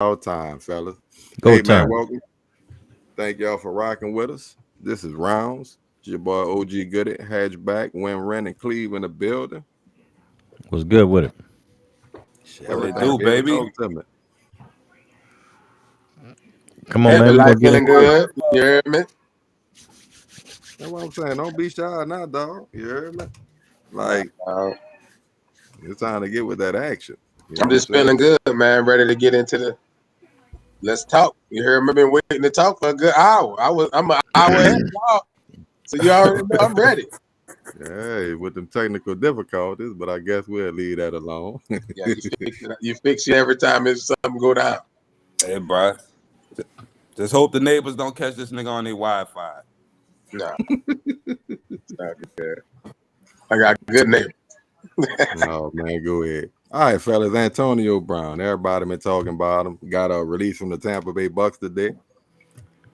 all time, fellas. Go Hey, man, time. welcome. Thank y'all for rocking with us. This is Roundz. It's your boy OG Goodit, Hatchback, Win Ren, and Cleve in the building. Was good with it. Shit, What it everything do, good. baby? Talk to me. Come on, Every man. Feel We like gonna get feeling into it. good. You hear me? That's what I'm saying. Don't be shy now, dog. You heard me? Like, Uh, it's time to get with that action. You know I'm what I'm just saying? feeling good, man. Ready to get into the let's talk. You hear me? I've been waiting to talk for a good hour. I'm an hour ahead of y'all, so you already know I'm ready. Yeah, with them technical difficulties, but I guess we'll leave that alone. Yeah, you fix it every time if something go down. Hey, bro. Just hope the neighbors don't catch this nigga on their Wi-Fi. No, it's not good. I got good neighbors. Oh man, go ahead. All right, fellas. Antonio Brown. Everybody been talking about him. Got a release from the Tampa Bay Bucks today.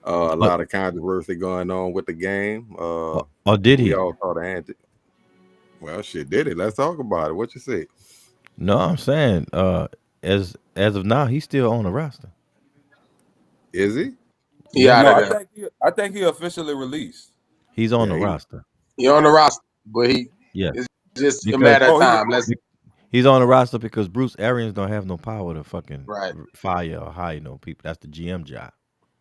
A Or, lot of controversy going on with the game. or did We he? all thought the anti. Well, shit, did it? Let's talk about it. What you say? No, I'm saying, as of now, he's still on the roster. Is he? He Yeah, out No, of I there. think I think he officially released. he's on the Yeah, he. roster. He on the roster, but Yeah, it's just a because matter of Oh, time. Let's be- he's on the roster because Bruce Arians don't have no power to fucking right. fire or hire no people. That's the GM job.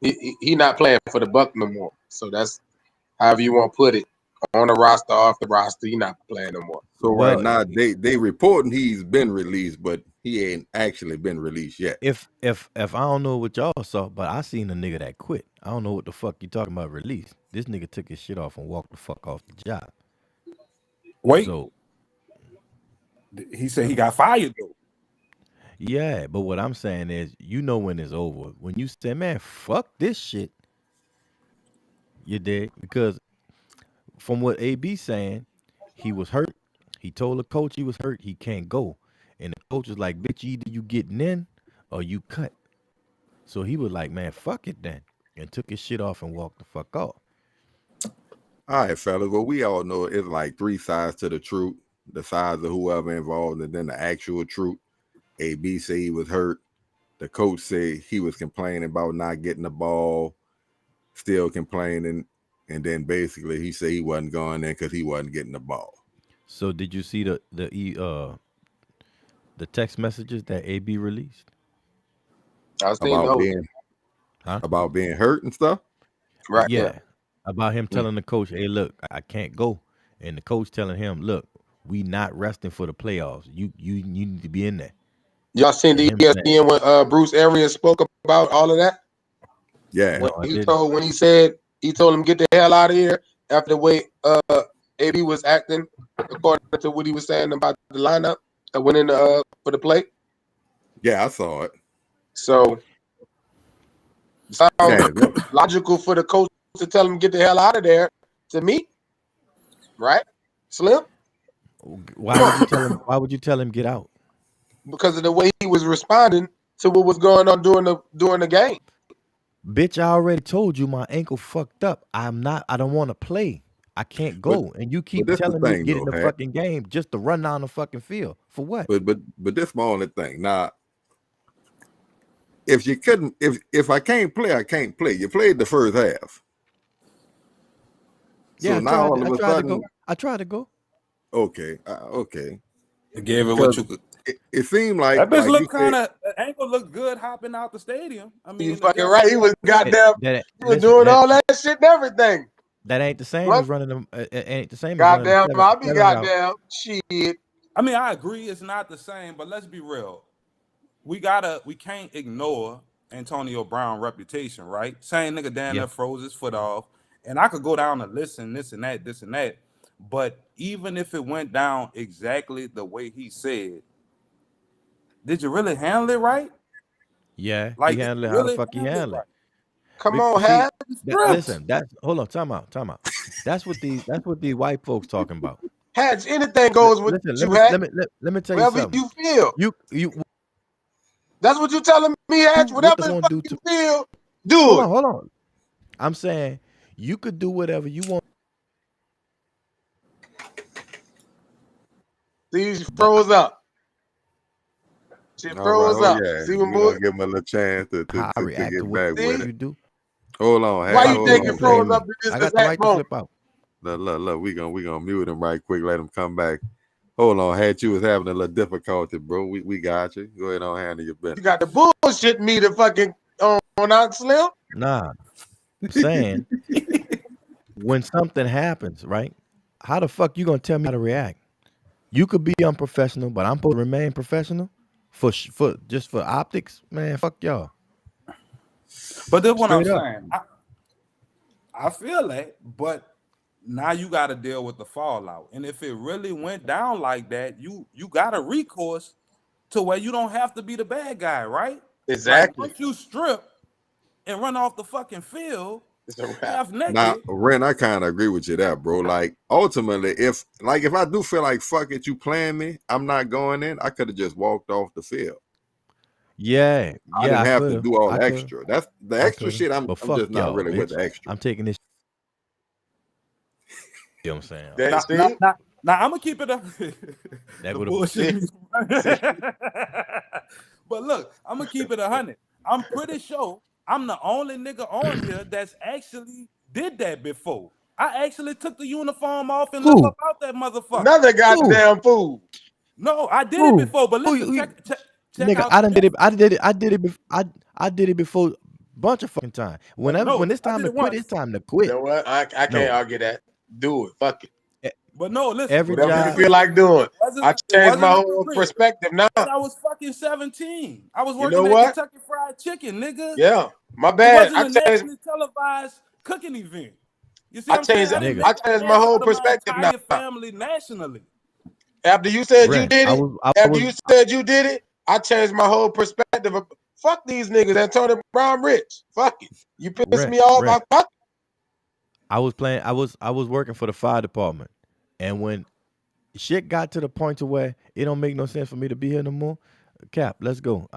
He not playing for the Buck no more. So that's however you want to put it. On the roster, off the roster, he not playing no more. So right Well, now they reporting he's been released, but he ain't actually been released yet. if I don't know what y'all saw, but I seen a nigga that quit. I don't know what the fuck you talking about release. This nigga took his shit off and walked the fuck off the job. Wait, So he said he got fired though. yeah, but what I'm saying is, you know when it's over. When you say, man, fuck this shit, you did. Because from what AB saying, he was hurt. He told the coach he was hurt. He can't go. And the coach was like, bitch, either you getting in or you cut. So he was like, man, fuck it then. And took his shit off and walked the fuck off. All right, fellas. Well, we all know it's like three sides to the truth. The sides of whoever involved, and then the actual truth. AB say he was hurt. The coach said he was complaining about not getting the ball, still complaining, and then basically he said he wasn't going in because he wasn't getting the ball. So did you see the text messages that AB released? I seen about those. being Huh? about being hurt and stuff. Right, yeah. Yeah. About him Mm. telling the coach, hey, look, I can't go. And the coach telling him, look, we not resting for the playoffs. You need to be in there. Y'all seen And the him saying, ESPN when Bruce Arians spoke about all of that? Yeah, When no, I he didn't. told him get the hell out of here after the way AB was acting, according to what he was saying about the lineup that went in for the play. yeah, I saw it. So sounds Yeah, look, logical for the coach to tell him get the hell out of there to me, right? Slim? Why would you tell him get out? Because of the way he was responding to what was going on during the game. Bitch, I already told you my ankle fucked up. I don't want to play. I can't but go. And you but keep this the telling me to thing get in though, the Hat. fucking game just to run down the fucking field. For what? But this my only thing. Now, if you couldn't, if I can't play, I can't play. You played the first half, Yeah, so now all of I a tried to sudden, go. I tried to go. okay, okay, They gave it what because you could. it seemed That bitch like you looked said, kind of ankle looked good hopping out the stadium. I You mean, the fucking gentleman right. He was walked in. goddamn. He was Listen, doing all that shit and everything. that ain't the same What? as running them. Ain't the same as running the Goddamn, I'll be seven route. goddamn. Shit. I mean, I agree it's not the same, but let's be real. We can't ignore Antonio Brown reputation, right? Same nigga down Yeah, there froze his foot off. And I could go down and listen, this and that, this and that. But even if it went down exactly the way he said, did you really handle it right? yeah. He Like, did handled you it how the really fuck he handle it handled it. right? Come on, See, Hat. Script. listen. That's hold on. Time out. That's what these white folks talking about. Hatch, anything goes with Listen, you, Hatch. let me tell you Whatever something. you feel. You That's what you telling me, Hatch. what Whatever the the gonna fuck do you to? feel, do it. Hold on. I'm saying you could do whatever you want, See, you but froze up. Shit All right. froze Oh up. yeah. See what We're boy? gonna give him a little chance to How I react to get what back with See? it. you do. Hold on, Why you hold think You it on, playing froze bro. up me. in this I got the exact right to moment? flip out. Look. We gonna mute him right quick. Let him come back. Hold on. Had you was having a little difficulty, bro. We got you. Go ahead and handle your You business. got the bullshit meter fucking on out Slim. Nah, I'm saying when something happens, right? How the fuck you gonna tell me how to react? You could be unprofessional, but I'm supposed to remain professional for just for optics, man. Fuck y'all. But that's what I'm Straight up. saying. I feel that, but now you got to deal with the fallout. And if it really went down like that, you got a recourse to where you don't have to be the bad guy, right? Like Exactly. once you strip and run off the fucking field It's a wrap. half Now, naked, Ren, I kind of agree with you there, bro. Like, ultimately, if I do feel like fuck it, you playing me, I'm not going in. I could have just walked off the field. Yeah, I yeah, didn't I have to could have. do all I the could have. extra. That's the I extra could have. shit. I'm But I'm just fuck not y'all, really with bitch. the extra. I'm taking this. You know what I'm saying? That now, see? now, now I'm gonna keep it up. That The would have. bullshit. See? me- See? But look, I'm gonna keep it 100. I'm pretty sure I'm the only nigga on here that's actually did that before. I actually took the uniform off and left Who? up out that motherfucker. Another Who? goddamn fool. No, I did it Who? before. But Who? listen, check Nigga, out I the done did it. I difference. did it. I did it. I did it before. Bunch of fucking time. When No, it's I time did to it quit, it's once. time to You quit. know what? I can't No, argue that. Do it. Fuck it. But no, listen, every it Whatever you job. feel wasn't. like doing. It wasn't. I It changed my wasn't a whole career. perspective now. But I was fucking 17. I was You know working at what? Kentucky Fried Chicken, nigga. Yeah. My It bad. wasn't a nationally televised cooking event. You see what I'm saying? I didn't Nigga, make I a changed my ass whole out of my perspective now. entire family nationally. After you said you Ren, did I it, was. I after was. you said you did it, I changed my whole perspective of fuck these niggas. Antonio Brown rich. Fuck it. You piss Ren, me off, Ren. I fuck. I was playing. I was working for the fire department, and when shit got to the point to where it don't make no sense for me to be here no more. Cap, let's go.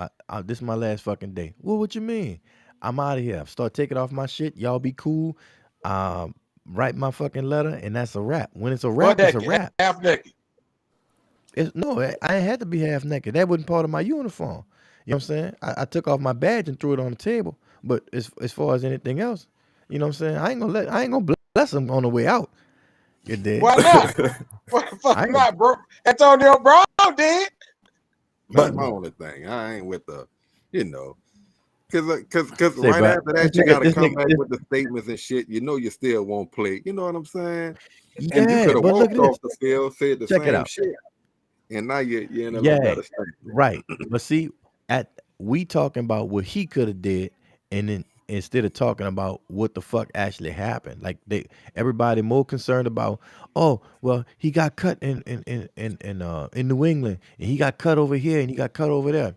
This is my last fucking day. Well, what you mean? I'm out of here. Start taking off my shit. Y'all be cool. Write my fucking letter, and that's a wrap. When it's a Butt wrap, it's a naked, wrap. half naked. It's no, I ain't had to be half naked. That wasn't part of my uniform. You know what I'm saying? I took off my badge and threw it on the table. But as far as anything else, you know what I'm saying? I ain't gonna bless them on the way out. You did. Why not? Why the fuck I ain't gonna. not, bro? Antonio Brown did. That's But my only thing. I ain't with the, you know, because Say, right bro, after this that you got nigga, to this come nigga, back this, with the statements and shit. You know, you still won't play. You know what I'm saying? And you yeah, could have but look walked at this. off the field, said the Check it same out. shit, and now you're in a little Yeah, better state. right. But see, at we talking about what he could have did, and then instead of talking about what the fuck actually happened, like everybody more concerned about, oh well, he got cut in New England, and he got cut over here, and he got cut over there.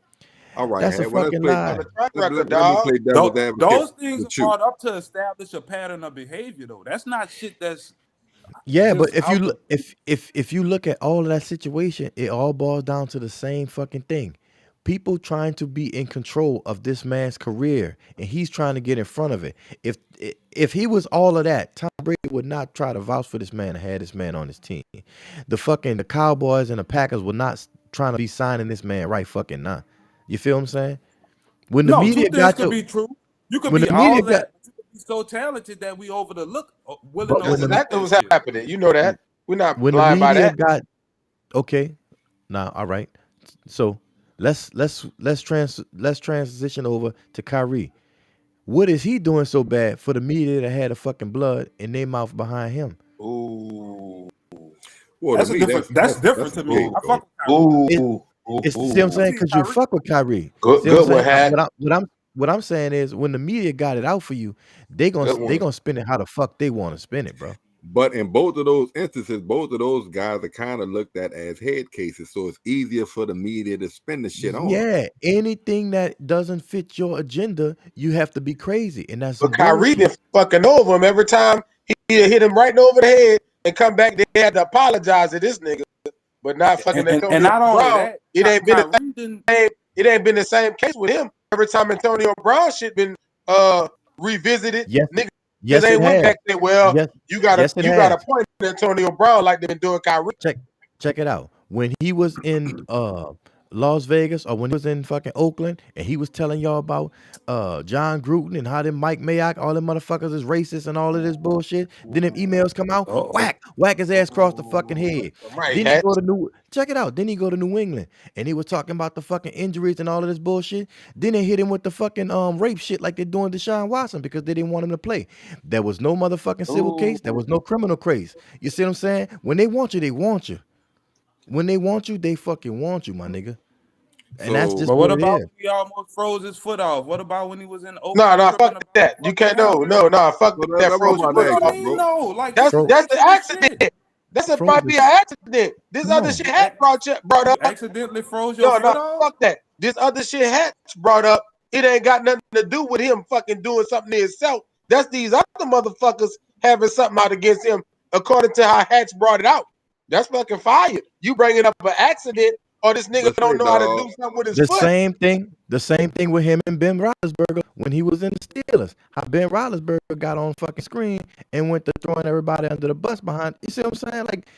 All right, That's a hey, well let's fucking play. On lie. the track record, Let me dog. play devil's advocate those things are with you. brought up to establish a pattern of behavior, though. That's not shit that's Yeah, but just out the. if you look at all of that situation, it all boils down to the same fucking thing. People trying to be in control of this man's career, and he's trying to get in front of it. If he was all of that, Tom Brady would not try to vouch for this man and had this man on his team. The Cowboys and the Packers were not trying to be signing this man right fucking now. You feel what I'm saying? When the No, two media things got could to be true. You could when be the media all got that, but you could be so talented that we overlook, willing but to That's when the overlook exactly that what's shit. happening. You know that. We're not when the blind by media that. got okay, now all right. So let's transition over to Kyrie. What is he doing so bad for the media that had a fucking blood in their mouth behind him? Ooh, Well, to That's a me, different. That's that's different a to me. ooh, I scapegoat. fuck with Kyrie. ooh, It, ooh, it's see what I'm I ooh. saying? see Because you Kyrie. fuck with Kyrie. Good, See what I'm good one, saying? Hat. What I'm saying is when the media got it out for you, Good they one. gonna spin it how the fuck they want to spin it, bro. But in both of those instances, both of those guys are kind of looked at as head cases, so it's easier for the media to spin the shit on them. Yeah, anything that doesn't fit your agenda, you have to be crazy, and that's But some Kyrie been bullshit. fucking over him every time he hit him right over the head and come back. They had to apologize to this nigga, but not fucking And Antonio not only Brown. that, It ain't been the Kyrie didn't. same. It ain't been the same case with him. Every time Antonio Brown shit been revisited, Yes, niggas it ain't went has. back there. Well, Yes, it you got has. a point to Antonio Brown like they've been doing Kyrie. Check check it out. When he was in Las Vegas or when he was in fucking Oakland and he was telling y'all about John Gruden and how them Mike Mayock, all them motherfuckers is racist and all of this bullshit. Then them emails come out, Uh-oh. whack his ass across the fucking head. Right, Then he Hatch. go to check it out. Then he go to New England and he was talking about the fucking injuries and all of this bullshit. Then they hit him with the fucking rape shit like they're doing Deshaun Watson because they didn't want him to play. There was no motherfucking civil case. There was no criminal case. You see what I'm saying? When they want you, they want you. When they want you, they fucking want you, my nigga. And that's So- just But what what it about is. when he almost froze his foot off? What about when he was in Oakland? No, tripping fuck about that. what You the can't. fuck No, happened? fuck Well, that that's froze what your my foot name, What off. you bro. mean, no? Like That's this is an actual shit. accident. That Froze might be his- an accident. This Come other on. shit Hatch brought You up. accidentally froze your No, foot off? fuck that. This other shit Hatch brought up. It ain't got nothing to do with him fucking doing something to himself. That's these other motherfuckers having something out against him, according to how Hatch brought it out. That's fucking fire. You bringing up an accident, or this nigga But don't say, know how to dog, do something with his The foot. same thing with him and Ben Roethlisberger when he was in the Steelers. How Ben Roethlisberger got on fucking screen and went to throwing everybody under the bus behind. You see what I'm saying? Like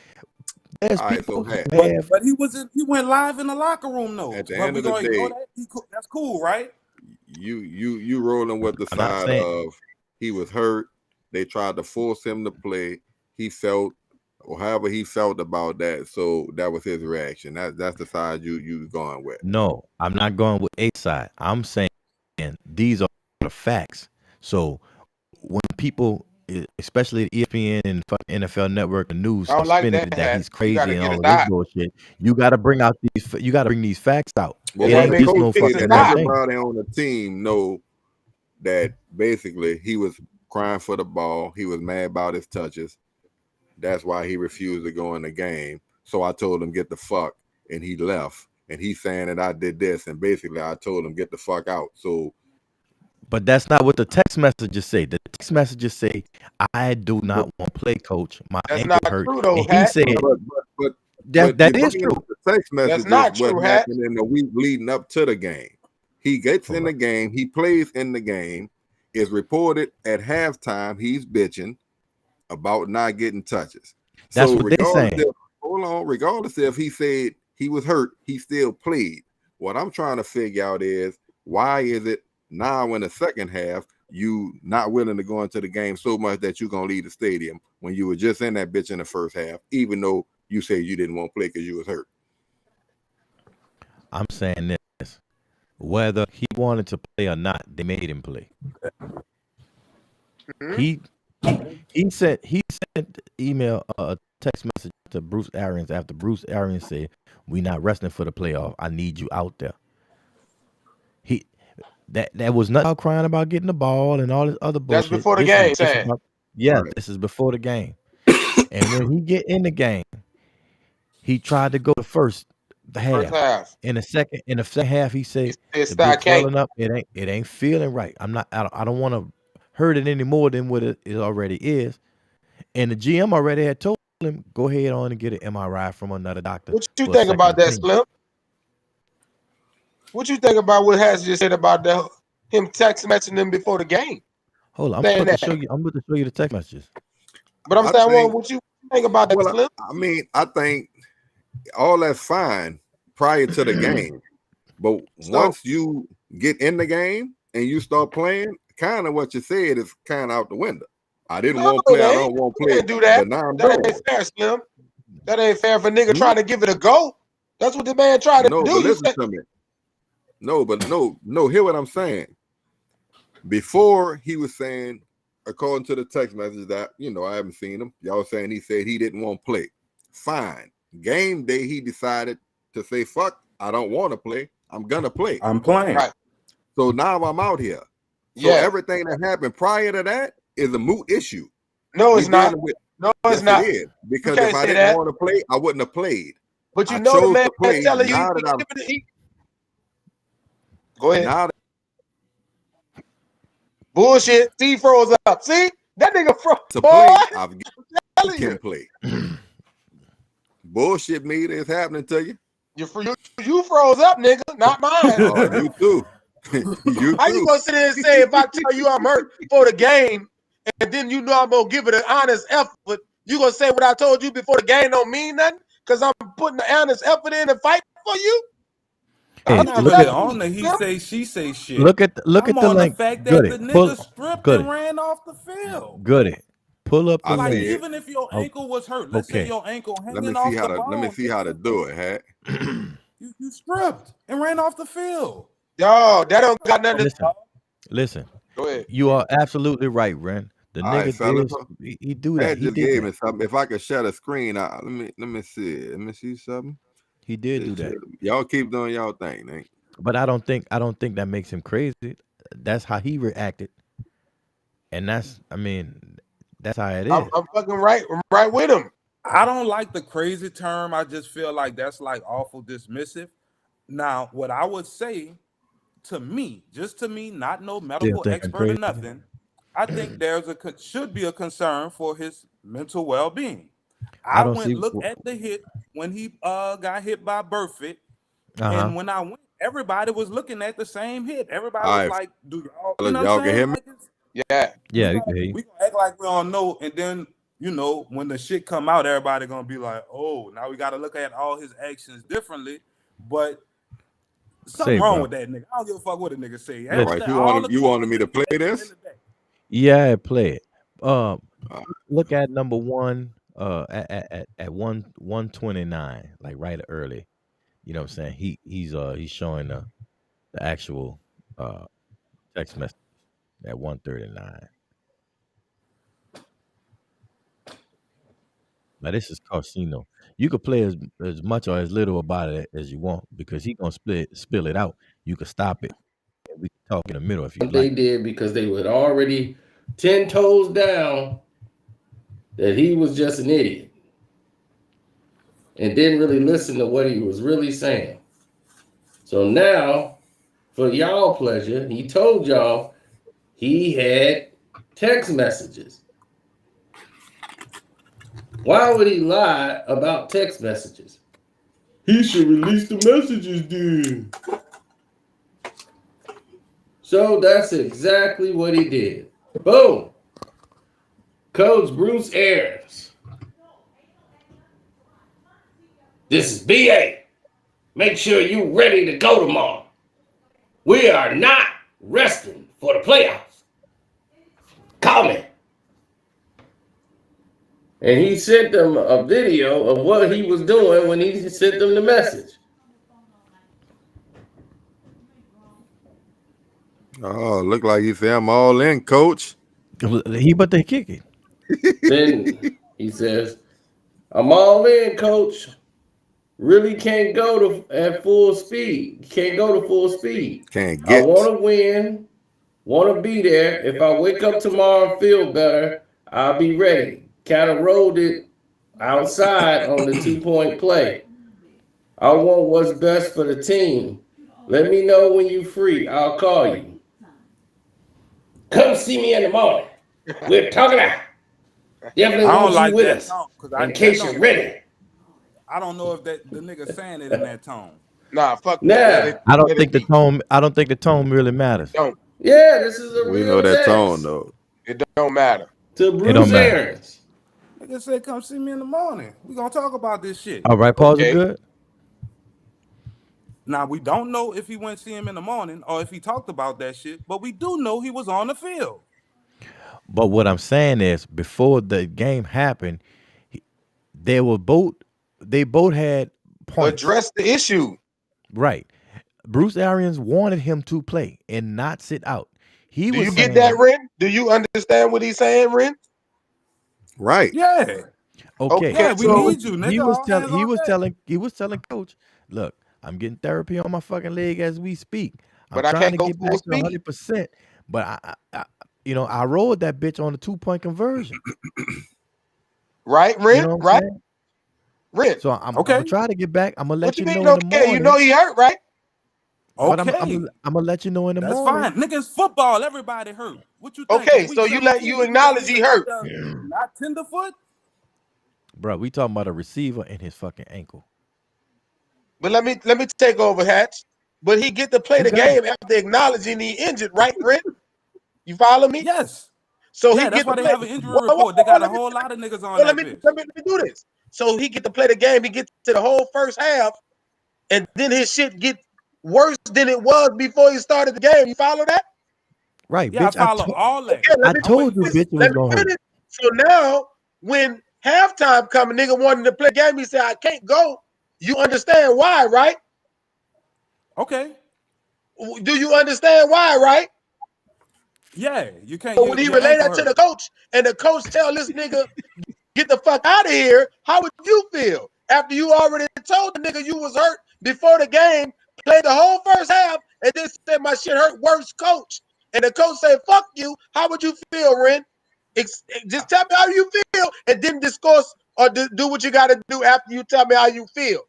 there's all right, so people who Hat, have. But he went live in the locker room though. at the But end we of the gonna ignore day, that. That's cool, right? you rolling with the I'm not side saying- of he was hurt. They tried to force him to play. He felt, or however he felt about that. So that was his reaction. That's the side you going with. No, I'm not going with a side. I'm saying these are the facts. So when people, especially the ESPN and fucking NFL Network and news, I don't start like spinning that, that Hat. he's You crazy gotta and get all a of this dot. bullshit, you got to bring out these. You got to bring these facts out. But It what ain't the just coach no said, fucking and one thing. everybody on the team know that basically he was crying for the ball. He was mad about his touches. That's why he refused to go in the game. So I told him get the fuck, and he left. And he's saying that I did this, and basically I told him get the fuck out. So, But that's not what the text messages say. The text messages say, "I do not want to play, coach. My That's ankle not hurt." true, though, And he Hat. said, but "That you're is bringing true." up the text messages. not What true, Hat. happened in the week leading up to the game? He gets in the game. He plays in the game. Is reported at halftime. He's bitching about not getting touches. That's So what they regardless saying. regardless if he said he was hurt, he still played. What I'm trying to figure out is why is it now in the second half you not willing to go into the game so much that you're gonna leave the stadium when you were just in that bitch in the first half, even though you say you didn't want to play because you was hurt. I'm saying this: whether he wanted to play or not, they made him play. Mhm. He sent email a text message to Bruce Arians after Bruce Arians said, "We not resting for the playoff. I need you out there." He that was not about crying about getting the ball and all this other That's bullshit. before the This game, is just Sam. about, yeah, Right. this is before the game. And when he get in the game, he tried to go the first First half. half. In the second half, he He said said, the "I big can't." swelling up. It ain't feeling right. I don't want to hurt it any more than what it already is. And the GM already had told him, go ahead on and get an MRI from another doctor. What you for a think second about that, opinion. Slim? What you think about what Hatch just said about him text messaging him before the game? Hold on, I'm Saying about to that. show you. I'm about to show you the text messages. But I'm I saying, think- what you think about that, Well, Slim? I mean, I think all that's fine prior to the game, but once you get in the game and you start playing, kind of what you said is kind of out the window. I didn't No, want to play. it I ain't. don't want to You play. can't do that. But now I'm That doing ain't it. fair, Slim. That ain't fair for nigga Hmm? trying to give it a go. That's what the man tried to No, do. but You listen said, to me. No. Hear what I'm saying. Before he was saying, according to the text message that I haven't seen him. Y'all saying he said he didn't want to play. Fine. Game day, he decided to say, "Fuck, I don't want to play. I'm gonna play." I'm playing. Right. So now I'm out here. So yeah. everything that happened prior to that is a moot issue. No, it's We not. dealing with- No, yes, it's not. it is. Because can't if I say didn't that. want to play, I wouldn't have played. But you I know the chose man to play. telling you. Now that I'm Go ahead. now that Bullshit. He froze up. See? That nigga froze. to Boy, play, I'm I've telling can you. play. Bullshit meter is happening to you. You froze up, nigga. Not mine. Oh, you too. You How you too. gonna sit there and say if I tell you I'm hurt for the game and then you know I'm gonna give it an honest effort, you gonna say what I told you before the game don't mean nothing? Because I'm putting the honest effort in and fight for you? Hey, I'm not look really at on the he say, she say shit. look at I'm the on the link. fact that Goody, the pull nigga stripped Goody, and ran off the field. Goody. Pull up the I Like, see link. it. even if your Oh, ankle was hurt, let's say okay. your ankle Let me hanging see off how the to bone, do it, Hat. you stripped and ran off the field. Yo, that don't got nothing to Listen. go ahead. You are absolutely right, Ren. The All right, nigga fellas. he do that. Hat He just did gave that. me something. If I could share the screen, let me see. Let me see something. He did do that. Y'all keep doing y'all thing, ain't? But I don't think that makes him crazy. That's how he reacted. And that's how it is. I'm fucking right. I'm right with him. I don't like the crazy term. I just feel like that's like awful dismissive. Now, what I would say to me, just to me, not no Still medical think I'm expert or crazy. nothing, I think should be a concern for his mental well-being. I don't went see look at the hit when he got hit by Burfitt, uh-huh. and when I went, everybody was looking at the same hit. Everybody All was right, like, "Do y'all?" You fellas, know what y'all I'm can hear saying? me? Like, Yeah. Yeah, we you gonna, can hear you. we gonna act like we all know, and then when the shit come out, everybody gonna be like, "Oh, now we got to look at all his actions differently." But something Say, wrong bro. with that nigga. I don't give a fuck what a nigga say. All right, you wanted me to play this? Yeah, play it. Uh, Look at number one, at 129, like right early. You know what I'm saying? He's showing the actual text message at 139. Now this is Casino. You could play as much or as little about it as you want because he gonna spill it out. You could stop it. And we can talk in the middle if you They like. did because they were already 10 toes down that he was just an idiot and didn't really listen to what he was really saying. So now, for y'all pleasure, he told y'all he had text messages. Why would he lie about text messages? He should release the messages, dude. So that's exactly what he did. Boom. Coach Bruce Arians. This is BA. Make sure you're ready to go tomorrow. We are not resting for the playoffs. Call me. And he sent them a video of what he was doing when he sent them the message. Oh, look like he said I'm all in, coach. He but they kick it. Then he says, I'm all in, coach. Really can't go at full speed. Can't go to full speed. Can't I get. want to win. Want to be there. If I wake up tomorrow and feel better, I'll be ready. Kind of rolled it outside on the 2-point play. I want what's best for the team. Let me know when you're free. I'll call you. Come see me in the morning. We're talking out. Definitely I don't want you like with that us tone in case you're ready. I don't know if that the nigga saying it in that tone. Nah, fuck that. Now, I don't think the tone really matters. Don't. yeah, this is a We know real that tone text though. It don't matter. to It Bruce don't matter. Arians. Nigga said, "Come see me in the morning. We gonna talk about this shit." All right, pause it Okay. good. Now we don't know if he went see him in the morning or if he talked about that shit, but we do know he was on the field. But what I'm saying is, before the game happened, they both had points. Address the issue. Right. Bruce Arians wanted him to play and not sit out. He Do was you saying, get that, Ren? Do you understand what he's saying, Ren? Right. Yeah, okay. yeah, we so need you, nigga. All hands on deck. he was telling coach, look, I'm getting therapy on my fucking leg as we speak. I'm but I trying to can't go get full back to speed. 100%. But I rolled that bitch on the 2-point conversion. Right, You Ren? know what I'm Right? saying? Ren. So I'm Okay, gonna try to get back. I'm gonna What let you you mean know in the okay? You know morning. he hurt, right? But okay, I'm gonna let you know in the that's morning. fine. Niggas football, everybody hurt. What you think? Okay, In week so you 17, acknowledge he hurt. Not tenderfoot. Bro, we talking about a receiver and his fucking ankle. But let me take over, Hatch. But he get to play You the got it. game after acknowledging he injured, right, Ren? You follow me? Yes. So he Yeah, that's get why to they play. have an injury report. They got a whole lot of niggas on that bitch. Let me do this. So he get to play the game. He gets to the whole first half, and then his shit get worse than it was before he started the game. You follow that? Right, Yeah, bitch. I follow all that. Okay, I told you, bitch, it was let me gonna hurt. finish. So now, when halftime coming, nigga wanted to play game, he said, I can't go. You understand why, right? Okay. Do you understand why, right? Yeah, you can't. So when he relayed that to the coach, and the coach tell this nigga, get the fuck out of here, how would you feel? After you already told the nigga you was hurt before the game, played the whole first half, and then said my shit hurt worse, coach. And the coach said, fuck you, how would you feel, Ren? Just tell me how you feel, and then discuss or do what you got to do after you tell me how you feel.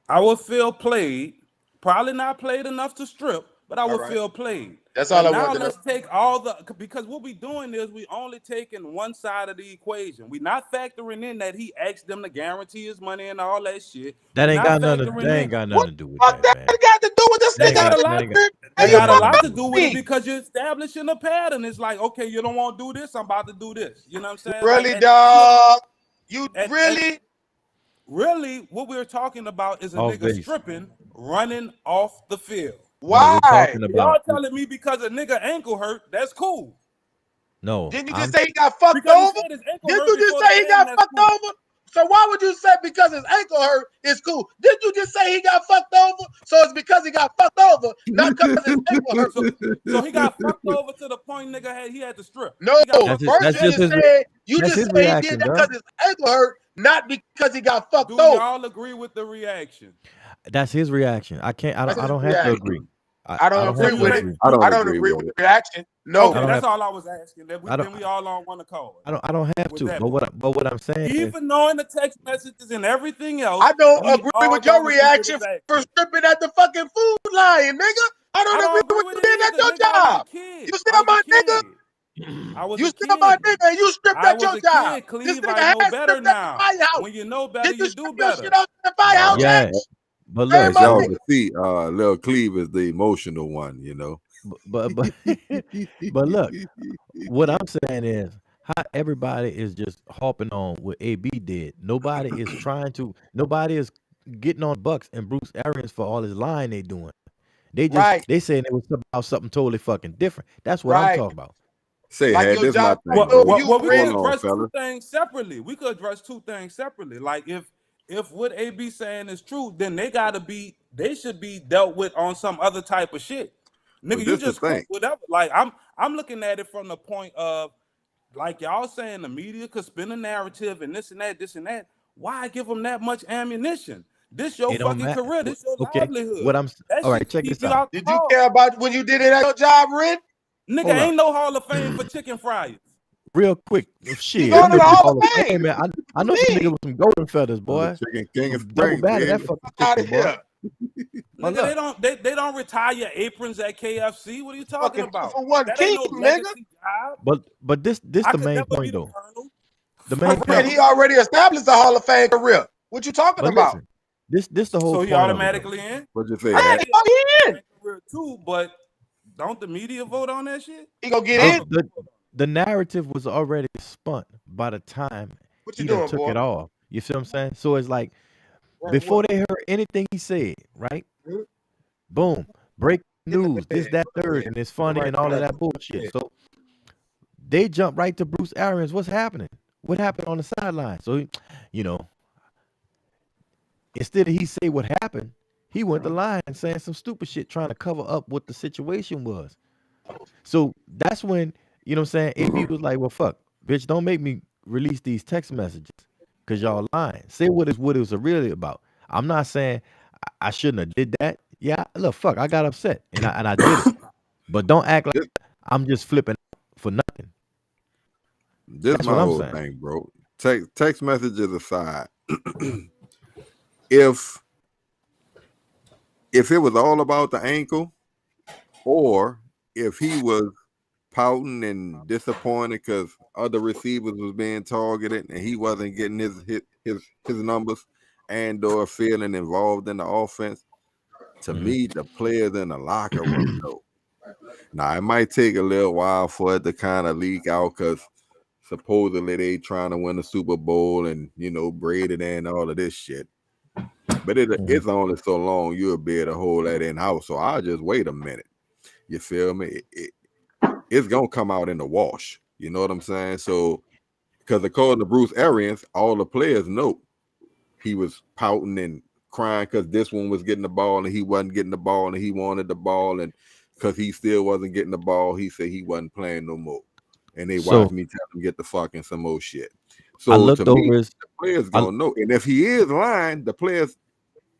I would feel played. Probably not played enough to strip, but I would feel played. That's all I now want to know. let's take all the, because what we doing is we only taking one side of the equation. We not factoring in that he asked them to guarantee his money and all that shit. That We ain't not got nothing. factoring That in- ain't got nothing to do with Fuck that, that man. got to do with this That They ain't got a got- lot. that ain't got- They ain't got a got lot nothing to to do with it because you're establishing a pattern. It's like, okay, you don't want to do this, I'm about to do this. You know what I'm saying? Really, Like, dog? You really? Really, what we're talking about is a Off nigga base. stripping, running off the field. Why? No, we're talking Y'all about telling me because a nigga ankle hurt, that's cool. no. Didn't you I'm just say he got fucked Because he over? said his ankle Didn't hurt you just before say the he game, got that's fucked cool. over? So why would you say because his ankle hurt is cool? Didn't you just say he got fucked over? So it's because he got fucked over, not because his ankle hurt. So he got fucked over to the point nigga he had to strip. No, He got fucked first that's you just just his- said you that's just his said he reaction, did that dog. because his ankle hurt, not because he got fucked Do over. y'all agree with the reaction? That's his reaction. I can't. I That's don't his have to reaction. agree. I don't agree have to with it. agree. I I don't agree agree with with it. the reaction. No. Okay, I don't that's have- all I was asking. Then we all on one accord. I don't have With to. that But what I'm saying is, Even knowing the text messages and everything else, I don't we agree all with your don't agree with reaction his action. for stripping at the fucking food line, nigga. I don't agree with what you did at your Nigga, I was a job. kid. You still my nigga? I was You a still my kid. nigga and you stripped I at was your a job. kid, This Cleve. nigga I know had better stripped at the now. firehouse. When you know better, Did you you do strip your better. shit out in the firehouse? yeah. Jack? But Hey, look, my As y'all nigga. can see, Lil Cleve is the emotional one, you know. but but look, what I'm saying is how everybody is just hopping on what AB did. Nobody is nobody is getting on Bucks and Bruce Arians for all his lying they doing. They just Right. they saying it was about something totally fucking different. That's what I'm Right. talking about. Say, Like hey, your this my job thing, fucked bro. over you, Well, we Ren. could Hold on, address two fella. things separately. We could address two things separately. Like if what AB saying is true, then they should be dealt with on some other type of shit. But Nigga, you this the just cook thing. whatever. Like I'm looking at it from the point of, like y'all saying, the media could spin a narrative and this and that. Why give them that much ammunition? This your It don't fucking matter. career. This your Okay, livelihood. what I'm That all shit right. Check keep this you out. out the Did you hall. care about when you did it at your job, Ren? Nigga, Hold up. ain't no Hall of Fame for chicken fryers. Real quick, shit. going to Them the niggas Hall of Hall of Fame. Fame, man. I know some niggas with some golden feathers, boy. Chicken King of Some double Springs, batted that baby. fucking Out chicken, of boy. here. Hold Nigga, up. they don't retire aprons at KFC. What are you talking Fucking about? 2-for-1 That king, ain't no nigga. legacy job. But this I the could main never be point the though. colonel. The main Fuck Man, point. he already established a Hall of Fame career. What you talking But about? listen, this the whole So he point of it though. automatically in. What you say, I Hat? think Fuck he in. he career too, but don't the media vote on that shit? He gonna get The, in. the the narrative was already spun by the time What you he done doing, took boy? it off. You see what I'm saying? So it's like Right, before what? they heard anything he said, right? Mhm. Boom, break Get in the news, this, bed. that, third, and it's funny Right and all of there. that bullshit. So they jump right to Bruce Arians. What's happening? What happened on the sideline? So you know, instead of he say what happened, he went the line saying some stupid shit trying to cover up what the situation was. So that's when, you know what I'm saying, AB was like, well, fuck, bitch, don't make me release these text messages because y'all lying. Say what it was really about. I'm not saying I shouldn't have did that. Yeah, look, fuck, I got upset and I did it. But don't act like I'm just flipping for nothing. This That's my what I'm whole saying. thing, bro. Text messages aside, if it was all about the ankle, or if he was pouting and disappointed because other receivers was being targeted and he wasn't getting his numbers and or feeling involved in the offense, to me, the players in the locker room know. Now, it might take a little while for it to kind of leak out because supposedly they trying to win the Super Bowl and, you know, braided and all of this shit. But it's only so long you'll be able to hold that in house. So I'll just wait a minute. You feel me? It's gonna come out in the wash. You know what I'm saying? So because according to Bruce Arians, all the players know he was pouting and crying because this one was getting the ball and he wasn't getting the ball and he wanted the ball, and because he still wasn't getting the ball, he said he wasn't playing no more. And they So watched me tell him get the fucking some more shit. I So to looked me, over his. the players I, gonna know. And if he is lying, the players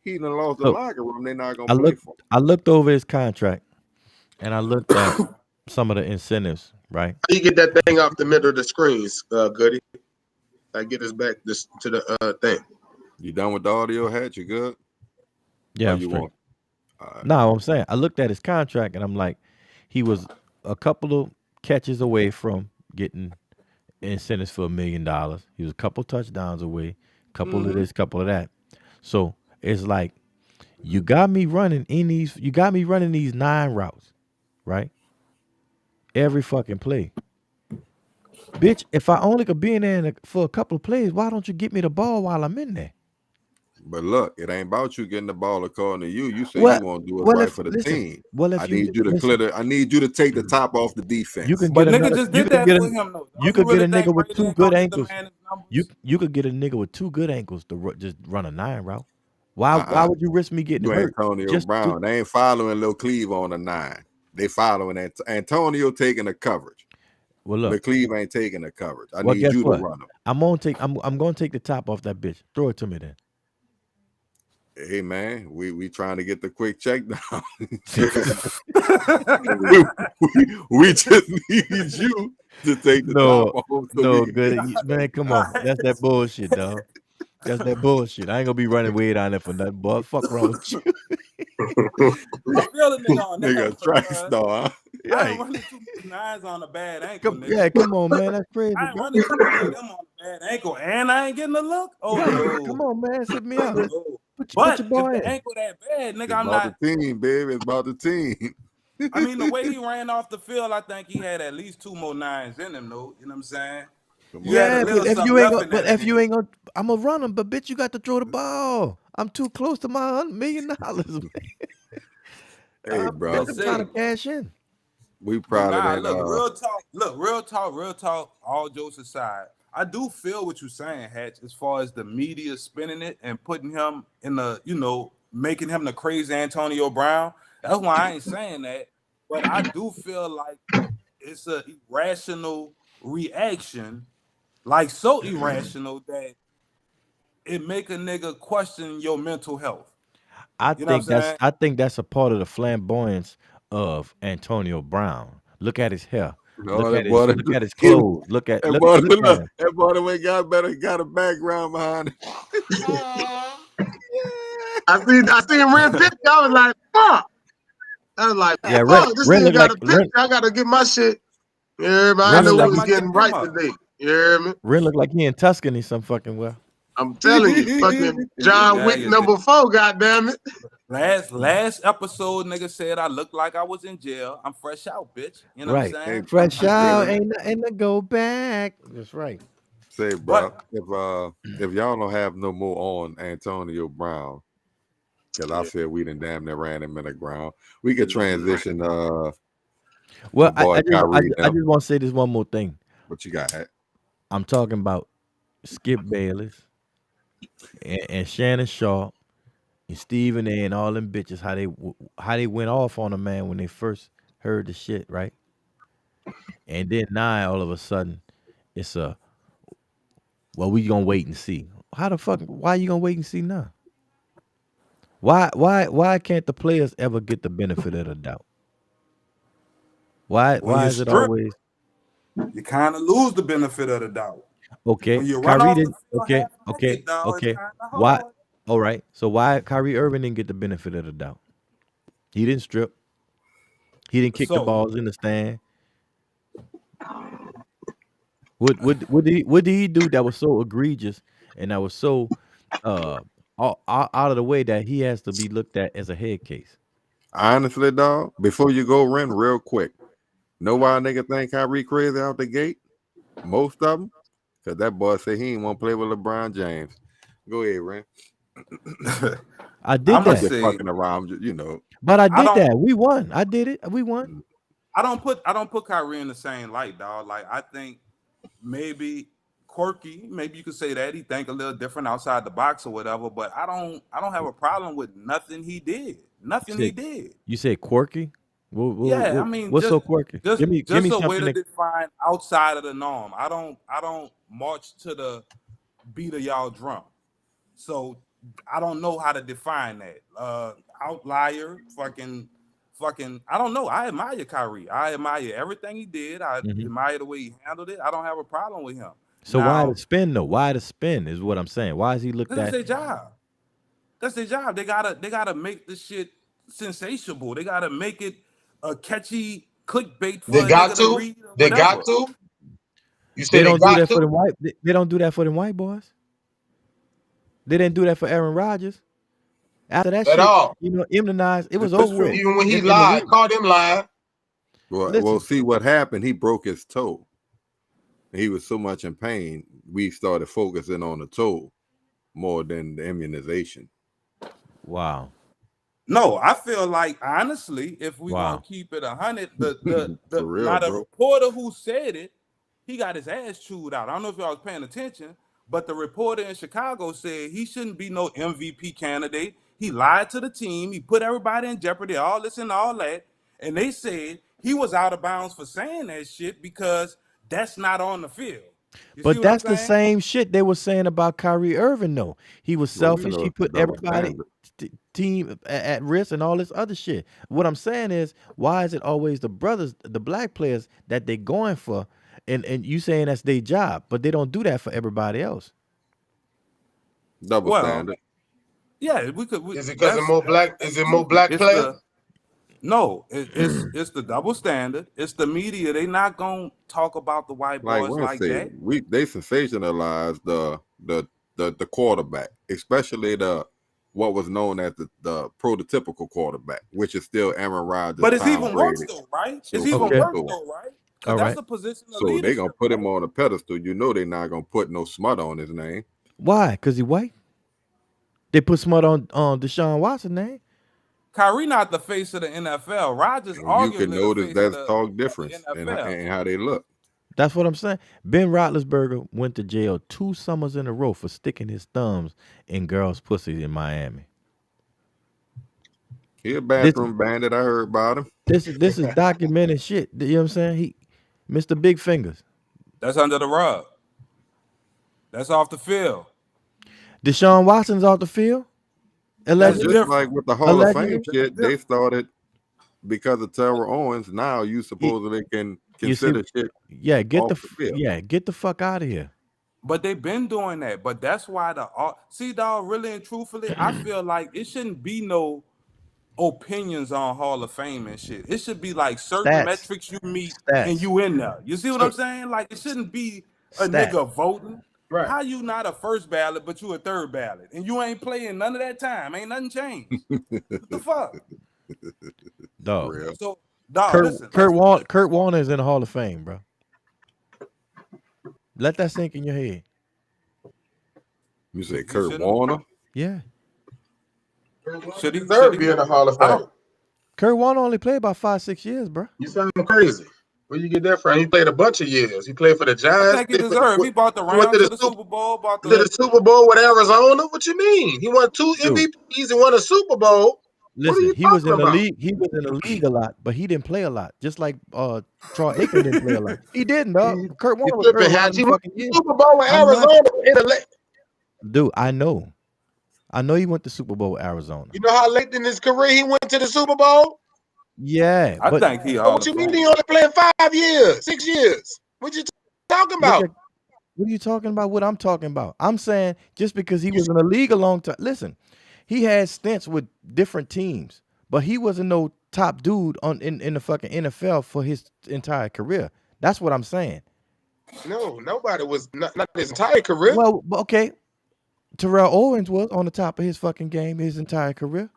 he done lost the look, locker room, they're not gonna I play looked. for him. I looked over his contract, and I looked at some of the incentives. Right. You get that thing off the middle of the screens, Goody. I get us back this to the thing. You done with the audio hat? You good? Yeah, Or I'm you straight. want No, I'm saying I looked at his contract, and I'm like, he was a couple of catches away from getting incentives for $1 million. He was a couple touchdowns away, couple of this, couple of that. So it's like you got me running these 9 routes, right? Every fucking play. Bitch, if I only could be in there for a couple of plays, why don't you get me the ball while I'm in there? But look, it ain't about you getting the ball according to you. You say Well, you want to do what's right for the team. if I you need you to listen, clear I need you to take the top off the you defense. can But get nigga another. just You did could that get for a. him though. You Don't you could get really a nigga think with Brady 2 ain't good gonna get the ankles. man his You numbers? you could get a nigga with 2 good ankles to just run a 9 route. Why Uh-uh. would you risk me getting You hurt? Antonio Just to, Brown. They ain't following Lil Cleve on the 9. They following Antonio taking the coverage. well, Lil look. Cleve ain't taking the coverage. I Well, need guess you to what? run him. I'm gonna take the top off that bitch. Throw it to me then. Hey man, we trying to get the quick check down. we just need you to take the top No, off so we no, can get good the check man. Come down. on, that's that bullshit, dog. That's that bullshit. I ain't gonna be running way down there for nothing, boy. Fuck wrong with you? I feel a nigga on that Nigga, one, track cuz. star. I Yeah, ain't running too many 9s on a bad ankle, nigga. yeah. Come on, man. That's crazy, I ain't bro. running too many of them on a bad ankle, and I ain't getting a look. Oh Yeah, come no, on, man. Sit me out. no. Put your But if boy the in. ankle that bad, nigga, It's I'm about not. the team, baby. It's about the team. I mean, the way he ran off the field, I think he had at least 2 more 9s in him, though. You know what I'm saying? Come You had a on, Yeah, man. little but if something you ain't left gonna, in that ankle. I'm gonna run him. But bitch, you got to throw the ball. I'm too close to my $100 million. Hey, bro. But I'm trying to say, cash in. We but probably nah, didn't look, real talk, all jokes aside. I do feel what you're saying, Hatch, as far as the media spinning it and putting him in the, making him the crazy Antonio Brown. That's why I ain't saying that. But I do feel like it's a irrational reaction, like so irrational that it make a nigga question your mental health. You know what I'm saying? I think that's a part of the flamboyance of Antonio Brown. Look at his hair. No, that boy, Look at his clothes. Look at that boy, look at look, him. that boy, that got a background behind it. I seen Ren picture. I was like, fuck. I was like, Yeah, fuck, this Ren nigga look got like a picture. I gotta get my shit. Yeah, man, I Ren Watch look know we like that was might getting get him right up. today. You hear me? he in Tuscany some fucking well. I'm telling you, fucking John Yeah, Wick you did. #4, goddamn it. Last episode, nigga said I looked like I was in jail. I'm fresh out, bitch. You know what I'm Right. Hey, saying? Fresh I'm out, chilling. ain't nothing to go back. That's right. say, bro, But if y'all don't have no more on Antonio Brown, because I feel we done damn near ran him in the ground, we could transition Well, my boy Kyrie I them. just want to say this one more thing. What you got? Hat? I'm talking about Skip Bayless and Shannon Sharp and Stephen A. and all them bitches. How they went off on a man when they first heard the shit, right? And then now all of a sudden, it's we gonna wait and see. How the fuck? Why you gonna wait and see now? Why can't the players ever get the benefit of the doubt? when Why you is it strip, always you kind of lose the benefit of the doubt. okay? When you run Kyrie off the didn't. field half naked, dog, it's Okay. kind of Why? hard. All right. So why Kyrie Irving didn't get the benefit of the doubt? He didn't strip. He didn't kick the So balls in the stand. What did he do that was so egregious and that was so uh out of the way that he has to be looked at as a head case? Honestly, dog, before you go run real quick, know why a nigga think Kyrie crazy out the gate? Most of them, because that boy said he ain't want to play with LeBron James. Go ahead, Ren. I did I'ma that. Just say fucking around, you know. But I I did don't that. We won. I did it. We won. I don't put Kyrie in the same light, dog. Like I think maybe quirky, maybe you could say that he think a little different outside the box or whatever. But I don't have a problem with nothing he did. Nothing he Said did. you said quirky. Yeah, I mean What's so quirky? Give me just a way something to that. define outside of the norm. I don't march to the beat of y'all drum. So I don't know how to define that. Outlier, fucking. I don't know. I admire Kyrie. I admire everything he did. I Mhm. admire the way he handled it. I don't have a problem with him. So why the Now, spin though? Why the spin is what I'm saying. Why is he looked this is at? their job. That's their job. They gotta make this shit sensational. They gotta make it a catchy clickbait They for a got nigga to to. read or They whatever. got to. You say They they don't do got that for to. them white. They don't do that for them white boys. They didn't do that for Aaron Rodgers. After that At shit, all. immunized. It was It's over with true. Even when he in the lied, league. caught him lying. Well, Listen, see what happened. He broke his toe. He was so much in pain. We started focusing on the toe more than the immunization. wow, No, I feel like honestly, if we gonna wow. keep it 100, For the real, now the bro. reporter who said it, he got his ass chewed out. I don't know if y'all was paying attention, but the reporter in Chicago said he shouldn't be no MVP candidate. He lied to the team. He put everybody in jeopardy. All this and all that, and they said he was out of bounds for saying that shit because that's not on the field. You see But what I'm that's the saying? same shit they were saying about Kyrie Irving, though. He was Well, we selfish. know He it's the put double everybody standard. team at risk and all this other shit. What I'm saying is, why is it always the brothers, the black players that they going for, and you saying that's their job, but they don't do that for everybody else. Double Well, standard. yeah, we could. We, Is it because of more black? that's Is it more goofy. black It's players? the No, it's the double standard. It's the media. They not gonna talk about the white Like boys Wentz like said, that. they sensationalized the quarterback, especially the what was known as the prototypical quarterback, which is still Aaron Rodgers, But it's Tom even worse Brady, though, right? It's so even forth and Okay, worse so on. though, right? Because all that's right. a position of So they gonna leadership, put him right? on a pedestal. You know they're not gonna put no smut on his name. Why? Because he white. They put smut on Deshaun Watson name. Kyrie not the face of the NFL. Rodgers And you can arguably the notice face that's talk of the difference NFL. and how they look. That's what I'm saying. Ben Roethlisberger went to jail 2 summers in a row for sticking his thumbs in girls' pussies in Miami. He a This bathroom bandit. I heard about him. this is documented shit. You know what I'm saying? He Mr. Big Fingers. That's under the rug. That's off the field. Deshaun Watson's off the field, That's It's just allegedly. like different. with the Hall of Fame Allegedly. That's shit, they different. started because of Terrell Owens. Now you He, supposedly can you see, consider shit yeah, off the field. get the fuck out of here. But they've been doing that. But that's why see, dog, really and truthfully, I feel like it shouldn't be no opinions on Hall of Fame and shit. It should be like certain Stats, metrics you meet and stats, you in there. You see what I'm saying? Like it shouldn't be a stats. nigga voting. Right. How you not a first ballot, but you a third ballot, and you ain't playing none of that time? Ain't nothing changed. What the fuck? Dog. Real. So, dog, listen. Kurt Warner is in the Hall of Fame, bro. Let that sink in your head. You say He Kurt shouldn't. Warner? Yeah. Should he? Deserve Should to he? be in the Hall of I Fame. don't. Kurt Warner only played about 5-6 years, bro. You sound crazy. Where you get that from? He played a bunch of years. He played for the I Giants. think he deserved. He bought the He went round to to the the Super Bowl. Bought the. Super Bowl with Arizona. What you mean? He won 2 Dude, MVPs and won a Super Bowl. What are listen, you he was talking in the about? league. He was in the league a lot, but he didn't play a lot. Just like Troy Aikman didn't play a lot. He didn't, dog. Kurt You Warner was hurt tripping, a lot Hatch. of He them won fucking the years. Super Bowl with I'm not, Arizona. dude. I know he went to Super Bowl with Arizona. You know how late in his career he went to the Super Bowl? Yeah, I but think he Hall What of you mean Fame. he only played 5 years, 6 years? What you talking look about? at what are you talking about? What I'm talking about? I'm saying just because he was in the league a long time. Listen, he had stints with different teams, but he wasn't no top dude in the fucking NFL for his entire career. That's what I'm saying. No, nobody was not his entire career. Well, okay, Terrell Owens was on the top of his fucking game his entire career.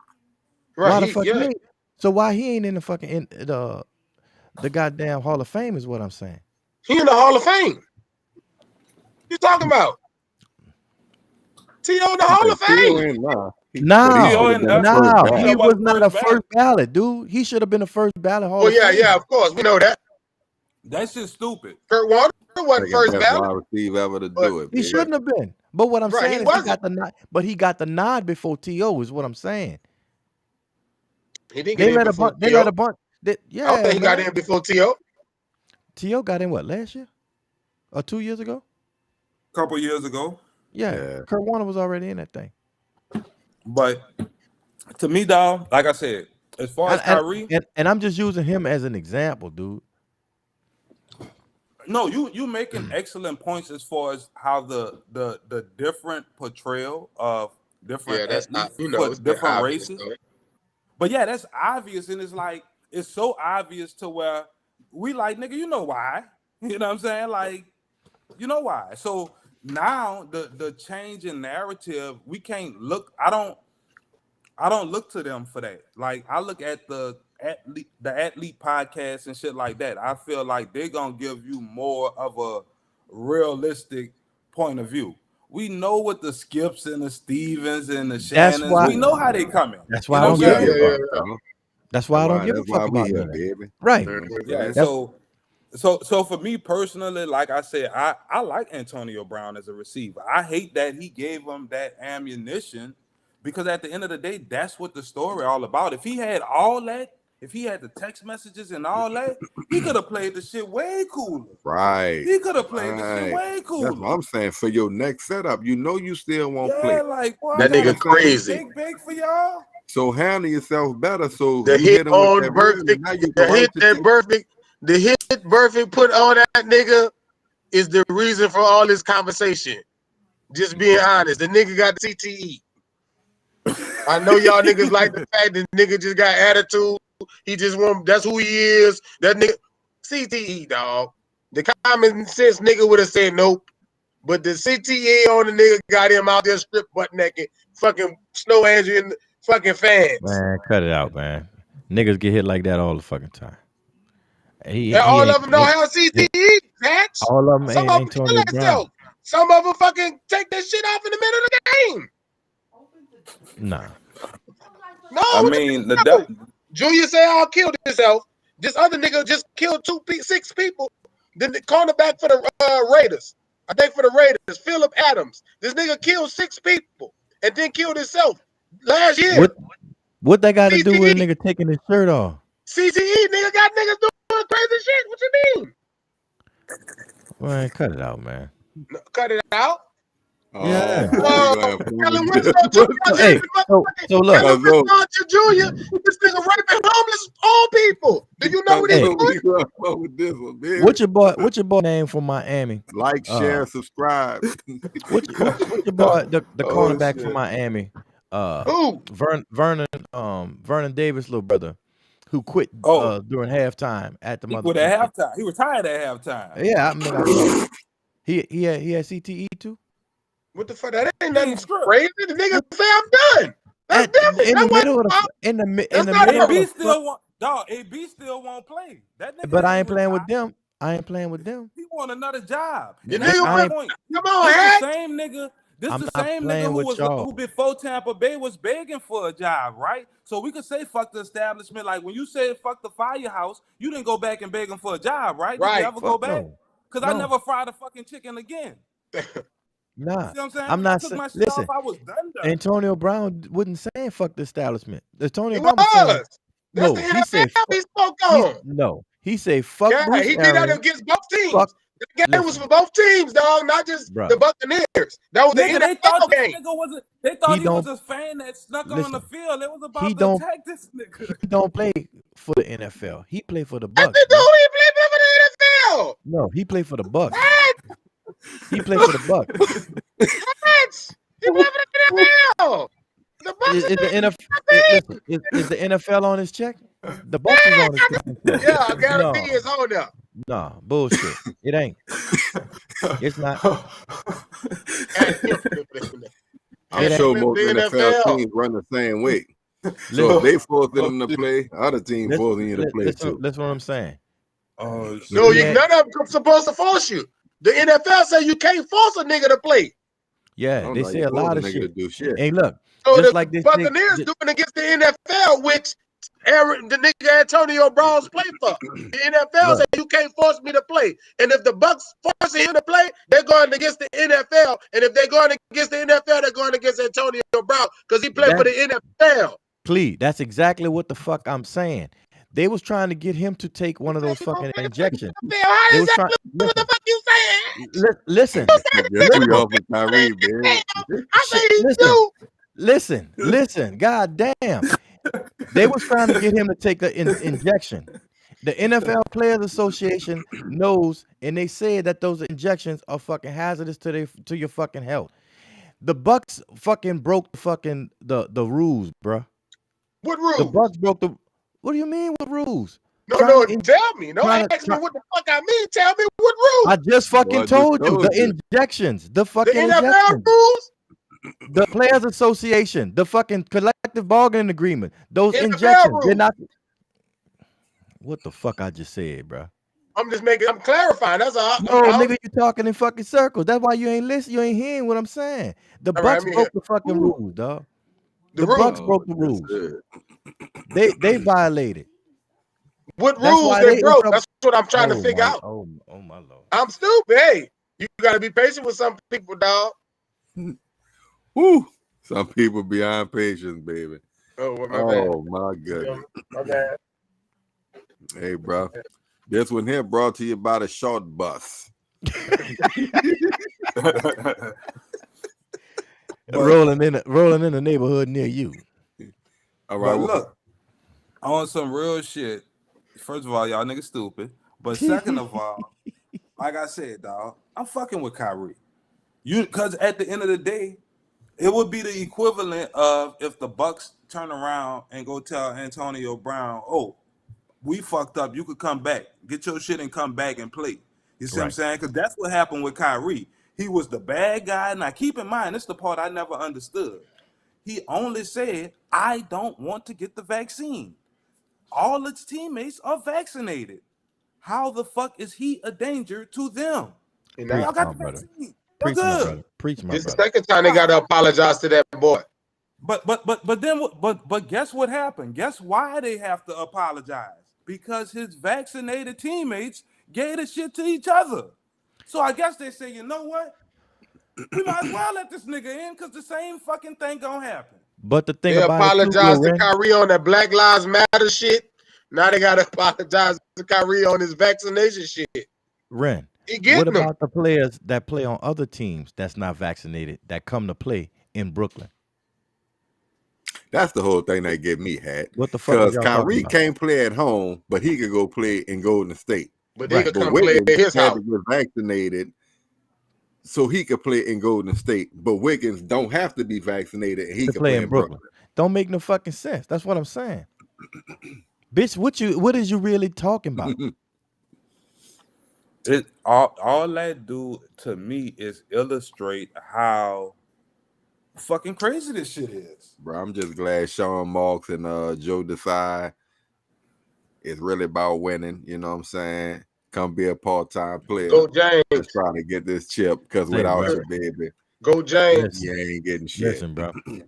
Why Right. the fuck he ain't? So why he ain't in the fucking the goddamn Hall of Fame is what I'm saying. He in the Hall of Fame. You talking about? T.O. in the Hall of Still Fame. in now. But he T.O. should have and been the first no, T.O. he ballot. was wasn't not a first first ballot, dude. He should have been the first ballot Hall Well, of yeah, Fame. of course, we know that. That shit's stupid. Kurt Warner wasn't Second first best ballot, wide receiver ever to but do it, He baby. shouldn't have been. But what I'm right, saying he is he wasn't. got the nod, but he got the nod before T.O. is what I'm saying. He didn't get They in let a before bunch. They let T.O. a bunch. I don't Yeah, think he got man. in before T.O. T.O. got in what, last year or 2 years ago? A couple years ago. Yeah, Yeah. Kurt Warner was already in that thing. But to me, dog, like I said, as far as Kyrie, And I'm just using him as an example, dude. no, you making excellent points as far as how the different portrayal of different Yeah, that's not, athletes for it's been different obvious races. though. But yeah, that's obvious, and it's like it's so obvious to where we like, nigga, you know why? You know what I'm saying? Like, you know why? So now the change in narrative, we can't look. I don't look to them for that. Like I look at the athlete podcast and shit like that. I feel like they're gonna give you more of a realistic point of view. We know what the Skips and the Stevens and the That's Shannons, why. we know how they coming. That's You why I know don't what I'm give saying? a fuck. Bro. That's why I don't give a That's fuck why we about here, that. baby. Right. You know what I'm Yeah. saying? So for me personally, like I said, I like Antonio Brown as a receiver. I hate that he gave him that ammunition because at the end of the day, that's what the story all about. If he had all that, if he had the text messages and all that, he could have played the shit way cooler. Right. He could have played the shit Right. way That's what cooler. I'm saying. For your next setup, you know you still won't play. Yeah, like boy, That I gotta nigga crazy. big for y'all. So handle yourself better. So The you hit hit him with on that Burfict, win, now you the can hit write that Burfict, the hit Burfict put on that nigga is the reason for all this conversation. Just being honest, the nigga got CTE. I know y'all niggas like the fact that nigga just got attitude. He just want, that's who he is. That nigga CTE, dog. The common sense nigga would have said nope. But the CTE on the nigga got him out there stripped butt naked, fucking Snow Andrew and fucking fans. Man, cut it out, man. Niggas get hit like that all the fucking time. He All ain't. of them don't have CTE, Patch. All of them Some ain't of them kill Antonio Brown. themselves. Some of them fucking take that shit off in the middle of the game. Nah. No, I mean, no. Junior say I'll kill himself. This other nigga just killed 6 people. Then the cornerback for the Raiders. I think for the Raiders, Phillip Adams. This nigga killed 6 people and then killed himself last year. What they got to do with a CTE. nigga taking his shirt off? CTE, nigga got niggas doing crazy shit. What you mean? Man, cut it out, man. No, cut it out. Yeah. Kellen Winston too. Hey, so look. Kellen Winston Jr. This nigga raping homeless old people. Do you know what he's doing? What's your boy name from Miami? Like, share, subscribe. What's your boy the cornerback from Miami? Who? Vernon Davis' little brother, who quit during halftime at the he motherfucker. quit at halftime. He retired at halftime. Yeah, I mean, I saw it. He had CTE too. What the fuck? That ain't nothing crazy. The nigga say I'm done. That's different. In the middle of the AB still won't. Dog, AB still won't play. That nigga. But I ain't playing with them. I ain't playing with them. He want another job. The nigga point. Come on, this the same nigga. This I'm the not same playing nigga with who before Tampa Bay was begging for a job, right? So we could say fuck the establishment. Like when you said fuck the firehouse, you didn't go back and beg him for a job, right? Did you ever go back? Because I never fried a fucking chicken again. Nah, See what I'm saying? I'm not saying. Listen, I was done. Antonio Brown wasn't saying fuck the establishment. Antonio It Brown was saying, That's the NFL he spoke on. No, he said fuck. Yeah, Bruce he did that Arians, against both teams. fuck, The game was for both teams, dog, not just the Buccaneers. That was the Nigga, NFL they thought game. This nigga wasn't. They thought he was a fan that snuck on the field. It was about to attack this nigga. He don't play for the NFL. He played for the Bucks. He play for the NFL. No, he played for the Bucks. He played for the Bucks. He played for the NFL. The Bucks is the NFL on his check? The Bucks is on his check. Yeah, I guarantee it's on there. Nah, bullshit. It ain't. It's not. I'm sure most NFL teams run the same way. So if they forcing them to play, other teams forcing you to play too. That's what I'm saying. No, none of them supposed to force you. The NFL say you can't force a nigga to play. Yeah, don't they know. say You a force lot a of nigga to shit. do shit. Hey, look, So just the like this thing. Buccaneers doing against the NFL, which the nigga Antonio Brown's play for. The NFL Look, said you can't force me to play. And if the Bucks forcing him to play, they're going against the NFL. And if they're going against the NFL, they're going against Antonio Brown because he played for that the NFL. Clee, that's exactly what the fuck I'm saying. They was trying to get him to take one of those fucking injections. How They is was that trying. what the Listen, fuck you saying? listen, Guess we listen, off of Kyrie, man. I shit, say he listen, do. listen. God damn, they was trying to get him to take an injection. The NFL Players Association knows, and they said that those injections are fucking hazardous to your fucking health. The Bucks fucking broke the rules, bruh. What The rules? Bucks broke the. What do you mean? What rules? No, In, tell me. Don't trying to. ask me what the fuck I mean. Tell me what I rules. just Boy, fucking I just told you told the you. injections, the The fucking NFL injections, rules? the Players Association, the fucking collective bargaining agreement. Those NFL injections, they're rules. not. What the fuck I just said, bro? I'm clarifying. That's all. No, nigga, you talking in fucking circles. That's why you ain't listening. You ain't hearing what I'm saying. The All right, Bucks I'm here. broke the fucking rules, dog. The The Bucks rules. broke the Oh, yes, rules. sir. They violated. What That's rules why they they in broke? trouble. That's what I'm trying to Oh figure my, out. oh my lord. I'm stupid. Hey, you gotta be patient with some people, dog. Woo. Some people beyond patience, baby. Oh, well, my bad. Oh my goodness. My bad. Hey, bro. This one here brought to you by the short bus. But, rolling in the neighborhood near you. All right. but Well, look, on some real shit. First of all, y'all niggas stupid. But second of all, like I said, dog, I'm fucking with Kyrie. Because at the end of the day, it would be the equivalent of if the Bucks turn around and go tell Antonio Brown, "Oh, we fucked up. You could come back, get your shit, and come back and play." You see what I'm Right. saying? Because that's what happened with Kyrie. He was the bad guy. Now, keep in mind, this is the part I never understood. He only said, "I don't want to get the vaccine." All its teammates are vaccinated. How the fuck is he a danger to them? You Preach, know, Y'all got my the brother. vaccine. You're Preach, my good. brother. Preach, my this is the brother. second time they gotta apologize to that boy. But guess what happened? Guess why they have to apologize? Because his vaccinated teammates gave the shit to each other. So I guess they say, you know what? We might as well let this nigga in because the same fucking thing gonna happen. But the thing They about it too, apologized to Ren, Kyrie on that Black Lives Matter shit. Now they gotta apologize to Kyrie on his vaccination shit. Ren, He what getting them. about the players that play on other teams that's not vaccinated that come to play in Brooklyn? that's the whole thing that get me hat. What the fuck is Because y'all talking Kyrie about? can't play at home, but he could go play in Golden State. But they Right. could But come play Wiggins at his had house. to get vaccinated so he could play in Golden State. But Wiggins don't have to be vaccinated and he To can play play in in Brooklyn. Brooklyn. Don't make no fucking sense. That's what I'm saying. Bitch, what is you really talking about? It all that do to me is illustrate how fucking crazy this shit is. Bro, I'm just glad Sean Marks and Joe Desai is really about winning. You know what I'm saying? Come be a part-time player. Go James. Just trying to get this chip because Hey, without bro. you, baby, Go James. you ain't getting shit. Listen, bro. Go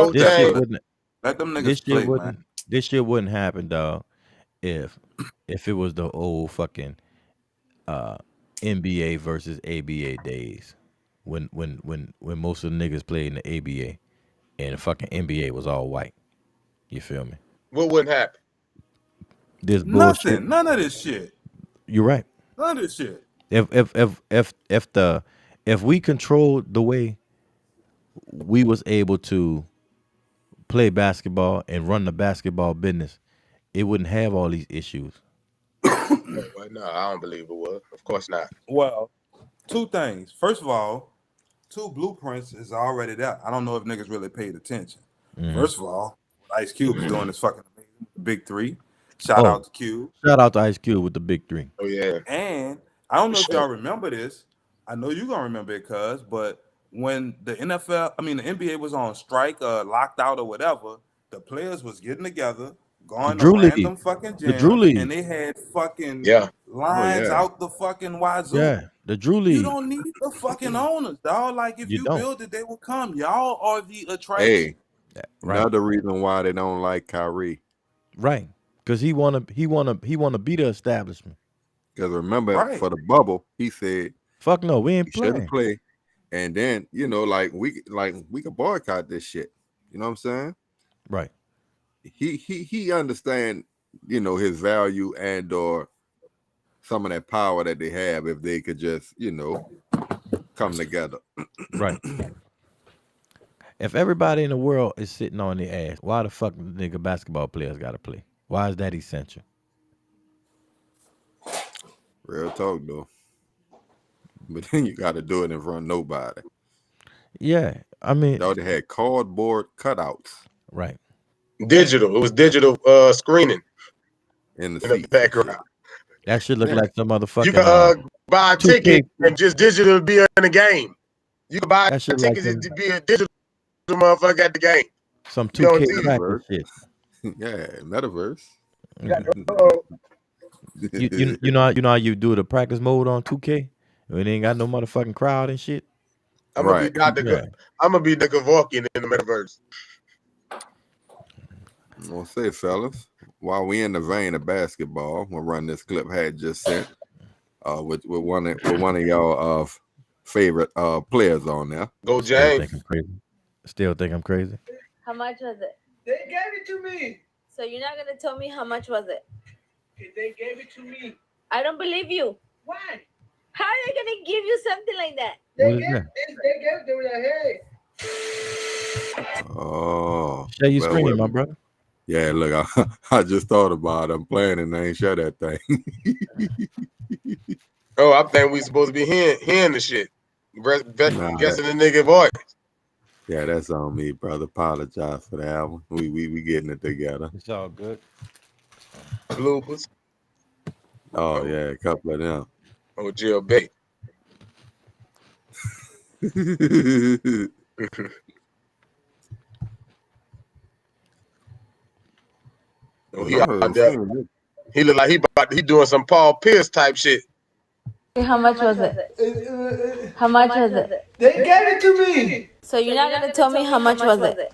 Fuck This that. shit James. wouldn't Let them niggas this shit play, wouldn't man. this shit wouldn't happen, dog, if it was the old fucking NBA versus ABA days. When most of the niggas played in the ABA and the fucking NBA was all white. You feel me? What wouldn't happen? This bullshit. Nothing. None of this shit. You're right. None of this shit. If we controlled the way we was able to play basketball and run the basketball business, it wouldn't have all these issues. Well, no, I don't believe it would. Of course not. Well, two things. First of all, two blueprints is already there. I don't know if niggas really paid attention. First of all, what Ice Cube is doing is fucking amazing. The big three. Shout out to Cube. Shout out to Ice Cube with the big three. Oh yeah. And I don't know if Sure. y'all remember this. I know you're gonna remember it, cuz, but when the NBA was on strike, locked out or whatever, the players was getting together, going to Drew League. random fucking The Drew gyms, and League. they had fucking Yeah. lines yeah. out the fucking wazoo. Yeah. The Drew You League. don't need the fucking owners, dog. Like if You you don't. build it, they will come. Y'all are the attraction. Hey, Right. another reason why they don't like Kyrie. Right. Because he wanna be the establishment. Because remember, Right. for the bubble, he said Fuck no, we ain't he shouldn't playing. play. And then, like we could boycott this shit. You know what I'm saying? Right. He understand, his value and or some of that power that they have if they could just, come together. Right. If everybody in the world is sitting on their ass, why the fuck nigga basketball players gotta play? Why is that essential? Real talk though. But then you got to do it in front of nobody. Yeah. I mean, Though they had cardboard cutouts right. Digital. It was digital screening in the in the seats. background. That shit look Yeah. like some You motherfucking can buy a 2K. ticket and just digital be in the game. You can buy That a shit like ticket some, to be a digital motherfucker at the game. some Be on 2K TV. cracker Metaverse. shit. Yeah, metaverse. You know how you do the practice mode on 2K? When it ain't got no motherfucking crowd and shit. I'm gonna Right. be Dr. Yeah. I'm gonna be the Kevorkian in the metaverse. I'll say, fellas, while we in the vein of basketball, we'll run this clip had just sent with one of y'all favorite players on there. Go Still James. think I'm crazy. Still think I'm crazy. How much was it? They gave it to me. So you're not gonna tell me how much was it? They gave it to me. I don't believe you. Why? How are they gonna give you something like that? They What is gave, that? they gave it. They were like, hey. Oh, Share your well, screen, well, my brother. yeah. Look, I just thought about it. I'm playing and I ain't share that thing. Oh, I think we supposed to be hearing the shit. Nah, Guessing the nigga voice. yeah, that's on me, brother. Apologize for that one. We getting it together. It's all good. Bloopers. Oh yeah, a couple of them. Oh, Jill Bay. Oh, he I out heard there. some. He look like he doing some Paul Pierce type shit. How much was it? How much was it? They gave it to me. So you're not gonna tell me how much was it?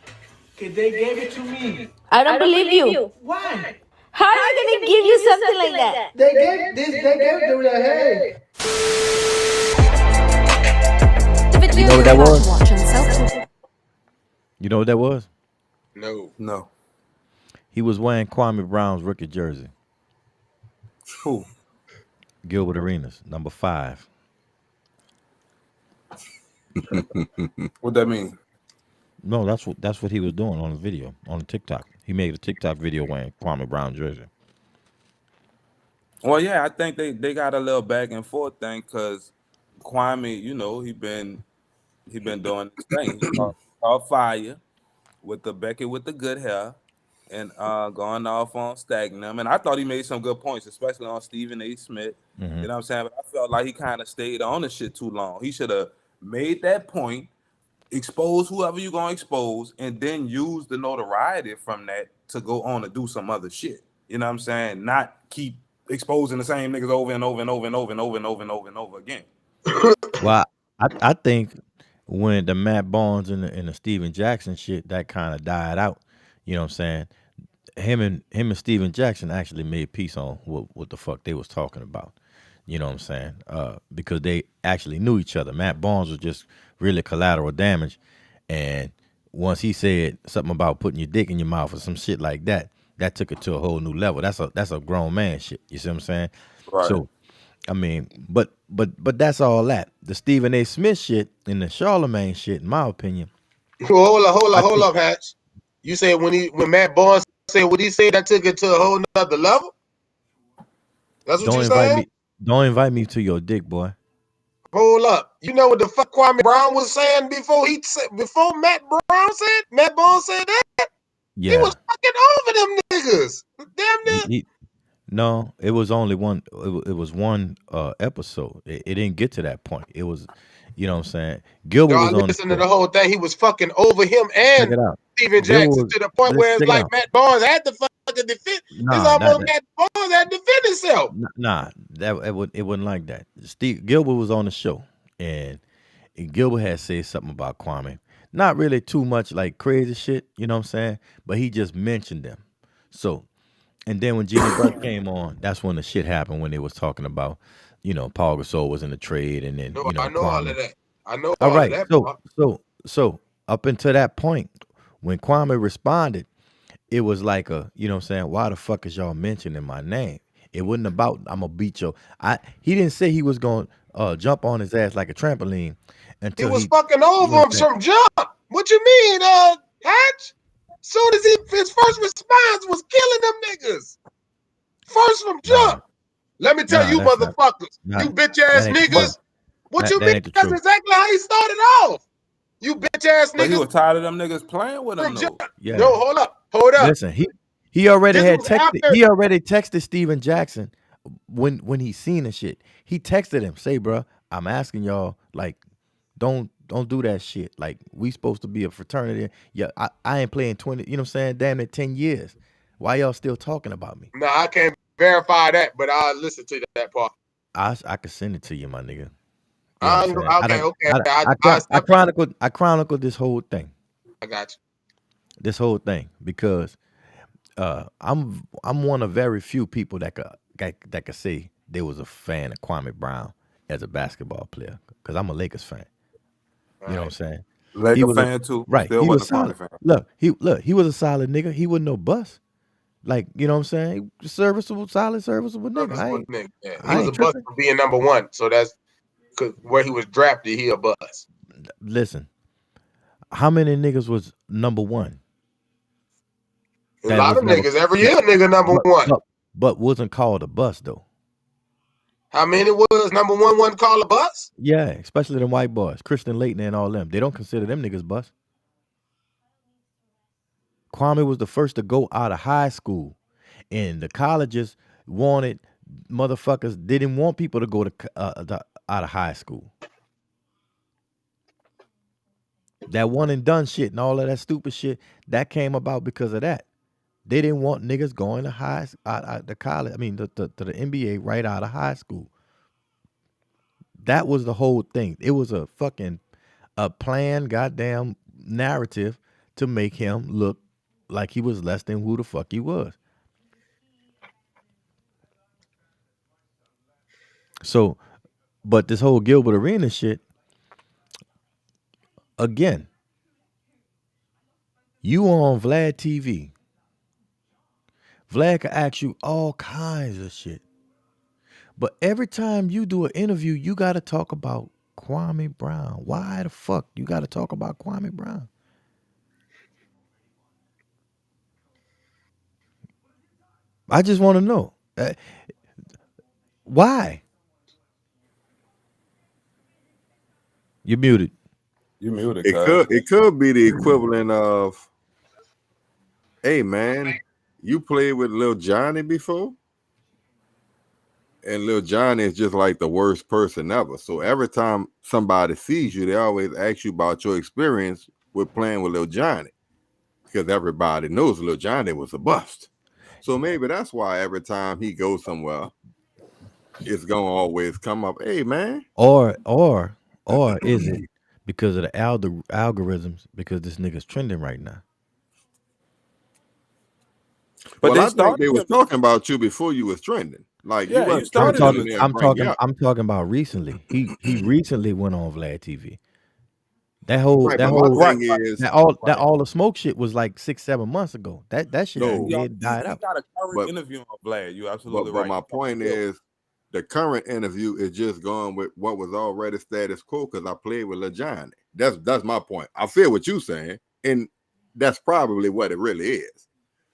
They gave it to me. I don't believe you. Why? How are they gonna give you something like that? They gave this. They gave it. They were like, hey. You know what that was? You know what that was? No. No. He was wearing Kwame Brown's rookie jersey. Who? Gilbert Arenas, number 5. What that mean? No, that's what he was doing on the video, on the TikTok. He made a TikTok video wearing Kwame Brown jersey. Well, yeah, I think they got a little back and forth thing because Kwame, he been doing this thing. He called fire with the Beckett with the good hair and going off on Stagnum. And I thought he made some good points, especially on Stephen A. Smith. Mm-hmm. You know what I'm saying? But I felt like he kind of stayed on the shit too long. He should have made that point, expose whoever you're going to expose, and then use the notoriety from that to go on and do some other shit. You know what I'm saying? Not keep exposing the same niggas over and over and over and over and over and over and over and over again. Well, I think when the Matt Barnes and the Steven Jackson shit, that kind of died out. You know what I'm saying? Him and Steven Jackson actually made peace on what the fuck they was talking about. You know what I'm saying? Because they actually knew each other. Matt Barnes was just really collateral damage, and once he said something about putting your dick in your mouth or some shit like that, that took it to a whole new level. That's a grown man shit. You see what I'm saying? Right. So, I mean, but that's all that. The Stephen A. Smith shit and the Charlemagne shit, in my opinion. Hold up, Hatch. You said when Matt Barnes said what he said, that took it to a whole nother level? That's what Don't you invite saying? me. Don't invite me to your dick, boy. Hold up. You know what the fuck Kwame Brown was saying before Matt Barnes said that? Yeah. He was fucking over them niggas. Damn near. No, it was only one. It was one episode. It didn't get to that point. It was, you know what I'm saying. Gilbert Y'all was on listen to the whole thing. He was fucking over him Check and it out. Steven Gilbert Jackson was, to the point where it's check it like out. Matt Barnes had to fuck fucking defend. It's Nah, almost got balls that defend itself. nah, it wasn't like that. Steve Gilbert was on the show, and Gilbert had said something about Kwame. Not really too much like crazy shit, you know what I'm saying? But he just mentioned them. So, and then when Jeannie Buck came on, that's when the shit happened when they was talking about, Paul Gasol was in the trade, and then No, I know all of Kwame. that. I know All all of right, that, so bro. so up until that point, when Kwame responded, it was like you know what I'm saying, why the fuck is y'all mentioning my name? It wasn't about I'm gonna beat your he didn't say he was gonna jump on his ass like a trampoline He until was he fucking you over know what him I'm saying? from jump. What you mean, Hatch? Soon as his first response was killing them niggas. First from Nah, jump. Let me tell you, that's not motherfuckers, not you bitch that ass ain't the But truth. niggas. What you That mean? ain't the That's truth. exactly how he started off. You bitch ass but he niggas was tired of them niggas playing with him from jump. though. Yeah. No, hold up. Listen, he already This had was texted. after. He already texted Steven Jackson when he seen the shit. He texted him, say, bro, I'm asking y'all, like, don't do that shit. Like, we supposed to be a fraternity. Yeah, I ain't playing 20, you know what I'm saying? Damn it, 10 years. Why y'all still talking about me? No, I can't verify that, but I'll listen to that part. I could send it to you, my nigga. You know what I'm saying? Okay. I chronicled this whole thing. I got you. This whole thing because I'm one of very few people that could say they was a fan of Kwame Brown as a basketball player because I'm a Lakers fan. All You know what I'm right. saying? He Laker was a fan too. right. Still He was wasn't a solid. Kwame fan. He was a solid nigga. He wasn't no bust. Like you know what I'm saying? Serviceable, solid, serviceable nigga. Serviceable nigga. Yeah. He I was a ain't bust tripping. for being number one, so that's cause where he was drafted. He a bust. Listen, how many niggas was number one A that lot was of never niggas every that, year, nigga number but, one. but but wasn't called a bust though? How many was number one wasn't called a bust? Yeah, especially them white boys, Christian Leighton and all them. They don't consider them niggas bust. Kwame was the first to go out of high school, and the colleges wanted motherfuckers didn't want people to go out of high school. That one and done shit and all of that stupid shit that came about because of that. They didn't want niggas going to out the college. I mean, to the NBA right out of high school. That was the whole thing. It was a planned goddamn narrative to make him look like he was less than who the fuck he was. So, but this whole Gilbert Arena shit, again, you on Vlad TV. Vlad can ask you all kinds of shit. But every time you do an interview, you got to talk about Kwame Brown. Why the fuck you got to talk about Kwame Brown? I just want to know. Why? You're muted. You muted, It cuz. could be the equivalent of, hey man, you played with Lil Johnny before? And Lil Johnny is just like the worst person ever. So every time somebody sees you, they always ask you about your experience with playing with Lil Johnny. Because everybody knows Lil Johnny was a bust. So maybe that's why every time he goes somewhere, it's gonna always come up, hey man. Or is it because of the algorithms? Because this nigga's trending right now. But Well, they I think they started was him. talking about you before you was trending. Like you Yeah, you wasn't I'm started trending him and talking. in they'll I'm trend. bring you talking. up. I'm talking about recently. He recently went on Vlad TV. That whole Right, that but my whole Right, thing right, is, that right. all the smoke shit was like 6-7 months ago. That shit Yeah, no, dead died he out. got a current but interview on Vlad. You're but absolutely but right. my He got point Gilbert. is the current interview is just going with what was already status quo because I played with LaJohn. That's my point. I feel what you're saying, and that's probably what it really is.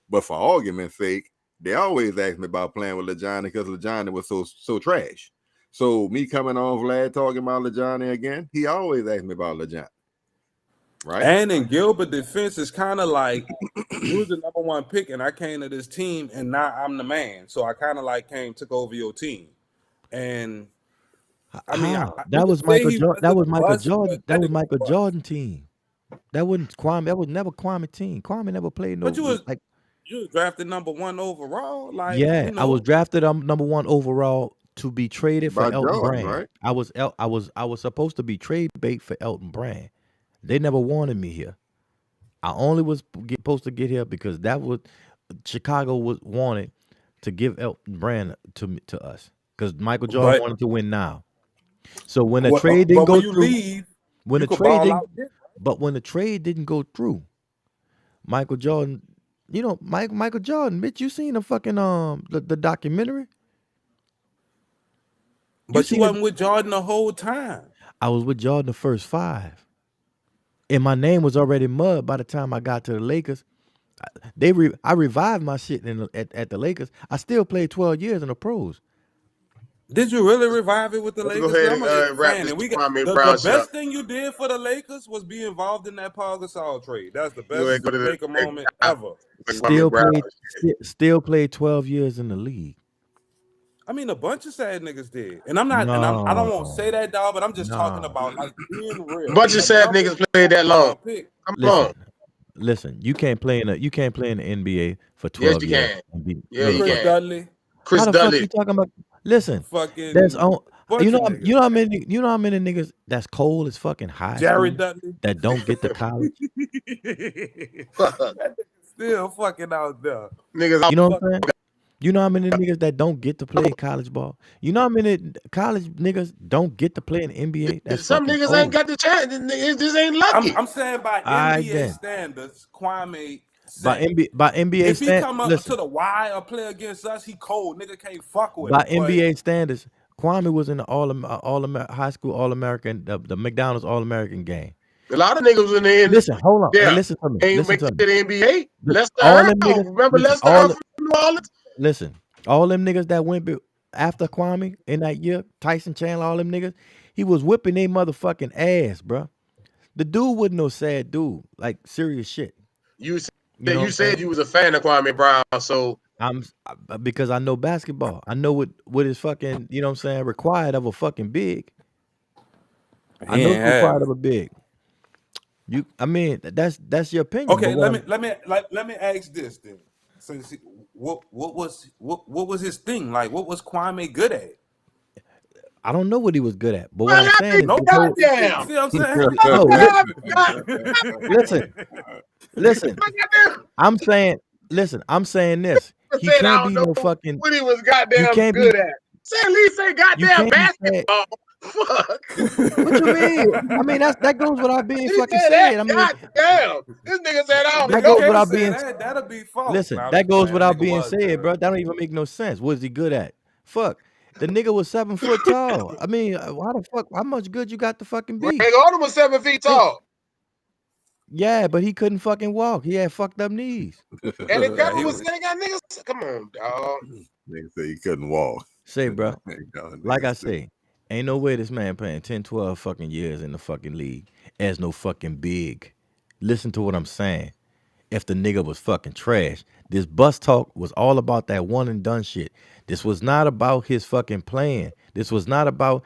But for argument's sake, they always ask me about playing with LaJohn because LaJohn was so trash. So me coming on Vlad talking about LaJohn again, he always asked me about LaJohn. Right? And in Gilbert defense, it's kind of like you was the number one pick, and I came to this team, and now I'm the man. So I kind of like took over your team. And I mean, How? we could say he That wasn't was a Michael bust, Jordan. but That that was nigga was Michael a bust. Jordan team. That wasn't Kwame. That was never Kwame team. Kwame never played But no you was like. You was drafted number 1 overall. Like, Yeah, you I was know, drafted number 1 overall to be traded for by Elton Jordan, Brand. right? I was supposed to be trade bait for Elton Brand. They never wanted me here. I only was supposed to get here because that was Chicago was wanted to give Elton Brand to us because Michael Jordan but wanted to win now. So when the what? trade didn't But when go you through, leave, when you the could trade ball didn't, out there. but when the trade didn't go through, Michael Jordan, Michael Jordan, bitch, you seen the fucking the documentary? You But you seen it? wasn't with Jordan the whole time. I was with Jordan the first 5, and my name was already mud by the time I got to the Lakers. I revived my shit at the Lakers. I still played 12 years in the pros. Did you really revive it with the Let's go Lakers? 'Cause ahead I'm and a wrap fan, this and we got Kwame the Brown shit up. best thing you did for the Lakers was be involved in that Paul Gasol trade. That's the You go ahead and best go to the Laker moment ever. Kwame Still Brown. played, still played 12 years in the league. I mean, a bunch of sad niggas did, and I don't want to say No, that, dog, but I'm just talking no. about like being real. Bunch of A sad number niggas played that long. overall pick. Come Listen, on. listen. You can't play in the NBA for Yes, 12 you years. can. And be, Yeah, no, the you Chris fuck. can. Dudley, Chris How the fuck Dudley. you talking about? Listen, there's fucking on. bunch of You niggas. know how many niggas that's cold as fucking high Jerry school Dudley. that don't get to college. That nigga still fucking out there. Niggas You know out. what I'm saying? You know how many niggas that don't get to play college ball? You know how many college niggas don't get to play in the NBA? That's Some fucking niggas ain't cold. got the chance. It just ain't lucky. I'm saying by All right NBA then. standards, Kwame By say NBA if he stand, come up to listen. the Y or play against us, he cold. Nigga can't fuck with By him. But NBA standards, Kwame was in the high school All American, the McDonald's All American game. A lot of niggas in the end. Listen, hold on. Hey, Yeah. listen to me. Ain't Listen make to it me. to the NBA. Lester All Earl. them niggas. Remember Listen, Lester Earl from New Orleans? listen. All them niggas that went after Kwame in that year, Tyson Chandler, all them niggas, he was whipping their motherfucking ass, bro. The dude wasn't no sad dude, like serious shit. You You know what I'm said saying? you was a fan of Kwame Brown, so Because I know basketball. I know what is fucking, you know what I'm saying, required of a fucking big. I he know ain't it's have required it. of a big. I mean, that's your opinion. Okay, But let me ask this then. Since what was his thing? Like, what was Kwame good at? I don't know what he was good at. But what well, I'm I saying think is No, this whole goddamn. see what I'm saying? no, listen, listen. Goddamn. I'm saying this. He Said I can't don't be know no fucking. what he was You goddamn can't be. good at. Say at least say You goddamn can't be sad. basketball. Fuck. What you mean? I mean that goes without being He fucking said that. said. I mean Goddamn. This nigga said I don't that Nigga goes know. can't without say being. that. That'll be false. Listen, Nah, I'm that just goes playing. without Nigga being was said, good. bro. That don't even make no sense. What is he good at? Fuck. The nigga was 7 foot tall. I mean, how the fuck? How much good you got to fucking be? Greg Oden was 7 feet tall. Yeah, but he couldn't fucking walk. He had fucked up knees. And the Yeah, devil he was was. saying, "Got niggas, come on, dog." Nigga say he couldn't walk. Say, bro, like I Nigga say, ain't no way this man playing 10, 12 fucking years in the fucking league as no fucking big. Listen to what I'm saying. If the nigga was fucking trash, this bus talk was all about that one and done shit. This was not about his fucking playing. This was not about,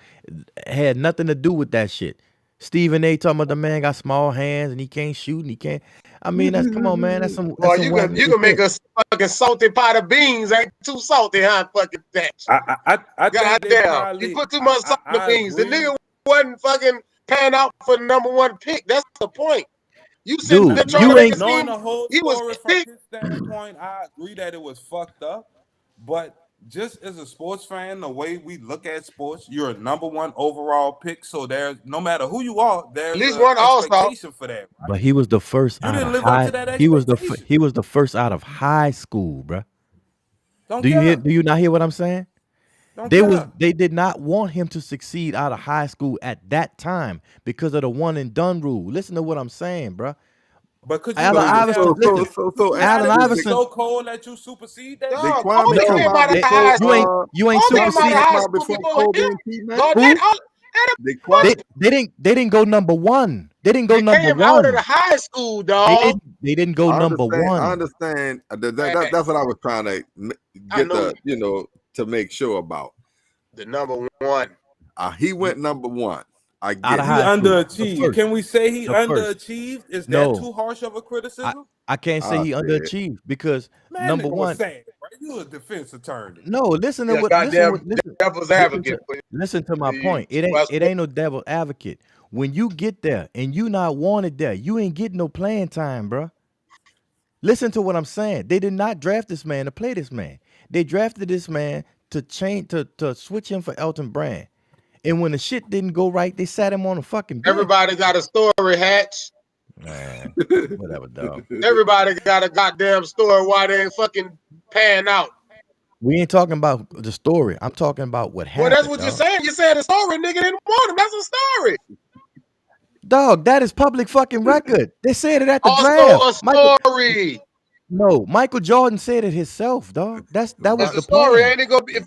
had nothing to do with that shit. Stephen A. talking about the man got small hands and he can't shoot and he can't. I mean, come on, man. That's Boy, some you white can nigga make shit. a fucking salty pot of beans. Ain't too salty, huh? Fucking that. I think they Goddamn. probably. He put too much salt in the I beans. The agree. nigga wasn't fucking paying out for the #1 pick. That's the point. You sitting Dude, there trying to you make it ain't Knowing seem the whole he was story from picked. his standpoint, I agree that it was fucked up. But just as a sports fan, the way we look at sports, you're a #1 overall pick. So there's no matter who you are, At there's least an one all-star. expectation for that. Right? but he was the first You out of didn't live up high. to that He was expectation. the first out of high school, bruh. Don't Do you hear? care. Do you not hear what I'm saying? Don't care. They did not want him to succeed out of high school at that time because of the one and done rule. Listen to what I'm saying, bruh. But could you Allen really Iverson, have? listen. So You had Allen to be Iverson, so cold that you supersede that did shit. Dog, Kwame Kobe no, come came out out of before high school. you ain't Kobe came out Kwame of supersede. come high out school before before Kobe him. and T Mac? Dog, Who? Did Kwame They didn't go number one. They didn't go they number came out of the one. high school, dog. They didn't go number I one. understand Hey, that's what I was trying to I get know to make sure about. the #1. He went #1. I Out get of He it. high school. The underachieved. first. Can we say he The first. underachieved? Is that No, too harsh of a I, criticism? I can't say I he said underachieved because Man, number nigga was one, saying it, right? You a defense attorney. no, listen to Yeah, what goddamn devil's advocate. listen to my You- point. well, It ain't no devil advocate. When you get there and you not wanted there, you ain't getting no playing time, bro. Listen to what I'm saying. They did not draft this man to play this man. They drafted this man to change to switch him for Elton Brand. And when the shit didn't go right, they sat him on a fucking bench. Everybody got a story, Hatch. Man, whatever, dog. Everybody got a goddamn story why they ain't fucking pan out. We ain't talking about the story. I'm talking about what Well, that's happened, what you're dog. saying. You said a story, nigga didn't want him. That's a story. Dog, that is public fucking record. They said it at the draft. Also a story. Michael Jordan said it himself, dog. That was That's the a story. plan. Ain't it gonna be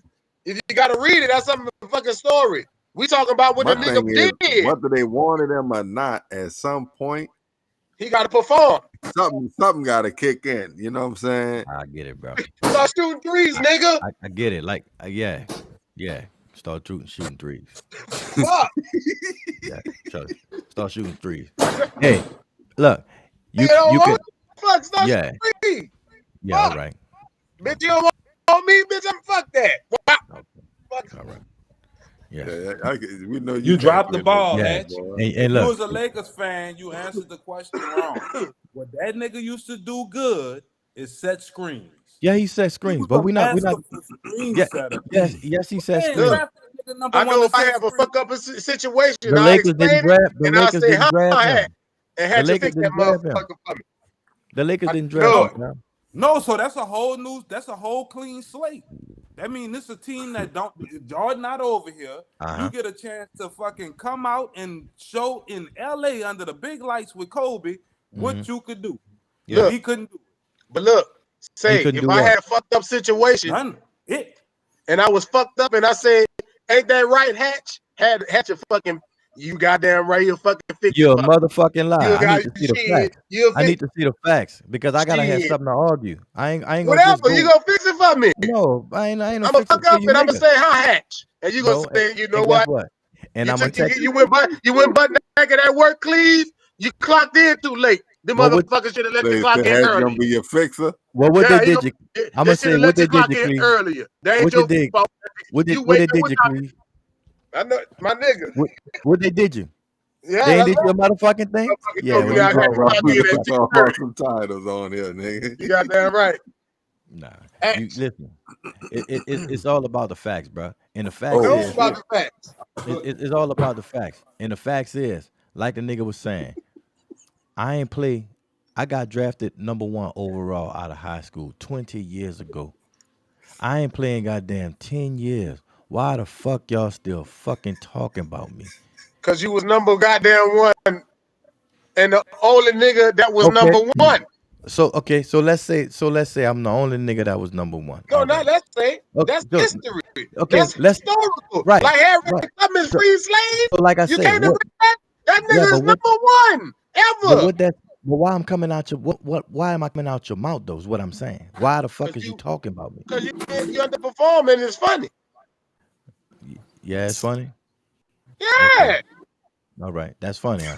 if you gotta read it, that's something fucking story. We talking about what my the thing nigga is did. whether they wanted him or not, at some point, He gotta perform. something gotta kick in. You know what I'm saying? I get it, bro. Start shooting threes, nigga. I get it. Like, yeah. Start shooting threes. Fuck. Yeah, start shooting threes. Hey, look, you Nigga don't you want can, fuck, start yeah, shooting threes. yeah, all Fuck. right, Bitch, you don't want me, bitch. I'm fuck that. okay, Fuck. all right, yeah, We know You can't dropped the win no ball, game, yeah. Hatch. boy. And You look, was a Lakers fan, you answered the question wrong. What that nigga used to do good is set screens. yeah, he set He screens, was but a we're not, masterful screen yeah, setter. yes, he set Man, screens. Look, draft that nigga number I one know to if I set have a screens. fuck up a situation, The I Lakers didn't explain it draft. The and I Lakers say didn't how draft I had him. and The had to Lakers fix that didn't draft him. motherfucker for me. The Lakers didn't know draft it. him. Bro. No, so that's a whole clean slate. That means this is a team that don't Jordan not over here. Uh-huh. You get a chance to fucking come out and show in LA under the big lights with Kobe what you could do. Yeah. Look, He couldn't do but look, say couldn't if do I what? had a fucked up situation none. and I was fucked up and I said, ain't that right, Hatch? Hatch a fucking you goddamn right, you fucking fix You're it a for me. motherfucking lie. You I got need to see the shit. facts. You I need to see the facts because I gotta have Shit. something to argue. I ain't gonna whatever. just go. You gonna fix it for me. No, I ain't I'm gonna gonna fix it fuck for up you, and I'm gonna nigga. say hi, Hatch, and you gonna No, say, you know and what? guess what? And You I'm gonna took text you went butt naked at work, Cleve. You clocked in too late. The Well, what- motherfuckers should have let you They clock said in Hatch earlier. gonna be your fixer. Well, what Yeah, they did you? I'm they gonna should say have what let they you did clock you, in Cleve. earlier. That ain't What your they did? fault. What You they wake up did with you, time. Cleve? I know my nigga. What they did you? Yeah, They ain't that's did you a right. motherfucking thing? Motherfucker Yeah, told well, me you I got all right. clock You in get at clocked. Talk 2:30. about some titles on here, nigga. You got damn right. Nah, Hey, you listen. It's all about the facts, bro. And the I facts Oh know is about shit. the facts. it's all about the facts. And the facts is, like the nigga was saying, I ain't play. I got drafted number 1 overall out of high school 20 years ago. I ain't playing goddamn 10 years. Why the fuck y'all still fucking talking about me? Cause you was number goddamn one and the only nigga that was Okay. number one. So let's say I'm the only nigga that was number 1. No, All not right. let's say. Okay, That's so, history. okay, That's let's historical. right. Like Harry Right. Tubman's So, free slave. so like I You said, can't agree what? with that? That Yeah, nigga but is what? number one But ever. what that? But why I'm coming out your why am I coming out your mouth though? Is what I'm saying. Why the fuck Cause is you talking about me? you underperform and it's funny. Yeah, it's funny. Yeah. Okay. All right, that's funny, huh?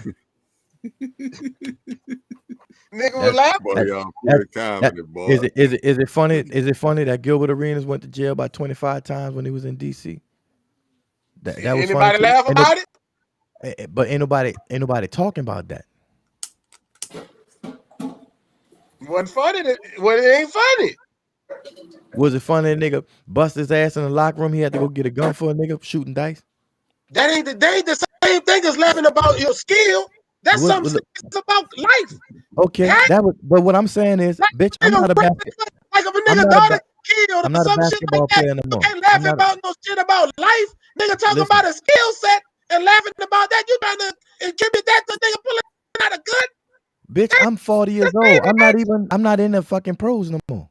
Nigga was That, laughing. Boy, that, y'all that, pure that comedy, boy. is it funny? Is it funny that Gilbert Arenas went to jail by 25 times when he was in DC? That was funny Anybody too. laugh about it? But ain't nobody talking about that. Wasn't funny. Well, it ain't funny. Was it funny? That nigga bust his ass in the locker room. He had to go get a gun for a nigga shooting dice. They ain't the same thing as laughing about your skill. That's Was, something about life. okay, Hey, that was. But what I'm saying is, like bitch, a I'm nigga not a basket. like if a I'm nigga not a daughter ba- killed I'm or not a some shit like basketball that. player no You more. ain't laughing I'm not. about no shit about life. Nigga talking Listen, about a skill set and laughing about that. You trying to attribute that to nigga pulling out a gun? bitch, I'm 40 years old. I'm not in the fucking pros no more.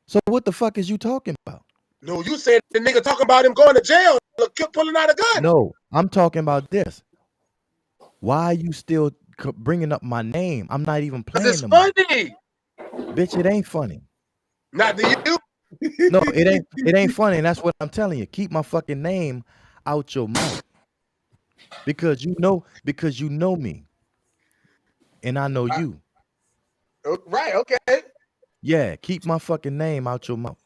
So what the fuck is you talking about? No, you said the nigga talking about him going to jail, pulling out a gun. No, I'm talking about this. Why are you still bringing up my name? I'm not even playing It's no more. funny. Bitch, it ain't funny. Not to you. No, it ain't funny. And that's what I'm telling you. Keep my fucking name out your mouth. because you know me, and I know you. Right, okay. Yeah, keep my fucking name out your mouth.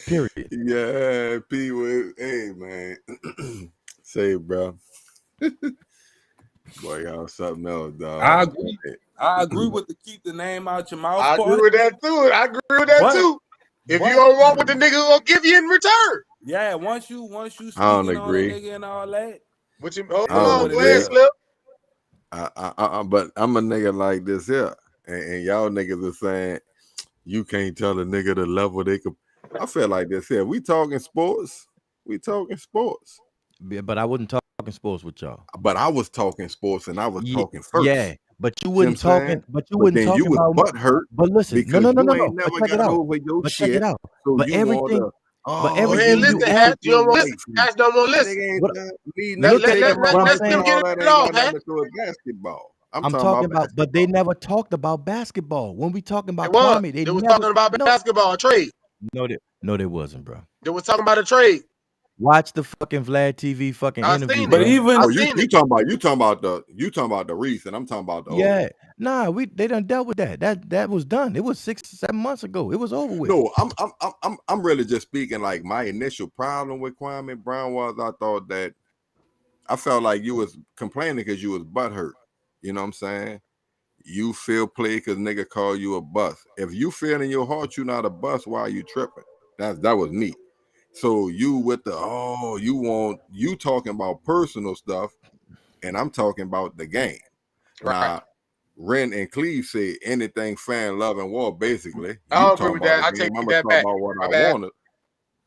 Period. Yeah, P with hey man. Say, bro. Boy, y'all something else, I dog. agree. I agree with the keep the name out your mouth I agree part. with that too. I agree with that But too. If you but don't want what the nigga gonna give you in return. yeah, once you I don't speaking on a agree. nigga and all that, Which hold I it is don't on, what it go ahead, agree. is. Slim. But I'm a nigga like this here, and y'all niggas are saying you can't tell a nigga the level they could. I feel like this here. We talking sports. We talking sports. Yeah, but I wasn't talking sports with y'all. But I was talking sports, and I was talking Yeah, first. but you See what I'm wasn't saying? talking. But you But wasn't then you talking was about. butt hurt But listen, no, because no, no, you no, ain't no. But never check it got out. over your But check it shit. out. So But you want everything. to, But Go oh, ahead and everything you you listen, hurt Hatch. ask. You don't your want to listen. wife. Hatch don't want to listen. Nigga ain't What me not look at taking it. my What I'm Let wife Slim and saying. get all it that ain't off, got nothing Hatch. to do with basketball. I'm I'm talking talking about about. But they basketball. never talked about basketball. When we talking It about was. Kwame, they They was never. talking about No, basketball trade. no, they wasn't, bro. They was talking about a trade. Watch the fucking Vlad TV fucking I interview, seen it. But bro. I Oh, even you seen you it. talking about the recent. I'm talking about the old. Yeah, nah, they done dealt with that. That was done. It was 6 7 months ago. It was over with. No, I'm really just speaking like my initial problem with Kwame Brown was I thought that I felt like you was complaining because you was butthurt. You know what I'm saying? You feel play because nigga call you a bus. If you feel in your heart you not a bus, why are you tripping? That was me. So you with the you talking about personal stuff, and I'm talking about the game. Right. Now, Ren and Cleve say anything fan, love, and war. Basically, I you don't agree talking with about that. the I game. take I'm gonna that talk back. about what My I bad. wanted. I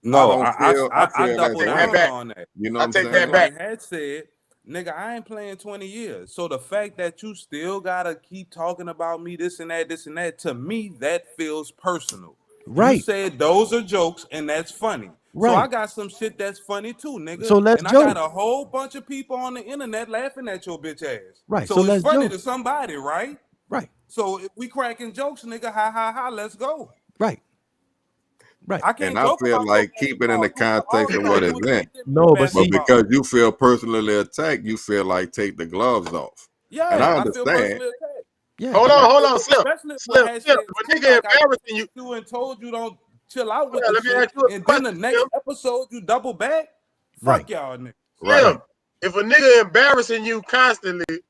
no, don't feel. I I feel that's double Take that down wrong. back. on that. You know what I I'm take Because that saying? back. like Had said, nigga, I ain't playing 20 years. So the fact that you still gotta keep talking about me, this and that, to me, that feels personal. You Right, said those are jokes and that's funny. So I right. got some shit that's funny too, nigga. So let's And I got joke. a whole bunch of people on the internet laughing at your bitch ass. Right. So So it's let's funny joke. to somebody, right? Right, So if we cracking jokes, nigga, ha ha ha, let's go. right, right. I And can't I joke feel about your like keep it in basketball. the You nigga context of already know what you it's was in. beating me in No, but But see, basketball. because you feel personally attacked, you feel like take the gloves off. And Yeah, I I feel understand. personally attacked. yeah, Hold on, Right. hold on, Slim. Especially what Slim, has Slim. said If a too, nigga like I embarrassing you, texted you and told you don't chill out hold with on, the let me shit, ask you a and then question, the Slim. next episode you double back. right, Fuck y'all niggas. Right. Slim, right, if a nigga embarrassing you constantly,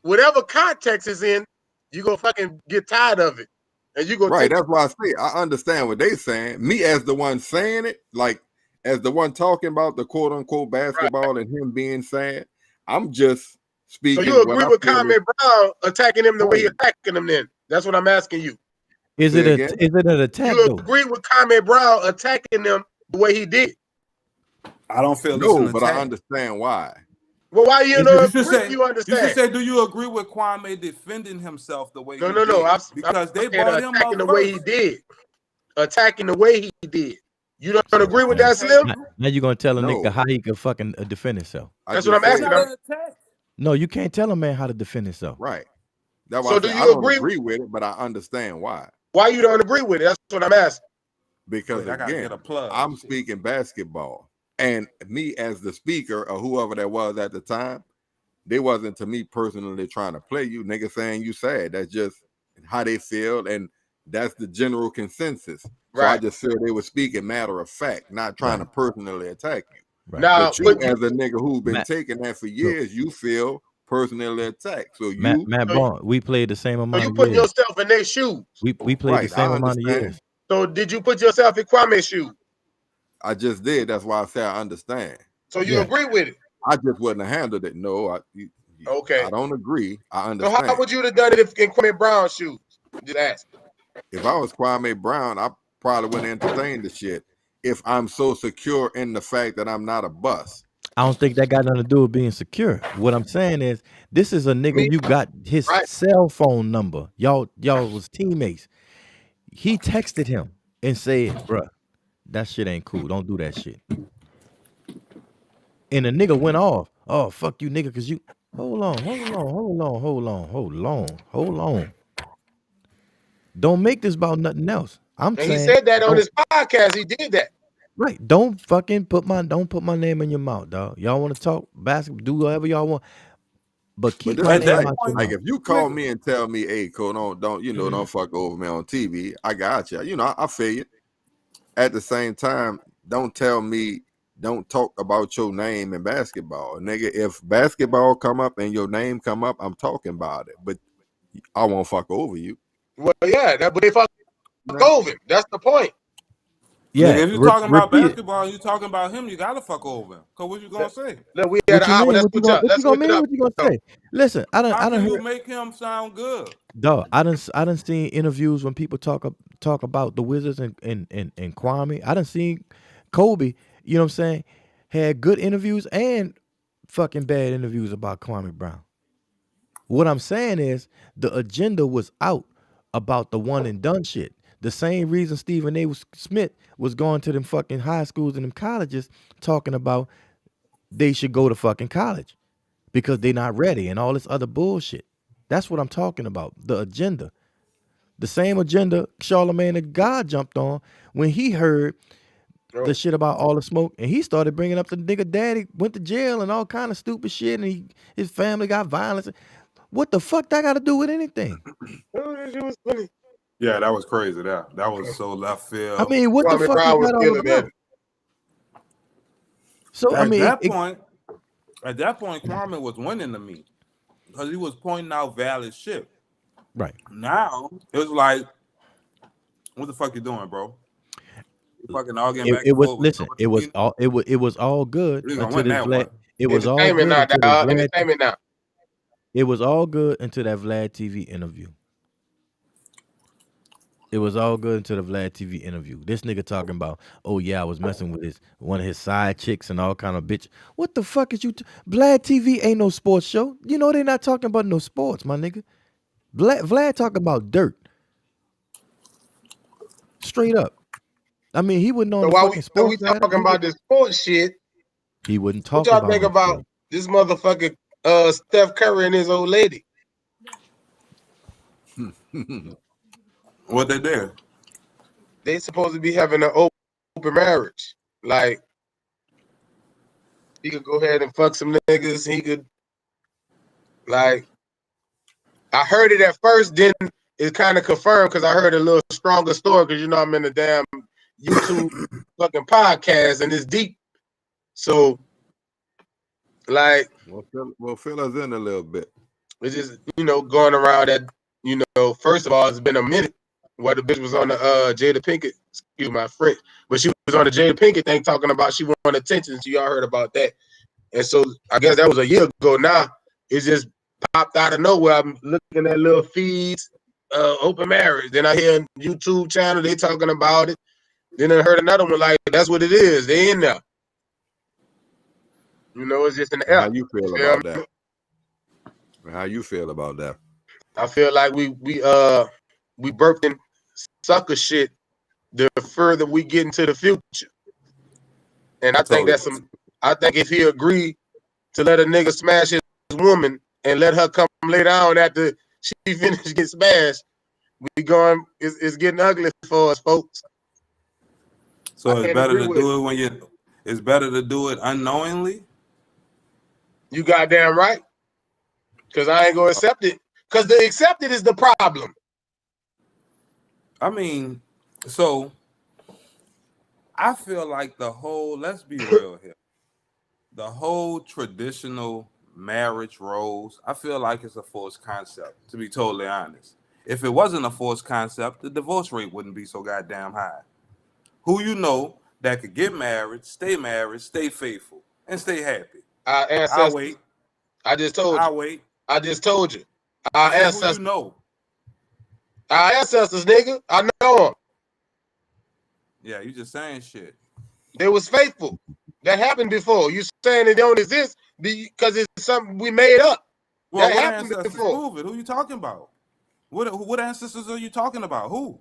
whatever context is in, you gonna fucking get tired of it. And you gonna Right. take That's why I say I understand what they saying. Me as the one saying it, like as the one talking about the quote unquote right. basketball and him being sad, I'm just So you speaking what agree I with feel is Comment Brown attacking him the way he right. attacking him then? That's what I'm asking you. Is Say it a again. is it an attack You though? agree with Comment Brown attacking them the way he did? I don't feel it's an No, but I attack. understand why. Well, why you Is You don't it should agree? say You you should understand? say, do you agree with Kwame defending himself the way No, he no, no. did? I'm Because they saying brought him attacking up the way he first. did. Attacking the way he did. You don't so agree That's with an now, that, attack Slim? now, too. now you're gonna tell a nigga No, how he can fucking defend himself? I That's what just I'm That's said asking. not that. an attack. No, you can't tell a man how to defend himself. Right. That's why I So do say I you don't agree? agree with it, but I understand why. Why you don't agree with it? That's what I'm asking. Because Wait, I gotta get again, a plug. I'm Shit. speaking basketball. And me as the speaker or whoever that was at the time, they wasn't to me personally trying to play you. Nigga saying you sad. That's just how they feel, and that's the general consensus. So I Right. just feel they were speaking matter of fact, not trying Right, to personally attack you. right. Now, But So you but you, as a nigga who's been Matt, taking that for so years, you feel personally attacked. So Matt, you Matt so you, Bond, we played the same so amount you of putting years. yourself in their shoes. We played the right, same I amount of understand. years. So did you put yourself in Kwame's shoes? I just did. That's why I say I understand. So you Yeah. agree with it? I just wouldn't have handled it. No, I Okay. don't agree. I So how understand. would you have done it if in Kwame Brown's shoes? Just ask. If I was Kwame Brown, I probably wouldn't entertain the shit. If I'm so secure in the fact that I'm not a bus. I don't think that got nothing to do with being secure. What I'm saying is, this is a nigga Me, you got his right? cell phone number. Y'all was teammates. He texted him and said, "Bruh, that shit ain't cool. Don't do that shit." And the nigga went off. Oh, fuck you, nigga, cause you hold on, hold on, hold on, hold on, hold on, hold on. Don't make this about nothing else. I'm And he saying, said that on don't his podcast. He did that. Right. Don't put my name in your mouth, dog. Y'all want to talk basketball, do whatever y'all want, but But keep this my At is name that like out your point, like mouth. if you call nigga, me and tell me, hey, Cole, don't fuck over me on TV. I got you. I feel you. At the same time, don't tell me don't talk about your name in basketball, nigga. If basketball come up and your name come up, I'm talking about it. But I won't fuck over you. Well, yeah, but they fuck over him. That's the point. Yeah, nigga, if you talking about repeat it. basketball and you talking about him, you gotta fuck over him. Cause what you gonna say? Look, we at What an you hour. mean? Let's What switch up. you Let's gonna switch it mean? up. What you gonna say? Listen, How I done can you heard, make him sound good? dog. I done seen interviews when people talk about the Wizards and Kwame. I done seen Kobe. You know what I'm saying? Had good interviews and fucking bad interviews about Kwame Brown. What I'm saying is the agenda was out about the one and done shit. The same reason Stephen A. Smith was going to them fucking high schools and them colleges talking about they should go to fucking college because they not ready and all this other bullshit. That's what I'm talking about. The agenda. The same agenda Charlemagne the God jumped on when he heard the Oh, shit about all the smoke and he started bringing up the nigga daddy went to jail and all kind of stupid shit and his family got violence. What the fuck that got to do with anything? that shit was funny. Yeah, that was crazy. That was so left I field. mean, what the Kwame fuck is Brown was that all killing that. about? So I At mean, that point, Kwame was winning to me because he was pointing out valid shit. right. Now it's like, what the fuck you doing, bro? You fucking arguing back It and was forth with listen. It was all it was all good We gonna until win this that Vlad. one. It was all Entertainment good now, until this dog. Vlad. Entertainment now. It was all good until that Vlad TV interview. It was all good until the Vlad TV interview. This nigga talking about, oh yeah, I was messing with one of his side chicks and all kind of bitch. What the fuck is you? Vlad TV ain't no sports show. You know they not talking about no sports, my nigga. Vlad talking about dirt, straight up. I mean, he wasn't on So the while fucking we sports channel. talking about this sports shit, He wouldn't what talk y'all about think no about sports. this motherfucker Steph Curry and his old lady? What they did? They supposed to be having an open marriage. Like he could go ahead and fuck some niggas. He could like I heard it at first, then it kind of confirmed because I heard a little stronger story because I'm in the damn YouTube fucking podcast and it's deep. So like Well, fill us in a little bit. it's just going around that first of all it's been a minute where the bitch was on the Jada Pinkett, excuse my French, but she was on the Jada Pinkett thing talking about she wanted attention. So y'all heard about that, and so I guess that was a year ago. Now it just popped out of nowhere. I'm looking at little feeds, open marriage. Then I hear YouTube channel they talking about it. Then I heard another one like that's what it is. They in there. It's just an How app. you feel You feel about me? that? How you feel about that? I feel like we birthing sucker shit the further we get into the future. And I think So I think if he agreed to let a nigga smash his woman and let her come lay down after she finished get smashed, it's getting ugly for us folks. I it's can't better agree to with it. do it it's better to do it unknowingly. You goddamn right. Cause I ain't gonna accept it. Cause the accepted is the problem. I mean, so I feel like let's be real here. The whole traditional marriage roles, I feel like it's a forced concept, to be totally honest. If it wasn't a forced concept, the divorce rate wouldn't be so goddamn high. Who you know that could get married, stay faithful, and stay happy? Our I'll ancestors, wait. I just told you. I'll wait. I just told you. I Our said, who you ancestors, know? nigga. I know them. Yeah, you just saying shit. They was faithful. That happened before. You saying it don't exist because it's something we made up. Well, That what happened ancestors before. prove it? Who you talking about? What ancestors are you talking about? Who?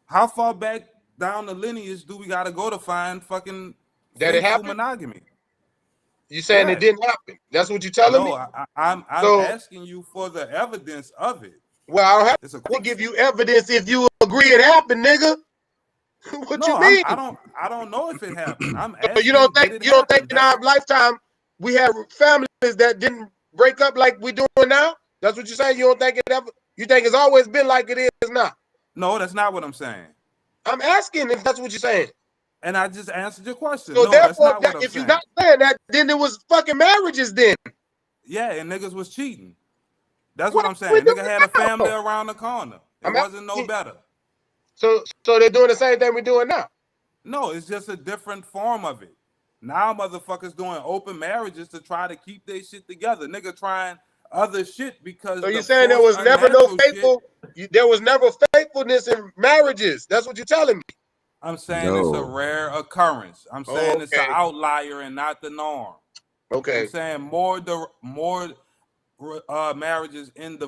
How far back down the lineage do we gotta go to find fucking That it faithful happened? monogamy? You saying it Yeah. didn't happen? That's what you telling No, me? I'm So, asking you for the evidence of it. well, I don't have It's a to question. give you evidence if you agree it happened, nigga. What No, you mean? I don't know if it happened. I'm So asking, you don't did think it you don't think happen? in our lifetime we have families that didn't break up like we doing now? That's what you're saying. You don't think it ever? You think it's always been like it is now? No, that's not what I'm saying. I'm asking if that's what you're saying. And I just answered your question. So No, that's therefore, not what I'm if you're saying. not saying that, then it was fucking marriages. Then Yeah, and niggas was cheating. That's what what I'm we saying. doing Nigga had a family now? around the corner. It I'm wasn't no asking, better. so they're doing the same thing we're doing now. No, it's just a different form of it. Now motherfuckers doing open marriages to try to keep their shit together. Nigga trying other shit because So you're the saying there forced was never no unnatural shit. faithful, there was never faithfulness in marriages. That's what you're telling me. I'm saying it's a No. rare occurrence. I'm saying it's an Okay. outlier and not the norm. I'm Okay. saying more marriages end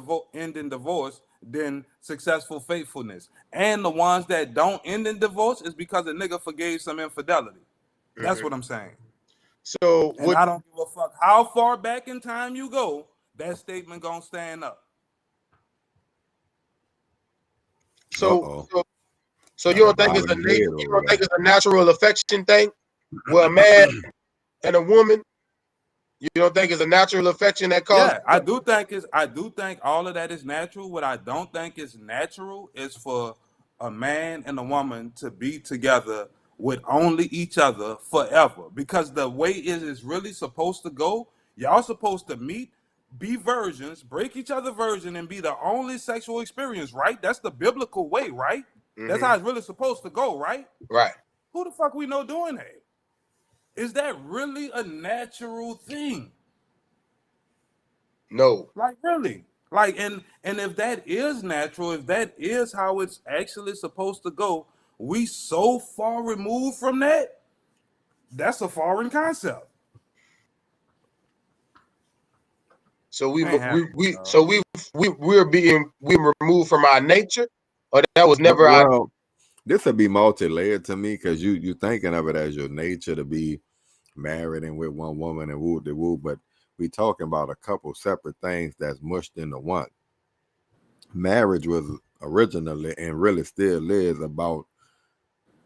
in divorce than successful faithfulness. And the ones that don't end in divorce is because a nigga forgave some infidelity. That's what I'm saying. So And what? I don't give a fuck how far back in time you go, that statement gonna stand up. So Uh-oh. so you Got a don't think bob it's in a the head you over don't think there. it's a natural affection thing, where a man and a woman, you don't think it's a natural affection that causes? Yeah, I do think all of that is natural. What I don't think is natural is for a man and a woman to be together with only each other forever. Because the way it is really supposed to go, y'all supposed to meet, be virgins, break each other virgin, and be the only sexual experience, right? That's the biblical way, right? That's how it's really supposed to go, right? Right. Who the fuck we know doing that? Is that really a natural thing? No. Like really. Like and if that is natural, if that is how it's actually supposed to go, we so far removed from that, that's a foreign concept. So we Ain't we, happening, we dog. so we removed from our nature, or that was never our. Well, this would be multi-layered to me because you thinking of it as your nature to be married and with one woman and woo de woo, but we talking about a couple separate things that's mushed into one. Marriage was originally and really still is about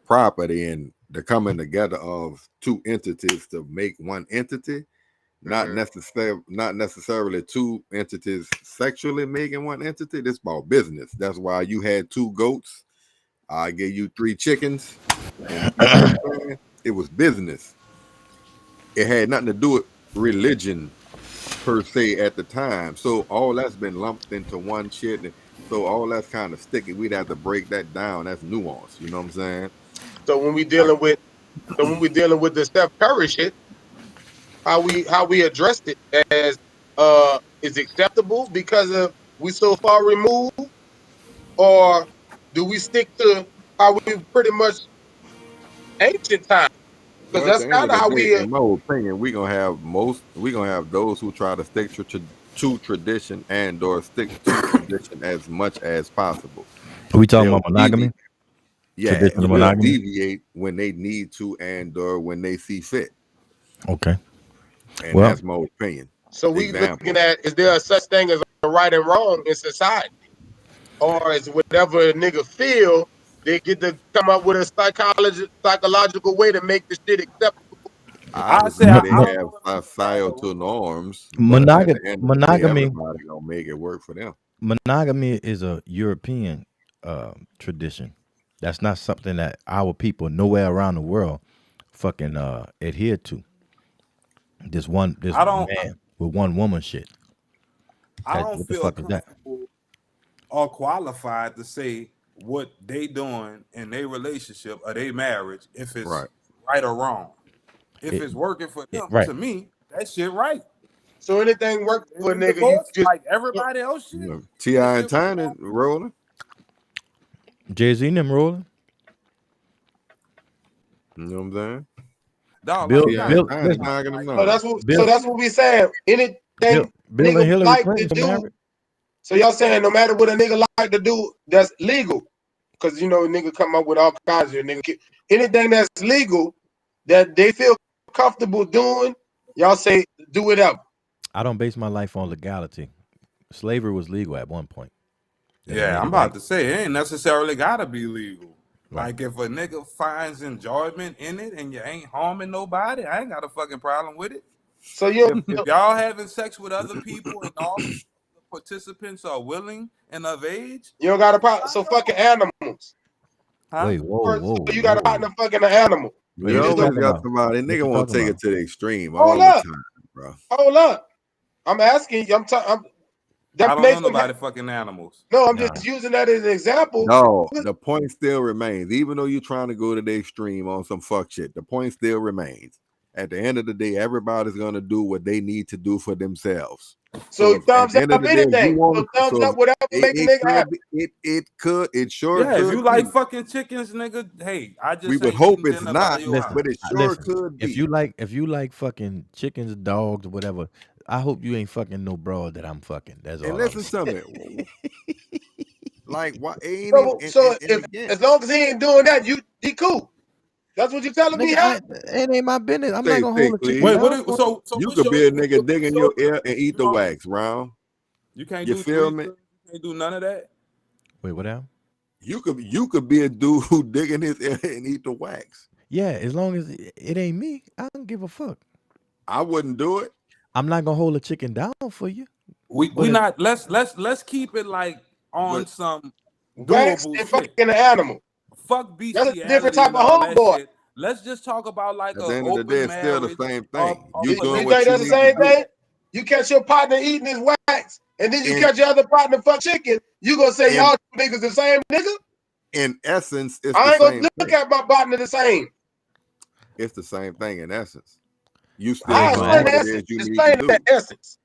property and the coming together of two entities to make one entity, not necessarily two entities sexually making one entity. This about business. That's why you had two goats. I gave you three chickens, and you know what I'm saying? It was business. It had nothing to do with religion per se at the time. So all that's been lumped into one shit. And so all that's kind of sticky. We'd have to break that down. That's nuance. You know what I'm saying? So when we dealing with the Steph Curry shit, how we addressed it as is acceptable because of we so far removed, or do we stick to how we pretty much ancient time? Because Well, at that's the end kind of of the how day, we in my opinion, we're gonna have those who try to stick to tradition and or stick to tradition as much as possible. Are we talking They'll about monogamy? deviate. Yeah, Traditional they'll monogamy? deviate when they need to and or when they see fit. Okay. And Well, that's my opinion. so we looking Example. at, is there a such thing as a right and wrong in society, or is whatever a nigga feel they get to come up with a psychological way to make the shit acceptable? I would I say mo- say I they mo- don't have know if it's a right or societal wrong. norms, but at the end of the day, monogamy everybody gonna make it work for them. monogamy is a European tradition. That's not something that our people nowhere around the world fucking adhere to. This I don't man with one woman shit. I don't What the feel fuck is that? comfortable or qualified to say what they doing in their relationship or their marriage if it's Right. right or wrong. If It, it's working for them, right. to me, that shit right. So anything work for a In nigga, you divorce, just like everybody else You shit, know, that T.I. and shit was Tiny wrong. rolling. Jay-Z and them rolling. You know what I'm saying? Dog, like Bill you T.I. gotta and Bill think Tiny listen, about it. knocking them Like down. so Bill that's what we saying. Anything Bill and nigga Hillary like to Clinton do. married. So y'all saying no matter what a nigga like to do, that's legal. Cause you know nigga come up with all kinds of nigga. Anything that's legal that they feel comfortable doing, y'all say do it up. I don't base my life on legality. Slavery was legal at one point. Then they yeah, made I'm it about right. to say it ain't necessarily gotta be legal. Right. Like if a nigga finds enjoyment in it and you ain't harming nobody, I ain't got a fucking problem with it. So you If y'all having sex with other people and all the participants are willing and of age, don't got a problem. So fucking animals. huh? Wait, So you got a partner fucking an animal. Wait, You what you always talking got about? somebody. What Nigga you won't talking take about? it to the extreme Hold all the up. time, bro. Hold up. I'm asking you. I That don't know makes them. nobody fucking animals. No, I'm Nah. just using that as an example. No, the point still remains. Even though you're trying to go to the extreme on some fuck shit, the point still remains. At the end of the day, everybody's gonna do what they need to do for themselves. So if at thumbs the end of up the day, if you anything. So want, thumbs so up whatever make a it nigga could happy. be, it sure Yeah, if could you like be. fucking chickens, nigga, hey, I We just would ain't hope eating it's dinner by not, your house. but it sure Listen, could be. if you like fucking chickens, dogs, whatever, I hope you ain't fucking no broad that I'm fucking. That's And all. listen to me, like what ain't So, even so and if again, as long as he ain't doing that, he cool. That's what you're telling me, huh? Nigga, it ain't my business. I'm not say gonna say hold a chicken please. Wait, down for him. so You what's could your be a nigga dig in your ear and eat the you wax, round. You can't You do feel me? threesomes, you can't do none of that. Wait, what happened? You could be a dude who dig in his ear and eat the wax. Yeah, as long as it ain't me, I don't give a fuck. I wouldn't do it. I'm not gonna hold a chicken down for you. We But if, not let's keep it like on But some Wax doable and shit. fucking an animal. Fuck That's a different bestiality type and of all that homeboy. shit. Let's just talk about like at a the end of the day, open it's still the marriage same of, thing. of You a You doing nigga. think what you that's the need to same do. thing? You catch your partner eating his wax, and then you In catch your other partner fuck chicken. You gonna say in y'all niggas the same nigga? in essence, it's the I ain't gonna same look thing. at my partner the same. It's the same thing in essence. You I still ain't I gonna doing explain what the it ask. is essence. you need to Explain that do. essence.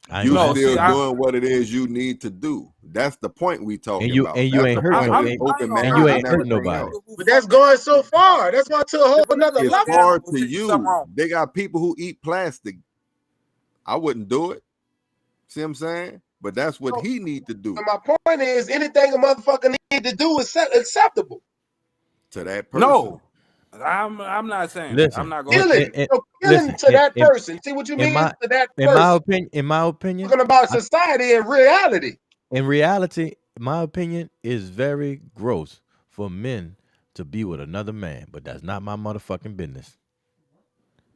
I ain't You gonna No, ask. see, still doing what it is you need to do. That's the point we talking about. And you That's ain't the hurt point no with ain't, open and you marriage ain't and hurt everything nobody. else. But that's going so far. That's going to a whole If a nigga another It's fuck level. far animals, to see something you. wrong. They got people who eat plastic. I wouldn't do it. See what I'm saying? But that's what he need to do And my point is, anything a motherfucker need to do is acceptable. to that person. No, I'm not saying that. I'm Listen, not going to Killing. say So killing listen. to that person. See what you In mean my to that in my person. opinion, Talking about I, society and reality. in reality, my opinion is very gross for men to be with another man, but that's not my motherfucking business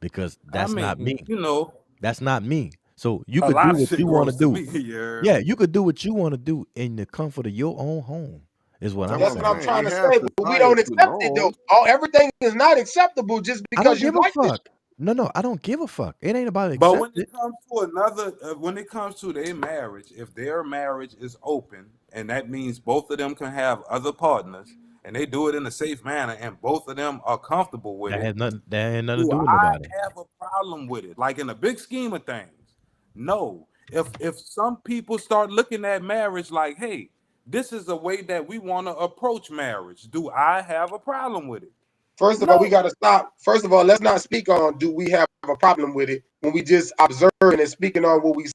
because I that's not mean, me. you know, That's not me. So you a could do lot of what shit you want to gross to do. me. You heard Yeah, me? you could do what you want to do in the comfort of your own home. Is what That's I'm what That's I'm what I'm saying. saying. trying You to have say. But we societal don't accept it though. norms. Everything is not acceptable just I don't because you give a like this. fuck. No, I don't give a fuck. It ain't about But when accept it it. comes to another, when it comes to their marriage, if their marriage is open, and that means both of them can have other partners, and they do it in a safe manner, and both of them are comfortable with it, That had nothing to do do with I nobody. have a problem with it? Like in the big scheme of things, no. If some people start looking at marriage like, hey, this is a way that we want to approach marriage, do I have a problem with it? First of all, we No. got to stop. First of all, let's not speak on do we have a problem with it when we just observing and speaking on what we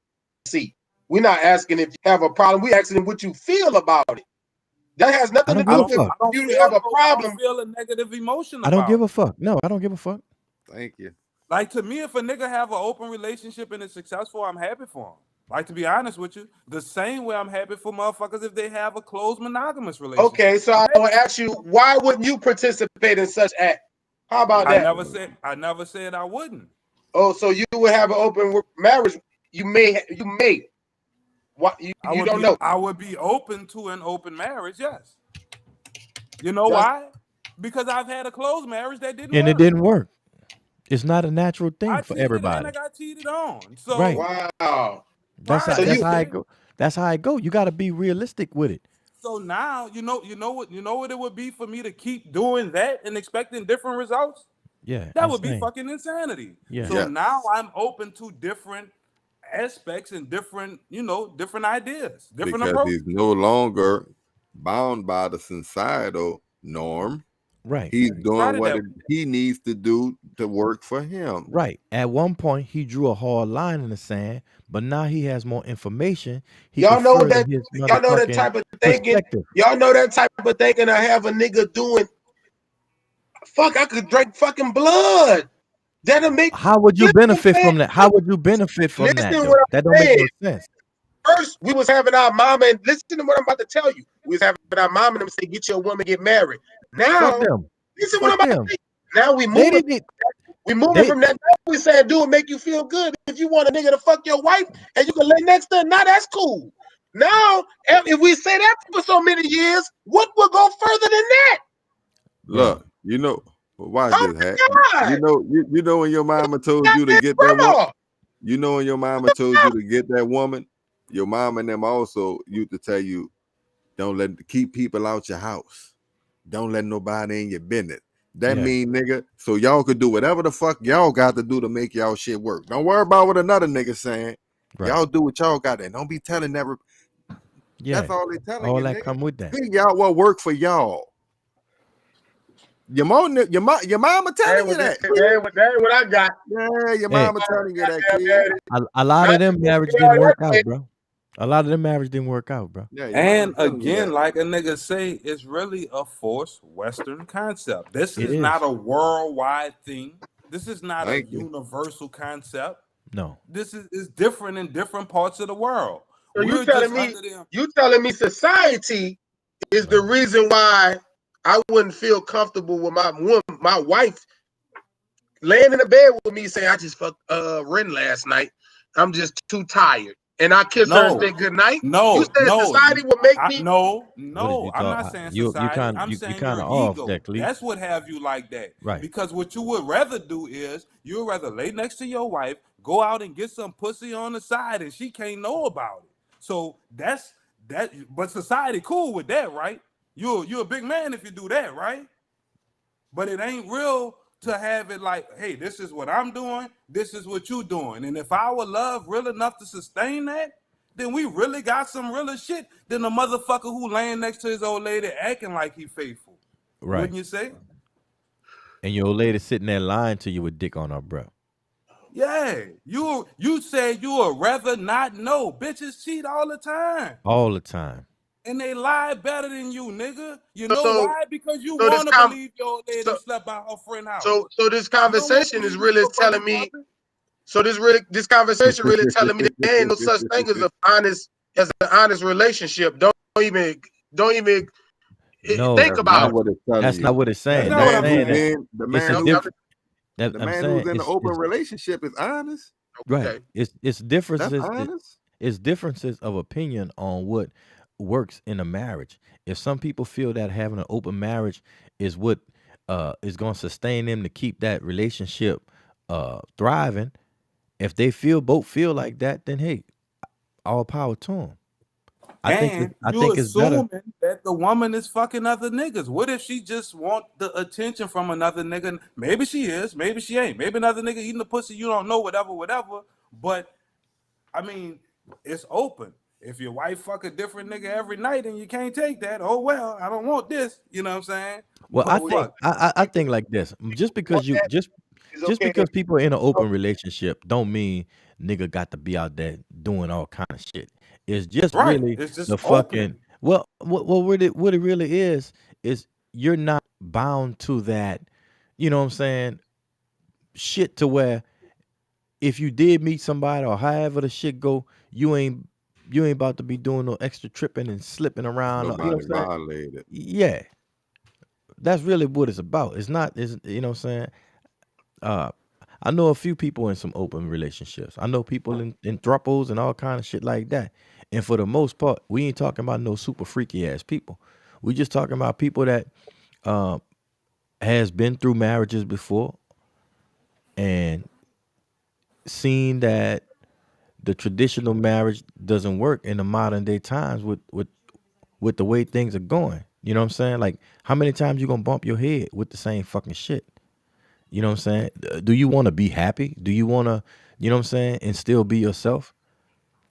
see. We're not asking if you have a problem. We're asking what you feel about it. That has I nothing to don't I give do a don't with fuck. I don't you to feel have a I don't problem. feel a negative emotion I don't about give it. a fuck. No, I don't give a fuck. Thank you. Like to me, if a nigga have an open relationship and it's successful, I'm happy for him. Like to be honest with you, the same way I'm happy for motherfuckers if they have a closed monogamous relationship. Okay, so I will ask you, why wouldn't you participate in such act? How about I that? never said I wouldn't. Oh, so you would have an open marriage? You may. What you don't know. I would be open to an open marriage, yes. You know That's why? Because I've had a closed marriage that didn't And it work. didn't work. It's not a natural I thing for cheated and I everybody. got cheated on. Right. So wow. fine, So That's you how I nigga. go. That's how I go. You gotta be realistic with it. So now you know what it would be for me to keep doing that and expecting different results? Yeah, That would be insane. fucking insanity. Yeah. So Yes. now I'm open to different aspects and different, different ideas, different Because approaches. he's no longer bound by the societal norm. Right. He's doing Started what that. he needs to do to work for him. Right. At one point he drew a hard line in the sand, but now he has more information. He y'all could know further that his y'all know that motherfucking type of thinking. perspective. Y'all know that type of thinking. I have a nigga doing. Fuck, I could drink fucking blood. That'll make. How would you Listen, benefit man. from that? How would you benefit from that Listen though? what That I'm don't make saying. no sense. First, we was having our mama, and listen to what I'm about to tell you. We was having our mama and them say, get your woman, get married. Fuck Now, them. listen what I'm Fuck about them. to say. Now we They moving. didn't. We moving They from that. Now we saying do it make you feel good. If you want a nigga to fuck your wife and you can lay next to her, now that's cool. Now, if we say that for so many years, what will go further than that? Look, watch Oh this, Hat. my God. You know when your mama told you to get that woman. Bro. You know when your mama told you to get that woman. Your mom and them also used to tell you, keep people out your house. Don't let nobody in your business. That Yeah. mean, nigga, so y'all could do whatever the fuck y'all got to do to make y'all shit work. Don't worry about what another nigga saying. Right. Y'all do what y'all got, and don't be telling every. Yeah. That's all they telling All you, that nigga. come with that. Figure out what work for y'all. Your mama telling you that. That ain't what I got. Yeah, your Hey, mama telling you that, kid. a lot of them marriage didn't work out, bro. A lot of them marriage didn't work out, bro. Yeah, your mama And telling you again, that. like a nigga say, it's really a forced Western concept. This It is is. not a worldwide thing. This is not Thank a you. universal concept. No. This is different in different parts of the world. So We're just under them. you telling me society is the No. reason why I wouldn't feel comfortable with my wife laying in the bed with me saying I just fucked Ren last night. I'm just too tired. And I kiss her and say No, good night. You no, said no, society will make me no, What is no. you I'm talk? not saying You society. kind I'm you saying kind your of off ego. there, Clee. That's what have you like that. Right. Because what you would rather do is you would rather lay next to your wife, go out and get some pussy on the side, and she can't know about it. So that's that. But society cool with that, right? You're a big man if you do that, right? But it ain't real to have it like, hey, this is what I'm doing, this is what you doing. And if our love real enough to sustain that, then we really got some realer shit than the motherfucker who laying next to his old lady acting like he faithful. Right. Wouldn't you say? And your old lady sitting there lying to you with dick on her breath. Yeah. You said you would rather not know. Bitches cheat all the time. All the time. And they lie better than you, nigga. You know so why? Because you so this want to believe your old lady so slept by her friend house. so this You don't want to conversation is believe you really a bunny telling me. puppet. So this conversation really telling me that there ain't no such thing as an honest relationship. Don't even No, think That's about not it. what it's telling that's you. not what it's That's The saying. not what That's I'm man saying who's that saying. in the it's a man Okay, who's different. That the I'm man saying who's in the open it's relationship is honest. right. okay. It's That's differences. honest. It's differences of opinion on what works in a marriage. If some people feel that having an open marriage is what is going to sustain them to keep that relationship thriving, if they both feel like that, then hey, all power to them. And I you think it's better. assuming that the woman is fucking other niggas. What if she just want the attention from another nigga? Maybe she is, maybe she ain't. Maybe another nigga eating the pussy, you don't know, whatever. But I mean, it's open. If your wife fuck a different nigga every night and you can't take that, oh well, I don't want this. You know what I'm saying? Well, But fuck. I think like this. Just because you It's just okay. because people are in an open relationship don't mean nigga got to be out there doing all kind of shit. It's just Right. really It's just the open. fucking what it really is you're not bound to that, you know what I'm saying, shit to where if you did meet somebody or however the shit go, you ain't about to be doing no extra tripping and slipping around. You know Nobody what I'm saying? violated. Yeah, that's really what it's about. It's not. It's you know what I'm saying. Uh, I know a few people in some open relationships. I know people in thruples and all kind of shit like that. And for the most part, we ain't talking about no super freaky ass people. We just talking about people that uh, has been through marriages before and seen that the traditional marriage doesn't work in the modern day times with the way things are going. You know what I'm saying? Like, how many times you gonna bump your head with the same fucking shit? You know what I'm saying? Do you want to be happy? Do you want to, you know what I'm saying, and still be yourself?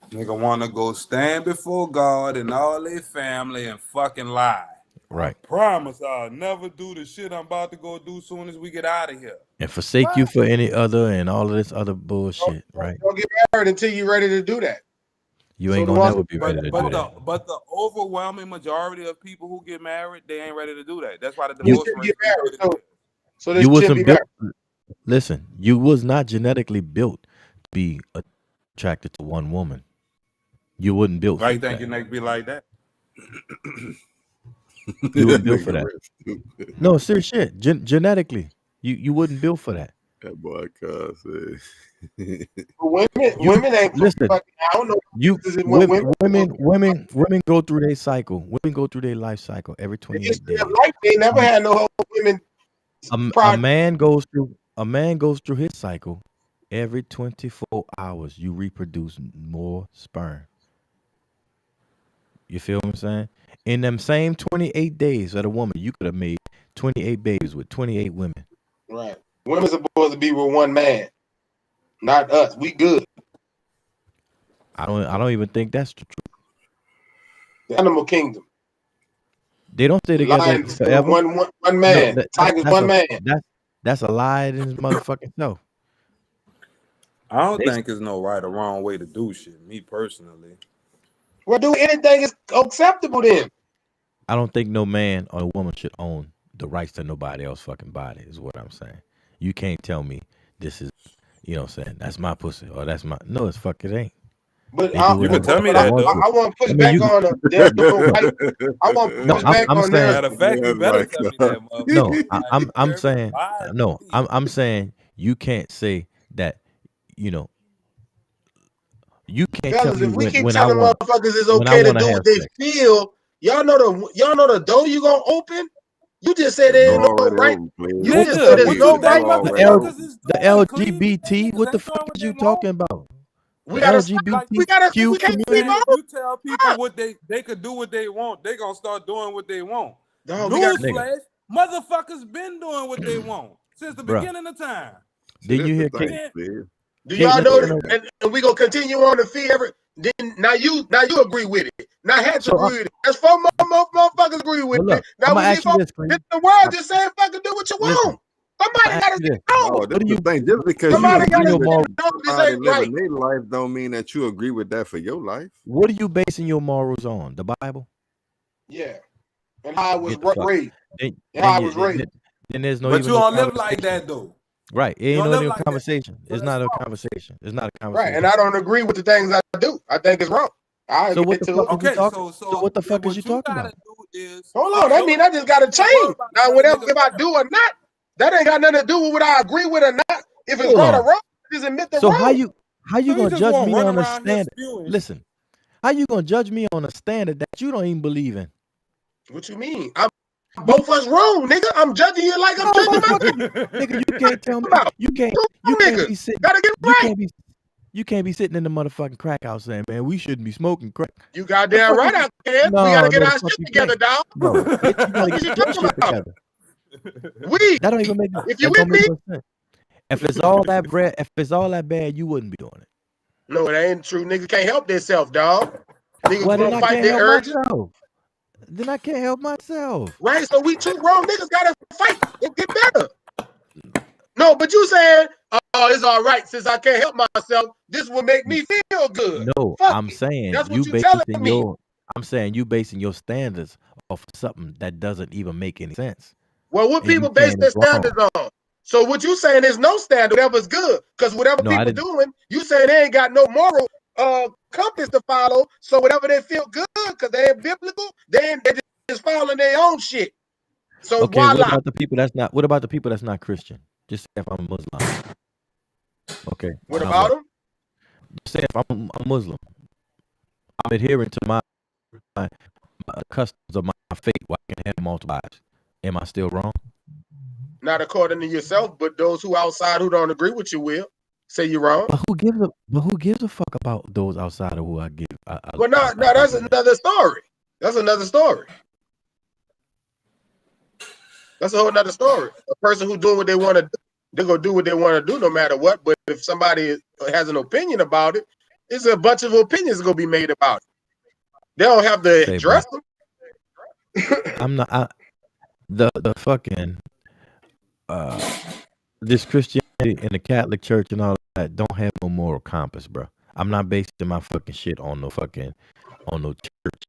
Nigga wanna go stand before God and all their family and fucking lie. I Right. promise I'll never do the shit I'm about to go do soon as we get out of here. And forsake you What? for any other and all of this other bullshit, right? Don't get married until you're ready to do that. You So ain't the gonna ones never be ready to do that. But the overwhelming majority of people who get married, they ain't ready to do that. That's why the you You divorce shouldn't rate get is married. what it is. So this you shouldn't be wasn't built. married. Listen, you was not genetically built to be attracted to one woman. You wasn't built Why for you think that. your neck be like that? You wouldn't build Nigga for that. real stupid. No, serious shit. Genetically, you wouldn't build for that. That boy cuz said. You Women ain't listen. fucking. I don't know. You This is what women go through their cycle. Women go through their life cycle every the 28 history of days. life. They never had no whole women. A man goes through his cycle every 24 hours. You reproduce more sperm. You feel what I'm saying? In them same 28 days of a woman, you could have made 28 babies with 28 women. Right. Women supposed to be with one man, not us. We good. I don't even think that's the truth. The animal kingdom. They don't stay together Lions forever. one No, man. Tigers one man. that's a lie in his motherfucking self. I don't They- think it's no right or wrong way to do shit. Me personally. Well, do anything is acceptable then. I don't think no man or woman should own the rights to nobody else's fucking body, is what I'm saying. You can't tell me this is, you know what I'm saying, that's my pussy or that's my. No, it's fuck, it ain't. But They do You can whatever tell me they that, want though. to. I want to push I mean, back you- on there's no right. I want to No, push back I'm on saying- Matter of fact, you better tell me that, motherfucker. No, I'm Everybody saying no. see. I'm saying you can't say that. You know, you can't tell Fellas, me if we keep when I telling want motherfuckers it's when I okay to wanna do have what they sex. feel, y'all know the door you gonna open. You just said The there ain't door no already right. open, please. You just Nigga, said there's what no you The think right. door already motherfuckers open. is The doing, Cleve? These LGBT, niggas what the ain't doing fuck what is they you want. talking about? We The gotta stop. We LGBTQ can't keep community. If on. you tell people what they could do what they want, they gonna start doing what they want. Dog, we got Nigga. Newsflash, motherfuckers been doing what they want since the Bruh. beginning of time. See, Didn't that's you the hear thing, Kate? Steve. Do y'all Caitlyn know Jenner- and we gonna continue on to feed every then now you agree with it. Now Hatch So, agree with it. That's four more motherfuckers agree with Well, look, it. Now I'ma we need ask you more this, Cleve. the world just saying fucking do what you Listen, want. Somebody I'ma gotta ask you say this. no. No, that's What do the you thing. Just because you Somebody basing agree gotta your with say moral no, this somebody ain't right. living their life don't mean that you agree with that for your life. what are you basing your morals on? The Bible? Yeah. And how I was Get the fuck. raised. Then, And how I then, was you, raised. then there's no But even you no don't live like conversation. that though. Right. It You ain't don't no live even like that. conversation. So It's that's not a wrong. conversation. It's not a Right. conversation. And I don't agree with the things I do. I think it's wrong. I So what admit the to fuck it. is you Okay, talking? So what the then fuck is you what you talking gotta about? do is Hold fix on. That your mean I just gotta you can't worry change. about Now, other whatever niggas if I better. do or not, that ain't got nothing to do with what I agree with or not. If it's Hold right or on. wrong, just admit the So how wrong. you So you gonna just judge won't me run on a around here standard? spewing. Listen, how you gonna judge me on a standard that you don't even believe in? What you mean? I'm both us wrong, nigga. I'm judging you like I'm No, judging myself. nigga, you can't tell me. About You can't niggas. be sitting. Gotta get You right. can't be. You can't be sitting in the motherfucking crack house saying, "Man, we shouldn't be smoking crack." You goddamn right I can. We No, gotta get no, the our fuck shit you together, can't, dog. bro. You gotta What get you your talking shit about? together. We. That don't even make. If you That don't with make me, no sense. If it's all that bread, if it's all that bad, you wouldn't be doing it. no, it ain't true. Niggas can't help themselves, dog. Niggas Well, then won't I fight can't their help urges. myself. Then I can't help myself. Right? So we two grown niggas gotta fight and get better. No, but you saying, oh, it's all right since I can't help myself. This will make me feel good. No, Fuck I'm it. saying That's you what you telling basing me. your. I'm saying you basing your standards off something that doesn't even make any sense. Well, what And you people base saying their it's wrong. standards on? So what you saying is no standard, whatever's good. Because whatever No, I people didn't. doing, you saying they ain't got no moral compass to follow. So whatever they feel good, because they ain't biblical, they just following their own shit. So Okay, what voila. about the people that's not? What about the people that's not Christian? Just say if I'm a Muslim. Okay. What now about them? Just say if I'm a Muslim, I'm adhering to my customs of my faith. Why can't I have multiple wives? Am I still wrong? Not according to yourself, but those who outside who don't agree with you will say you're wrong. But who gives a fuck about those outside of who I give? Well, no, that's another story. That's another story. That's a whole nother story. A person who doing what they want to do, they're gonna do what they want to do no matter what. But if somebody has an opinion about it, there's a bunch of opinions gonna be made about it. They don't have to Say, address bro, them. I'm not. The fucking this Christianity and the Catholic Church and all that don't have no moral compass, bro. I'm not basing my fucking shit on no church.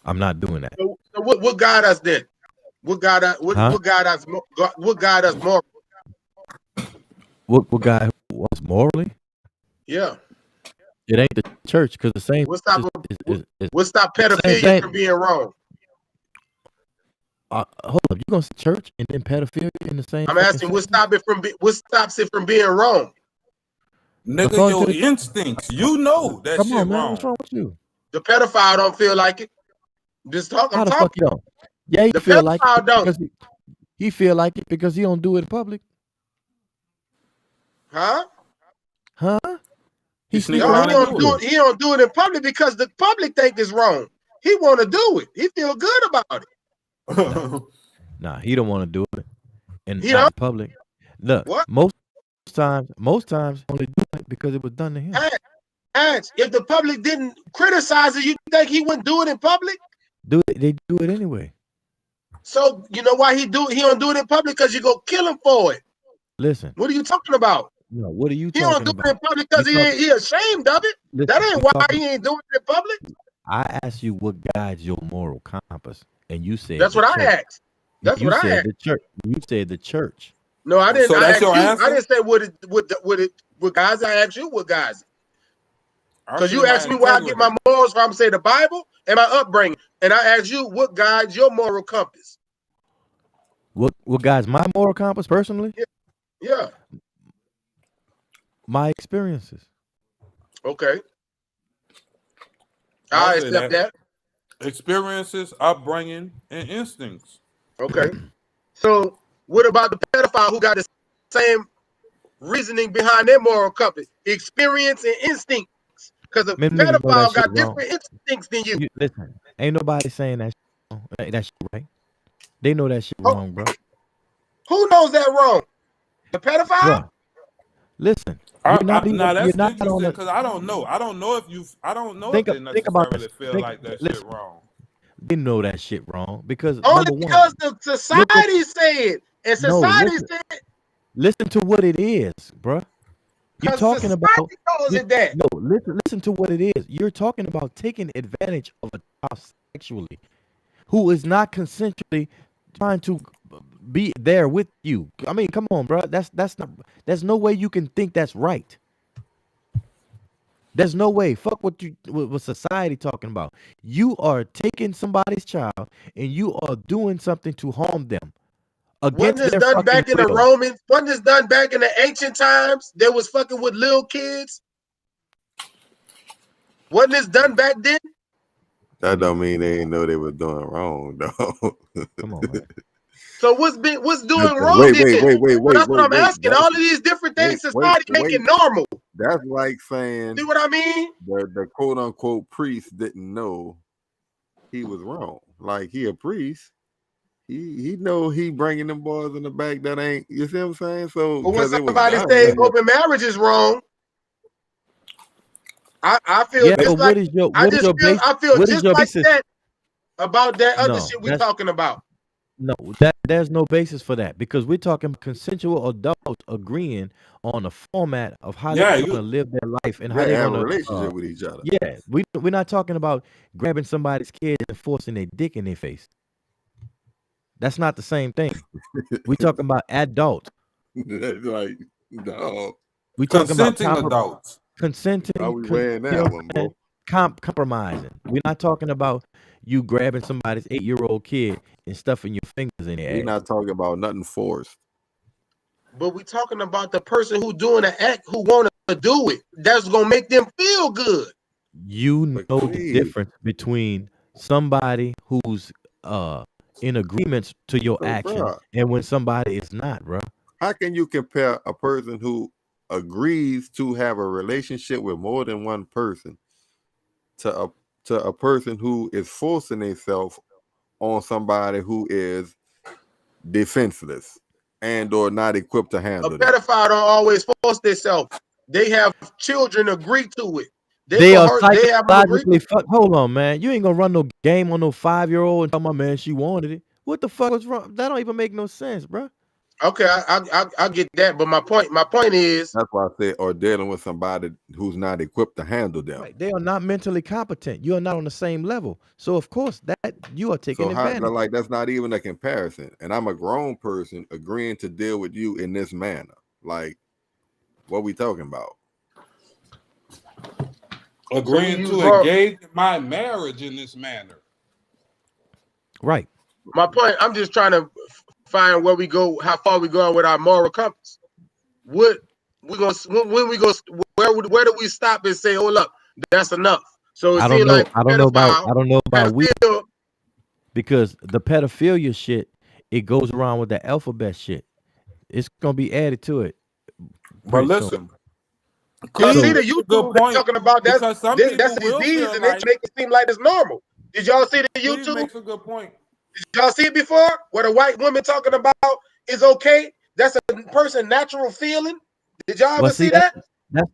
I'm not doing that. So what guide us then? What guide us? What guide us? What guide us more? What guy was morally? Yeah. It ain't the church because the same. What stop is pedophilia from being wrong? Hold up, you gonna say church and then pedophilia in the same? I'm fucking asking what sentence? what stops it from being wrong? Nigga, According to your the instincts, you know that come shit on, man, what's wrong. wrong with you? The pedophile don't feel like it. I'm How the fuck talking. you don't? Yeah, he The feel like pedophile it don't. because he feel like it because he don't do it in public, Huh? huh? He He sneak sneak No, he around and around don't do do it. too. it. He don't do it in public because the public think it's wrong. He want to do it. He feel good about it. Nah, he don't want to do it, and He not don't. in public. Look, What? most times, only do it because it was done to him. Ask if the public didn't criticize it, you think he wouldn't do it in public? They do it anyway. So you know why he don't do it in public? Because you go kill him for it. Listen, What are you talking about? no, what are you He don't talking do it in about? public You because talk. he ashamed of it. That Listen, ain't we why talking. he ain't doing it in public. I asked you what guides your moral compass, and you said That's the what I church. asked. That's You what I said asked. the church. You said the church. No, I didn't. So I that's asked your you. I answer? didn't say what guys. I asked you what guys. I Because say you my asked me where I get my integrity. morals from. Say the Bible and my upbringing, and I asked you what guides your moral compass. What guides my moral compass personally? Yeah. My experiences. Okay. I I say accept that that. experiences, upbringing, and instincts. Okay. So what about the pedophile who got the same reasoning behind their moral compass? Experience and instinct. Because the Many niggas know that pedophile shit got wrong. different instincts than you. Listen, ain't nobody saying that shit wrong. That shit right. They know that shit Oh, wrong, bro. who knows that wrong? The pedophile? Bro, listen, you're not even. Now You're that's not on interesting the. because I don't know. I don't know if you. I don't know if Think they about necessarily this. feel like that shit Listen, wrong. they know that shit wrong because Only number one, because the look at society said. And no. society said, Listen to what it is, bro. You're because talking about society calls you it that. no. Listen to what it is. You're talking about taking advantage of a child sexually who is not consensually trying to be there with you. I mean, come on, bro. That's not. There's no way you can think that's right. There's no way. Fuck what society talking about. You are taking somebody's child and you are doing something to harm them Wasn't against this their done fucking back in the will. Romans? Wasn't this done back in the ancient times? They was fucking with little kids. Wasn't this done back then? That don't mean they ain't know they were doing wrong, though. Come on, man. So what's doing wrong Wait, wait, then? wait, wait, Well, wait, that's what wait, I'm wait. asking. All of these different things society Wait. making normal. That's like saying See what I mean? the quote unquote priest didn't know he was wrong. Like he a priest. He know he bringing them boys in the back that ain't, you see what I'm saying? So But when because it was somebody done, say open marriage is wrong, I feel Yeah, but just like what is your base? I feel What is just your like basis? that about that other No, shit we that's talking about. no, there's no basis for that because we're talking consensual adults agreeing on a format of how they're Yeah, going to you. live their life and how yeah, they're have going a to. relationship with each other. Yeah, we're not talking about grabbing somebody's kid and forcing their dick in their face. That's not the same thing. We're talking about adult. That's like, no. We're talking about Consenting adults. How consenting. we weighing You know that what one, I'm saying? bro? Compromising. We're not talking about you grabbing somebody's 8-year-old kid and stuffing your fingers in their We're ass. not talking about nothing forced. But we talking about the person who doing the act who want to do it. That's gonna make them feel good. You But know the please, difference between somebody who's in agreement to your so actions bro, and when somebody is not, bro. how can you compare a person who agrees to have a relationship with more than one person to a person who is forcing themselves on somebody who is defenseless and or not equipped to A handle that? pedophile don't always force themselves. They have children agree to it. They They are coerce. They have them agree. psychologically fuck. Hold on, man. You ain't gonna run no game on no 5-year-old and tell my man she wanted it. What the fuck was wrong? That don't even make no sense, bro. Okay, I get that, but my point is, That's why I said, or dealing with somebody who's not equipped to handle them. Right. They are not mentally competent. You are not on the same level. So of course that you are taking So how, advantage. like, that's not even a comparison. And I'm a grown person agreeing to deal with you in this manner. Like, what we talking about? Agreeing you to brought engage in my marriage in this manner. Right. My point, I'm just trying to find where we go, how far we going with our moral compass. What we gonna when we go, where do we stop and say, hold up, that's enough? So it I don't seems know. like I don't know about. pedophile, I don't know about we pedophile, because the pedophilia shit it goes around with the alphabet shit. It's gonna be added to it But pretty soon. listen, cause see Cleve So the makes a good YouTube they point talking about because some that's people his will deeds feel and they like make it seem like it's normal. Did y'all see the Cleve YouTube? makes a good point. Did y'all see it before? Where the white woman talking about is okay? That's a person natural feeling. Did y'all well, ever see see that?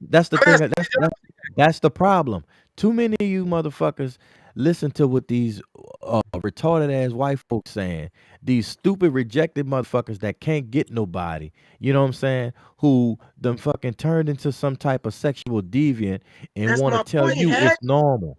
that's the I'm thing. asking, did y'all? That's the problem. Too many of you motherfuckers listen to what these retarded ass white folks saying. These stupid rejected motherfuckers that can't get nobody. You know what I'm saying? Who them fucking turned into some type of sexual deviant and That's want to my tell point, you Hat. it's normal.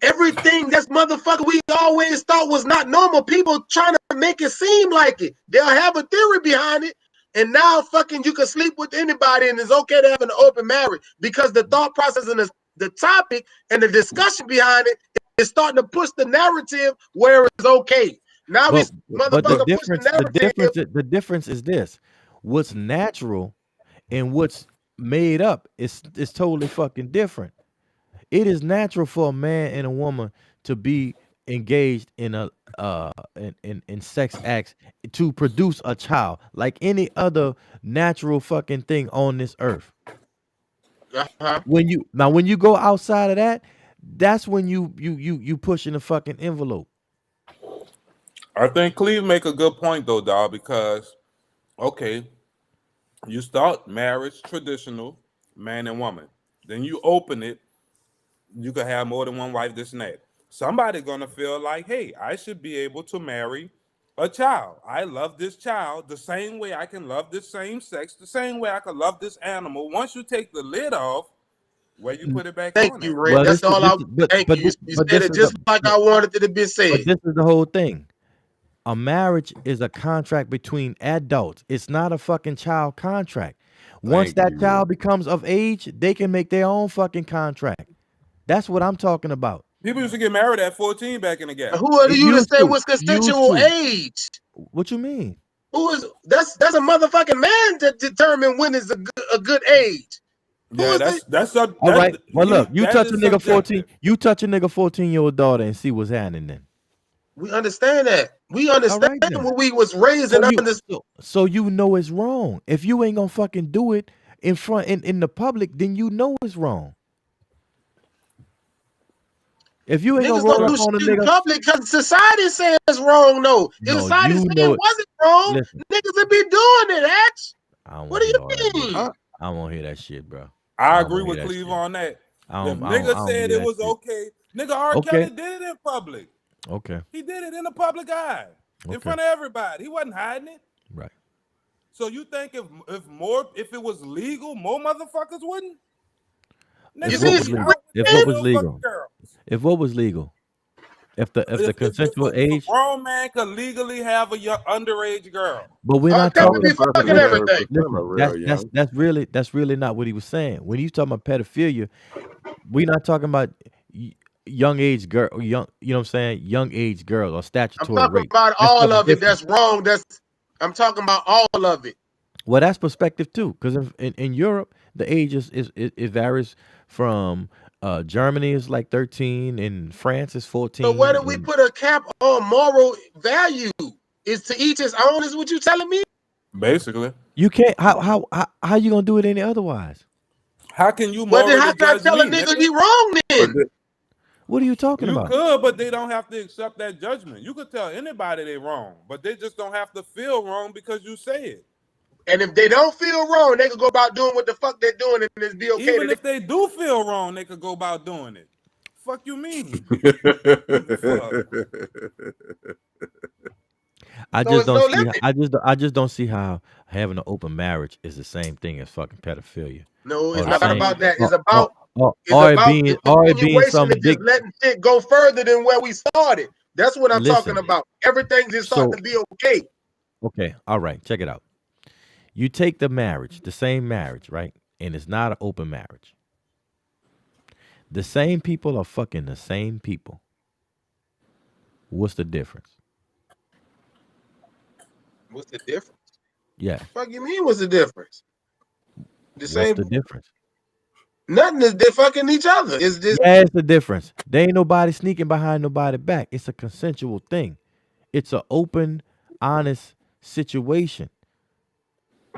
Everything that's motherfucker we always thought was not normal. People trying to make it seem like it. They'll have a theory behind it. And now fucking you can sleep with anybody and it's okay to have an open marriage because the thought process and the topic and the discussion behind it is starting to push the narrative where it's okay. Now we But but motherfucker push the narrative. the difference is this. What's natural and what's made up is totally fucking different. It is natural for a man and a woman to be engaged in a in sex acts to produce a child like any other natural fucking thing on this earth. Uh-huh. When you go outside of that, that's when you pushing the fucking envelope. I think Cleve make a good point though, dog, because okay, you start marriage traditional, man and woman. Then you open it, you could have more than one wife, this and that. Somebody gonna feel like, hey, I should be able to marry a child. I love this child the same way I can love this same sex, the same way I can love this animal. Once you take the lid off, where you put it back Thank on you, at? Red. Well, That's all I thank you. You said it just like I wanted it to be but said. this is the whole thing. A marriage is a contract between adults. It's not a fucking child contract. Once Thank that you. child becomes of age, they can make their own fucking contract. That's what I'm talking about. People used to get married at 14 back in the gap. Who are It you to used say to. what's Used consensual to. age? What you mean? Who is that's a motherfucking man to determine when is a good age. Who Yeah, is the that's sub All that right. Well, look, you that touch a is nigga 14. subjective. You touch a nigga 14-year-old daughter and see what's happening then. we understand that. We All understand right then. what we was raised So and you understand. so you know it's wrong. If you ain't gonna fucking do it in front in the public, then you know it's wrong. If you ain't gonna Niggas roll don't up do Right. on a shit in nigga, public because society says it's wrong. No, if no, society you said know it it. wasn't wrong, Listen, niggas would be doing it. Ax. I don't What want do to hear all that you bullshit. mean? I, I don't want to hear that shit, bro. I I don't agree want to with hear that Cleve shit. on that. I If don't. I don't. nigga I don't said believe it that was shit. okay, nigga R. Okay. Kelly did it in public. Okay. He did it in the public eye, in Okay. front of everybody. He wasn't hiding it. Right. So you think if it was legal, more motherfuckers wouldn't? If You Niggas what would see, was be legal. out with If their what was real fucking legal. girls. If what was legal. If the consensual If a age. grown man could legally have a young underage girl, But we're R. not Kelly well, talking. the be person fucking is Listen. 30% everything. of Listen. real young. That's really not what he was saying. When he's talking about pedophilia, we're not talking about young age girl, young. You know what I'm saying? Young age girl or I'm statutory talking rape. about That's all something of it. different. That's wrong. I'm talking about all of it. Well, that's perspective too, because in Europe the age it varies from Germany is like 13, in France is So where 14, do we and put a cap on moral value? Is to each his own? Is what you telling me? basically, you can't how you gonna do it any otherwise? how can you Well, then how morally can I judge tell a me, nigga nigga? he wrong But then? What are you talking You about? could, but they don't have to accept that judgment. You could tell anybody they wrong, but they just don't have to feel wrong because you say it. And if they don't feel wrong, they can go about doing what the fuck they're doing and it's be okay to Even them. if they do feel wrong, they could go about doing it. Fuck you mean? Fuck. I So just it's don't no see. limit. I just don't see how having an open marriage is the same thing as fucking pedophilia, No, or it's the I not don't same, about either. that. or or It's about the or it being continuation some and just big. letting shit go further than where we started. That's what I'm talking Listen, about. Everything just starting so to be okay. okay, all right, check it out. You take the marriage, the same marriage, right? And it's not an open marriage. The same people are fucking the same people. What's the difference? What's the difference? Yeah. Fuck you mean? What's the difference? The What's same. the difference? Nothing is they fucking each other. It's just Yeah, it's the difference. There ain't nobody sneaking behind nobody back. It's a consensual thing. It's an open, honest situation.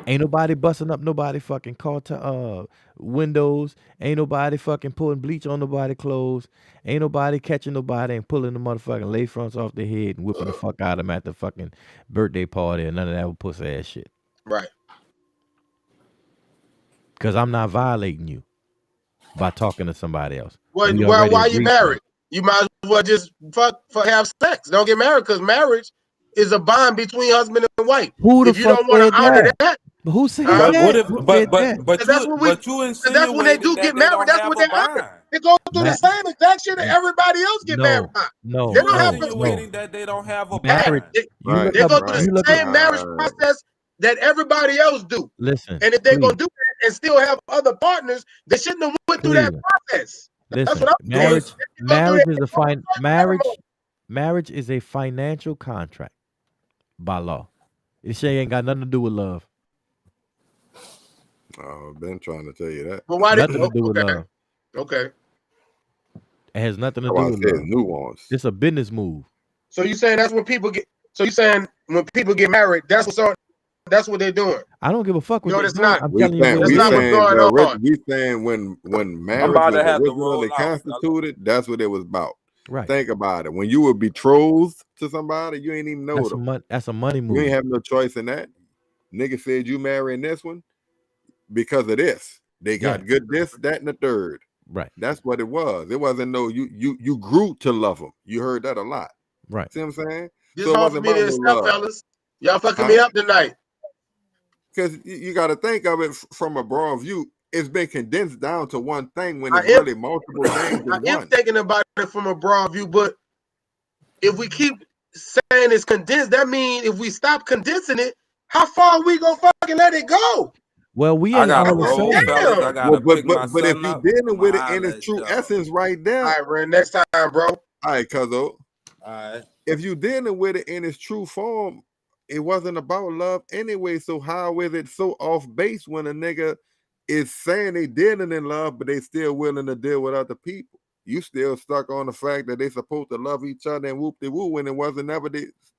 Ain't nobody busting up nobody fucking car to windows. Ain't nobody fucking putting bleach on nobody clothes. Ain't nobody catching nobody and pulling the motherfucking lace fronts off their head and whipping the fuck out of them at the fucking birthday party or none of that pussy ass shit. right. Cause I'm not violating you by talking to somebody else. Well, We already why you agreed to married? that. You might as well just fuck have sex. Don't get married because marriage is a bond between husband and wife. Who the If you fuck don't want said to honor that? that, Who said huh? But what that? if? Who said that? That's what we. But you That's when they insinuating do that get they married. don't That's have what a they honor. bond. They go through the Ma- same exact shit that everybody else get married no, by. no, They You don't have no, to. no. insinuating that they don't have a Hey, Marriage. bond. You Right, look they up. go through right, You the look up. same marriage right. process that everybody else do. Listen, And if they're gonna Cleve, do that and still have other partners, they shouldn't have went through that Cleveland. process. That's Listen, what I'm Do saying. you? marriage. They should go through Marriage that is a fine. Marriage is a financial contract by law. This shit ain't got nothing to do with love. Oh, been trying to tell you that. But why did Nothing to do with okay. love. Okay. It has nothing to That's do why I with said love. nuance. It's a business move. So you saying that's when people get so you saying when people get married, that's what they're doing. I don't give a fuck what No, they're that's doing. not. I'm telling you what That's it not what's is. going on. We saying when I'm marriage about was to have to originally roll out, fella. constituted, that's what it was about. Right. Think about it. When you were betrothed to somebody, you ain't even know That's them. that's a money You ain't move. have no choice in that. Nigga said you marrying this one because of this. They got Yeah. good this, that, and the third. Right. That's what it was. It wasn't no you grew to love them. You heard that a lot. Right. See what I'm saying? This So it hard for wasn't me about to no accept, love. fellas. Y'all fucking Huh? me up tonight. Because you got to think of it from a broad view. It's been condensed down to one thing when I it's am really multiple things I in am one. thinking about it from a broad view, but if we keep saying it's condensed, that means if we stop condensing it, how far we gonna fucking let it go? Well, we I ain't gotta all the roll, same. fellas. I Damn. gotta pick my But if son you up. dealing I'ma with it in holler its at true y'all. essence right there, All right, Ren, next time, bro. all right, cuzzo. All right. If you dealing with it in its true form, it wasn't about love anyway. So how is it so off base when a nigga is saying they dealing in love, but they still willing to deal with other people? You still stuck on the fact that they supposed to love each other and whoop de woo when it wasn't never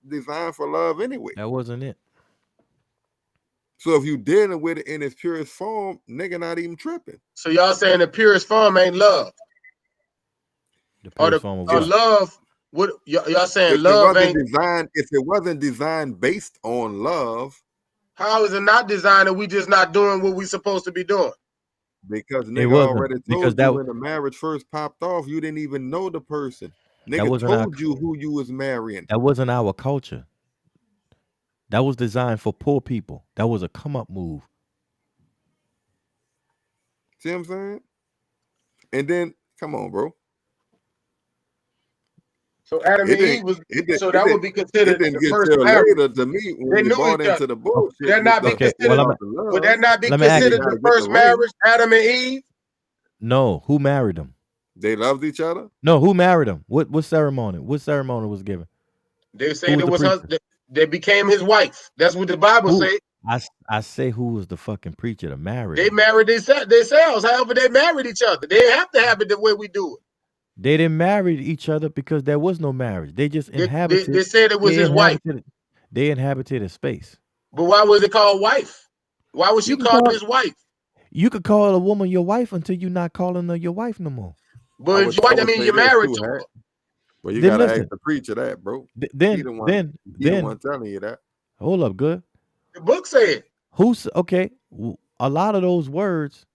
designed for love anyway. That wasn't it. So if you dealing with it in its purest form, nigga not even tripping. So y'all saying the purest form ain't love, The or purest the form of or what? love? What y'all saying? If Love ain't. it wasn't designed based on love, How is it not designed and we just not doing what we supposed to be doing? because It nigga wasn't already because told you when the marriage first popped off, you didn't even know the person. that Nigga wasn't our told you who you was marrying. that wasn't our culture. That was designed for poor people. That was a come up move. See what I'm saying? And then, come on, bro. So Adam It and didn't. Eve was. It didn't. So It that would didn't. be It considered didn't the get first till marriage. later to me when They you knew bought each other. into the Okay, bullshit. Would that not be okay. considered? About the Would love. that not be Let me ask You you. considered got the to get the first ring. marriage? Adam and Eve. No, who married them? They loved each other. No, who married them? What ceremony? What ceremony was given? They Who said was it the was her. preacher? They became his wife. That's what the Bible Who? say. I say who was the fucking preacher that married They them? married themselves. However, they married each other. They didn't have to have it the way we do They didn't marry each other because there was no marriage. They just it. They inhabited. said it was They his wife. inhabited. They inhabited a space. But why was it called wife? Why was she You can called call his wife? you could call a woman your wife until you're not calling her your wife no more. But if you I wife, that would means say you're this married too, to her. Hat. But you Then gotta ask listen. the preacher that, bro. th- He then the one. then He the then one telling you that. hold up, good. The book said. Who's okay? A lot of those words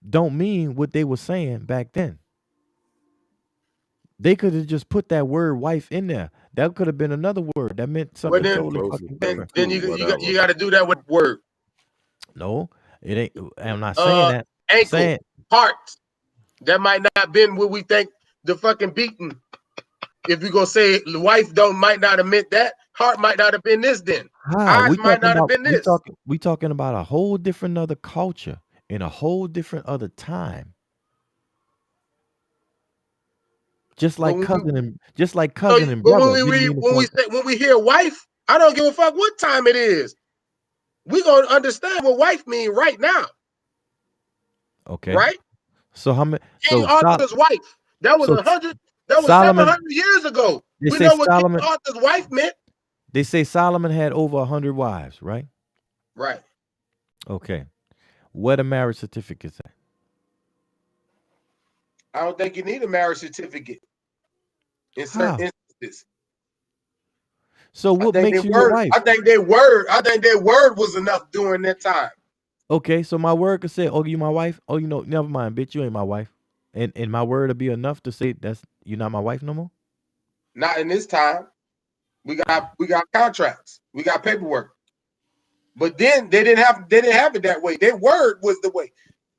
don't mean what they were saying back then. They could have just put that word wife in there. That could have been another word that meant Well, something It's the totally closest fucking thing different. then to you whatever. got to do that with word. No, it ain't. I'm not saying that. I'm Ankle, saying heart. That might not have been what we think the fucking beating. If you gonna say the wife might not have meant that, heart might not have been this then. how Eyes we might talking not have about been this. we talking about a whole different other culture in a whole different other time. Just But like when we cousin and so, but brother didn't mean the when we same thing. say when we hear wife, I don't give a fuck what time it is. We gonna understand what wife mean right now, Okay. right? So how many? King So Arthur's wife. That was so 100. That was Solomon. 700 years ago. They We say know what King Solomon. Arthur's wife meant. They say Solomon had over 100 wives, right? Right. Okay. Where the marriage certificates at? I don't think you need a marriage certificate in How? certain instances. So what makes you your wife? I think their word was enough during that time. Okay, so my word could say, "Oh, you my wife." Oh, you know, never mind, bitch, you ain't my wife. And my word will be enough to say that's you're not my wife no more. Not in this time. We got contracts. We got paperwork. But then they didn't have it that way. Their word was the way.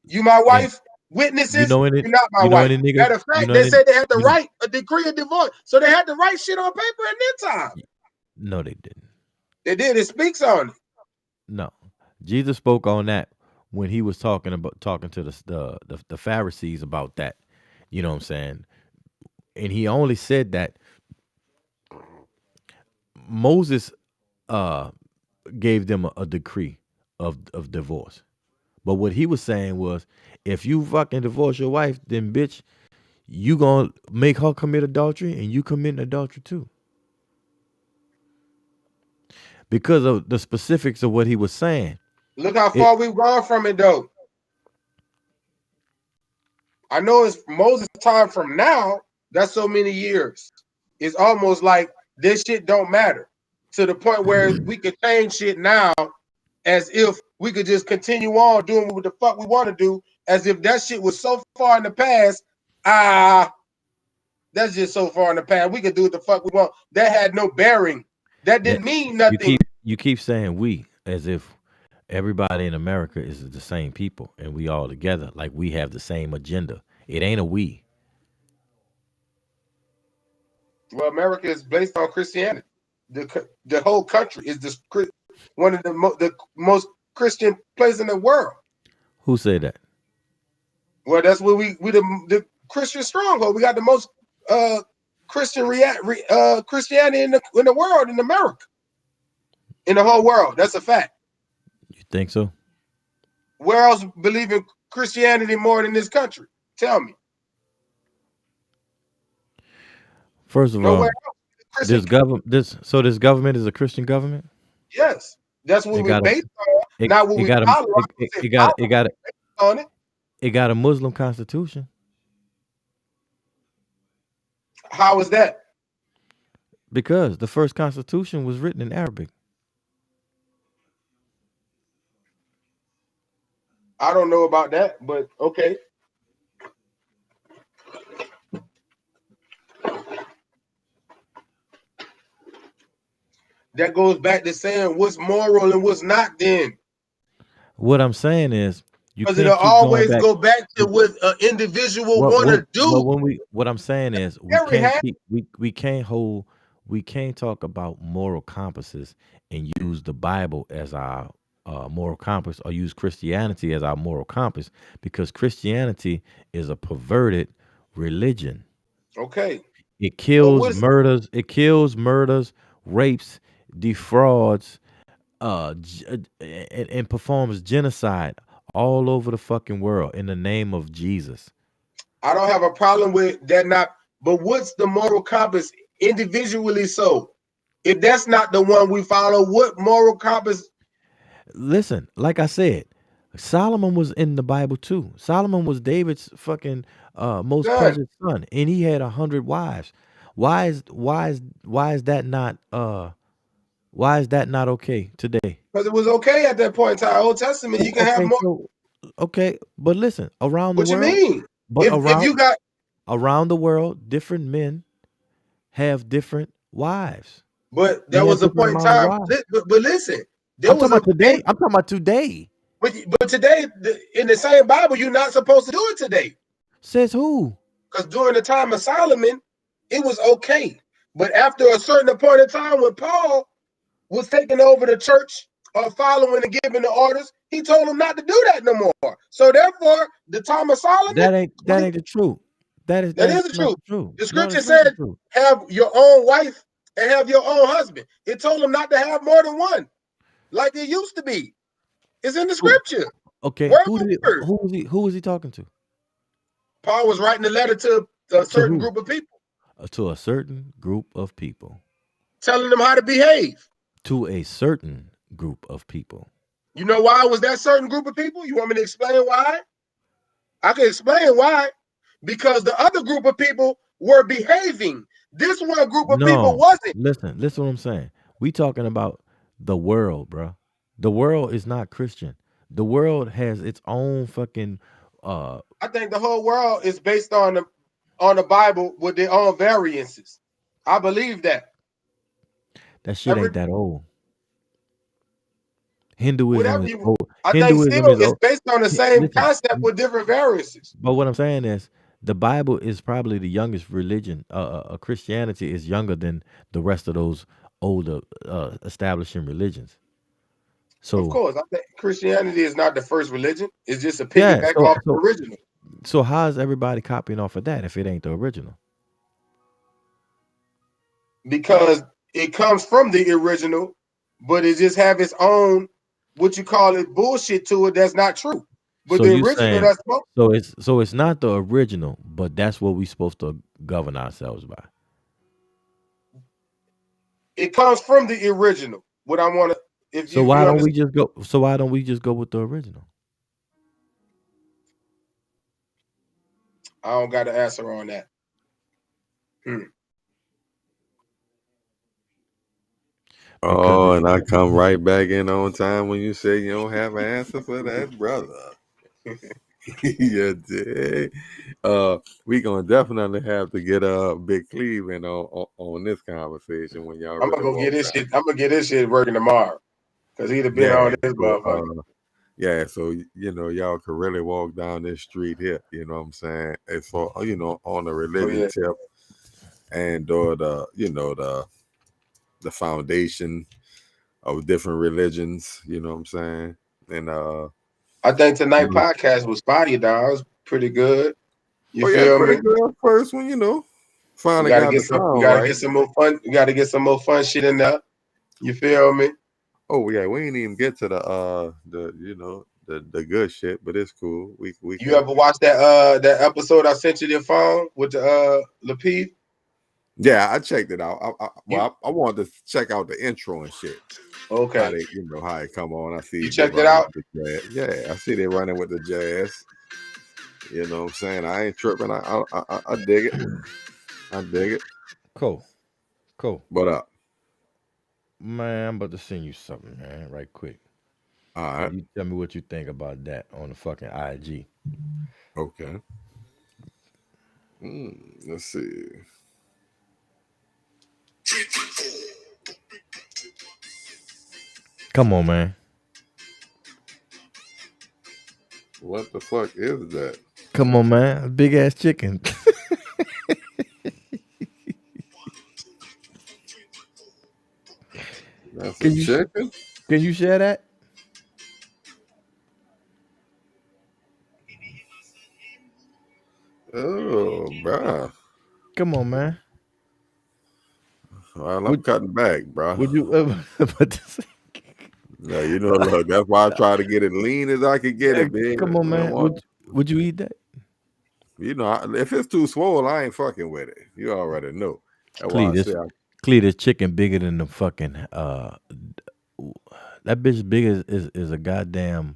You my wife. Witnesses, You know any, you're not my you know wife. any nigga, Matter of fact, they said they had to write a decree of divorce. So they had to write shit on paper in their time. No, they didn't. They did. It speaks on it. No. Jesus spoke on that when he was talking to the Pharisees about that. You know what I'm saying? And he only said that Moses gave them a decree of divorce. But what he was saying was, if you fucking divorce your wife, then bitch, you gonna make her commit adultery and you commit adultery too. Because of the specifics of what he was saying. Look how far we've gone from it though. I know it's Moses' time from now. That's so many years. It's almost like this shit don't matter to the point where we could change shit now as if we could just continue on doing what the fuck we want to do, as if that shit was so far in the past. That's just so far in the past. We could do what the fuck we want. That had no bearing. That didn't mean nothing. You keep saying we as if everybody in America is the same people and we all together, like we have the same agenda. It ain't a we. Well, America is based on Christianity. The whole country is one of the most Christian places in the world. Who said that? Well, that's where we the Christian stronghold. We got the most Christian Christianity in the world, in America, in the whole world. That's a fact. You think so? Where else believe in Christianity more than this country? Tell me. First of all, this government is a Christian government. Yes, that's what we're based on. Not what we follow. It got a Muslim constitution. How is that? Because the first constitution was written in Arabic. I don't know about that, but okay. That goes back to saying what's moral and what's not then. What I'm saying is, because it'll always go back to what an individual want to do. Well, what I'm saying is, we can't talk about moral compasses and use the Bible as our moral compass, or use Christianity as our moral compass, because Christianity is a perverted religion. Okay. It kills, murders, rapes, defrauds, and performs genocide all over the fucking world in the name of Jesus. I don't have a problem with that, but what's the moral compass individually? So if that's not the one we follow, what moral compass? Listen, like I said, Solomon was in the Bible too. Solomon was David's fucking most precious son, and he had 100 wives. Why is that not okay today? Because it was okay at that point in time. Old Testament, you can have more. Okay, but listen, around the world. What you mean? But if you got around the world, different men have different wives. But there was a point in time. But listen, I'm talking about today. But today, in the same Bible, you're not supposed to do it today. Says who? Because during the time of Solomon, it was okay. But after a certain point in time, when Paul was taking over the church or following and giving the orders, he told them not to do that no more. So therefore, the time of Solomon, that ain't the truth. That is the truth. The scripture said, "Have your own wife and have your own husband. It told them not to have more than one, like it used to be. It's in the scripture. Okay, Word for word. who was he talking to? Paul was writing a letter to a To certain who? group of people, To a certain group of people. telling them how to behave. To a certain group of people. You know why it was that certain group of people? You want me to explain why? I can explain why. Because the other group of people were behaving. This one group of people No, wasn't. listen what I'm saying. We talking about the world, bro. The world is not Christian. The world has its own fucking I think the whole world is based on the Bible with their own variances. I believe that. that shit Every ain't that old. Hinduism whatever is you, old. I think Hinduism still is it's old. based on the same Listen, concept with different variances. but what I'm saying is the Bible is probably the youngest religion. Christianity is younger than the rest of those older establishing religions. Of So course, I think Christianity is not the first religion. It's just a yeah, piggyback off the original. so how is everybody copying off of that if it ain't the original? Because it comes from the original, but it just have its own what you call it bullshit to it that's not true. But So the you original saying that's it's not the original, but that's what we supposed to govern ourselves by. it comes from the original. What I want to, if So you why don't understand, we just go? So why don't we just go with the original? I don't got an answer on that. Because Oh, and I come right back in on time when you say you don't have an answer for that, brother. You did. We gonna definitely have to get Big Cleveland on this conversation when y'all I'm gonna really go get walk this down. shit. I'm gonna get this shit working tomorrow because he'd have been Yeah. on this So motherfucker. yeah, so y'all could really walk down this street here. You know what I'm saying? It's for on the Oh religion yeah, tip and or the foundation of different religions. You know what I'm saying? And I think tonight you podcast was fire, dog. It was pretty good. You oh yeah, feel pretty me? good first one. We Finally gotta got get the some. We sound gotta right. get some more fun. We gotta get some more fun shit in there. You feel me? Oh yeah, we ain't even get to the good shit, but it's cool. We You could. ever watch that episode I sent you your phone with the Lapeef? Yeah, I checked it out. You I wanted to check out the intro and shit. How okay? they, how it come on. I You see they checked it running out? with the jazz. Yeah, I see they running with the jazz. You know what I'm saying? I ain't tripping. I dig it. I dig it. cool, cool, But man. I'm about to send you something, man, right quick. all And right, you tell me what you think about that on the fucking IG. okay. Let's see. Come on, man. What the fuck is that? Come on, man. Big ass chicken. That's a can you chicken? can you share that? Oh, bruh. Come on, man. Well, I'm Would cutting back, bruh. would you ever? Yeah, look, that's why I try to get it lean as I could get Yeah, it, big. come on, I man. want, Would you eat that? if it's too swole, I ain't fucking with it. You already know. That's why I say, Cletus, Cletus chicken bigger than the fucking that bitch big is a goddamn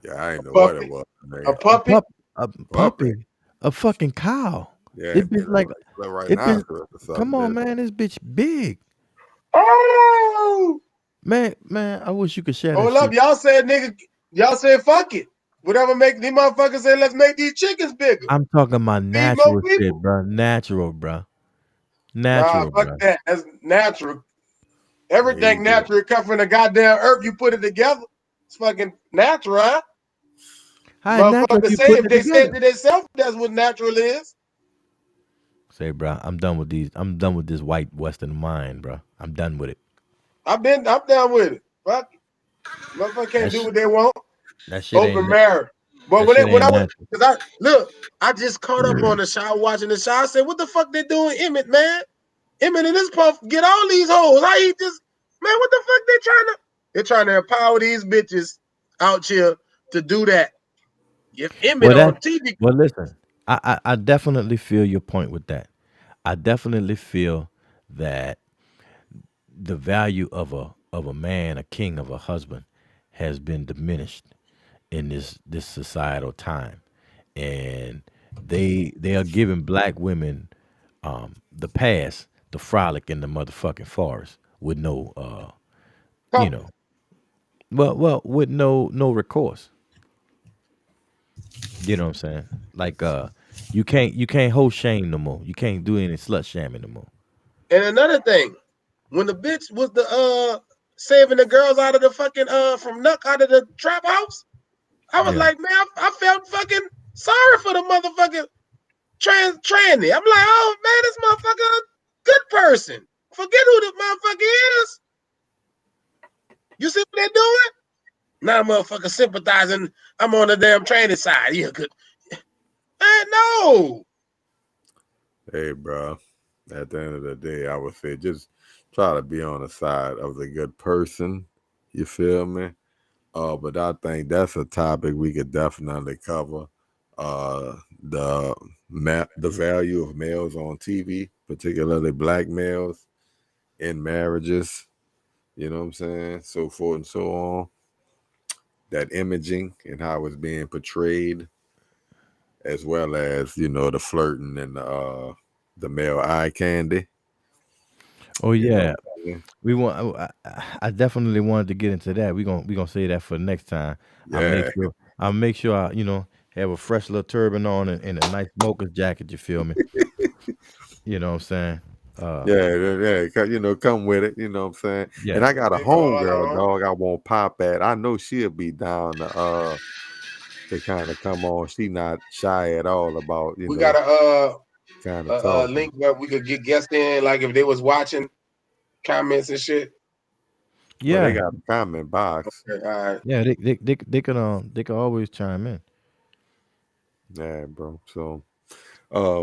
yeah, I ain't know what it Puppy? was, A man. a puppy? pup a Puppy. puppy a fucking cow. Yeah, This it bitch look like right it bitch. now or Come something. on, man. This bitch big. Oh, Man. I wish you could share that hold up! shit. Y'all said nigga. Y'all said fuck it. Whatever make these motherfuckers say, let's make these chickens bigger. I'm talking about Feed more natural shit, people. bro. Natural, bro. Nah, Natural, fuck bro. that. That's natural. Here you Everything go. natural come from the goddamn earth. You put it together. It's fucking natural, huh? How natural if Motherfuckers you say putting if it they said together? to themselves, that's what natural is. Say, bro, I'm done with these. I'm done with this white Western mind, bro. I'm done with it. I'm down with it. Fuck it. Motherfucker can't That do sh- what they want. that shit ain't Open marriage. But that shit when ain't I was, natural. cause I look, I just caught up on the show, watching the show. I said, what the fuck they doing, Emmett, man? Emmett and this puff get all these hoes. How he just, man, what the fuck they're trying to empower these bitches out here to do that. If Emmett Well, on that. TV, Well, listen. I definitely feel your point with that. I definitely feel that the value of a man, a king, of a husband, has been diminished in this societal time, and they are giving black women the pass to frolic in the motherfucking forest with no you know with no recourse. You know what I'm saying? Like you can't hold shame no more. You can't do any slut shaming no more. and another thing, when the bitch was the saving the girls out of the fucking from Nuck out of the trap house, I was Yeah. like, man, I felt fucking sorry for the motherfucking tranny. I'm like, oh man, this motherfucker a good person. Forget who the motherfucker is. You see what they're doing? Now motherfucker sympathizing. I'm on the damn tranny side. Yeah, good. Man, no. Hey, bro. At the end of the day, I would say just try to be on the side of the good person. You feel me? But I think that's a topic we could definitely cover. The the value of males on TV, particularly black males in marriages. You know what I'm saying? So forth and so on. That imaging and how it's being portrayed, as well as the flirting and the male eye candy. Oh You know yeah, what I'm saying? we want. I definitely wanted to get into that. We gonna say that for next time. I make Yeah, sure I make sure I have a fresh little turban on and a nice mocha jacket. You feel me? You know what I'm saying? Uh, yeah. Come with it. You know what I'm saying? And yeah. I got a homegirl, dog. I won't pop at. I know she'll be down to kind of come on. She not shy at all about We got kind a, of a talking. link where we could get guests in, like if they was watching comments and shit. Well, they Yeah, got a comment box. Okay, all right. yeah. They can always chime in. Yeah, bro. So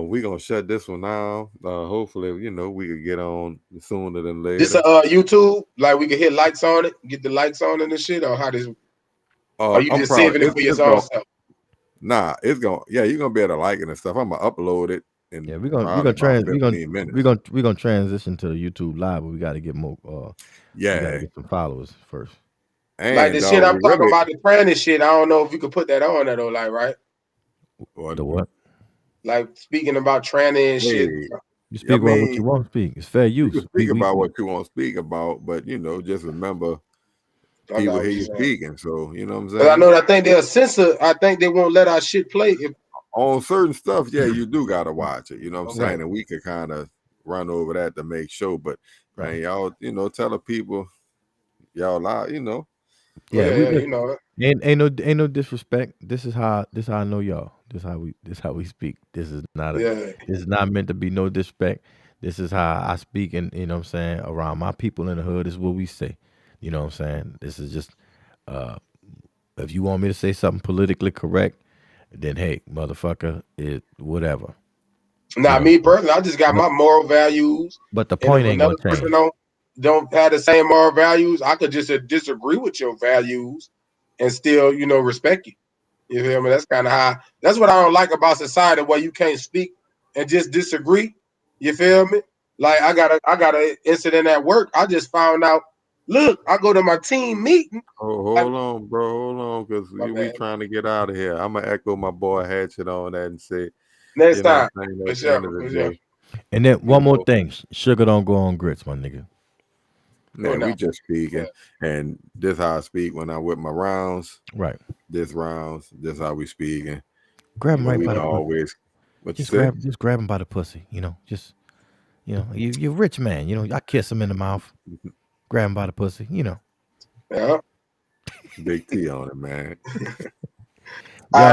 we gonna shut this one down. Hopefully, we could get on sooner than This later. YouTube, like we could hit likes on it, get the likes on it and shit, or how this? Are you I'm just probably saving it for your it's own gonna self? it's gonna you're gonna be able to like it and stuff. I'm gonna upload it Yeah, in we're gonna we're probably gonna about trans we're gonna 15 we're minutes. gonna we're gonna transition to the YouTube live, but we got to get more. We got to Yeah, get some followers first. Like and the shit dog, I'm we talking really about, the tranny shit. I don't know if you could put that on there though, like right? what The what? Like speaking about tranny and shit. hey, You I speak about what mean, you want to speak. It's fair you can use. speak about what you want to speak about, but just remember I people got hear what you you're saying. speaking. So you know what I'm Cause I saying? know I think they'll censor. I think they won't let our shit play. If On certain stuff, yeah, you do gotta watch it. You know what I'm okay, saying? And we could kind of run over that to make sure. But Right. man, y'all, tell the people y'all lie, oh Yeah, yeah, we yeah, look. you know it. Ain't no disrespect. This is how I know y'all. This is how we speak. Yeah, This is not meant to be no disrespect. This is how I speak, and you know what I'm saying, around my people in the hood. This is what we say. You know what I'm saying? This is just uh if you want me to say something politically correct, then hey, motherfucker, it whatever. You now know what me I'm saying? personally, I just got But my moral values, but the and if point ain't another gonna person change. don't have the same moral values, I could just disagree with your values and still, respect you. You feel me? That's kind of how. That's what I don't like about society, where you can't speak and just disagree. You feel me? Like I got a incident at work. I just found out. Look, I go to my team meeting. Oh, Like hold on, bro. Hold on, because my we bad. trying to get out of here. I'm gonna echo my boy Hatchet on that and say, Next you know time, what I'm saying, for at the sure, end of the for sure. day, And then you one more know, thing, sugar don't go on grits, my nigga. Oh yeah, no, we just yeah. speaking. And this how I speak when I whip my rounds. Right. This how we speaking. Grab him right We by can the pussy. always what you Just say? grab him by the pussy. Just you're a rich man. I kiss him in the mouth, grab him by the pussy. Yeah. Big T on it, man.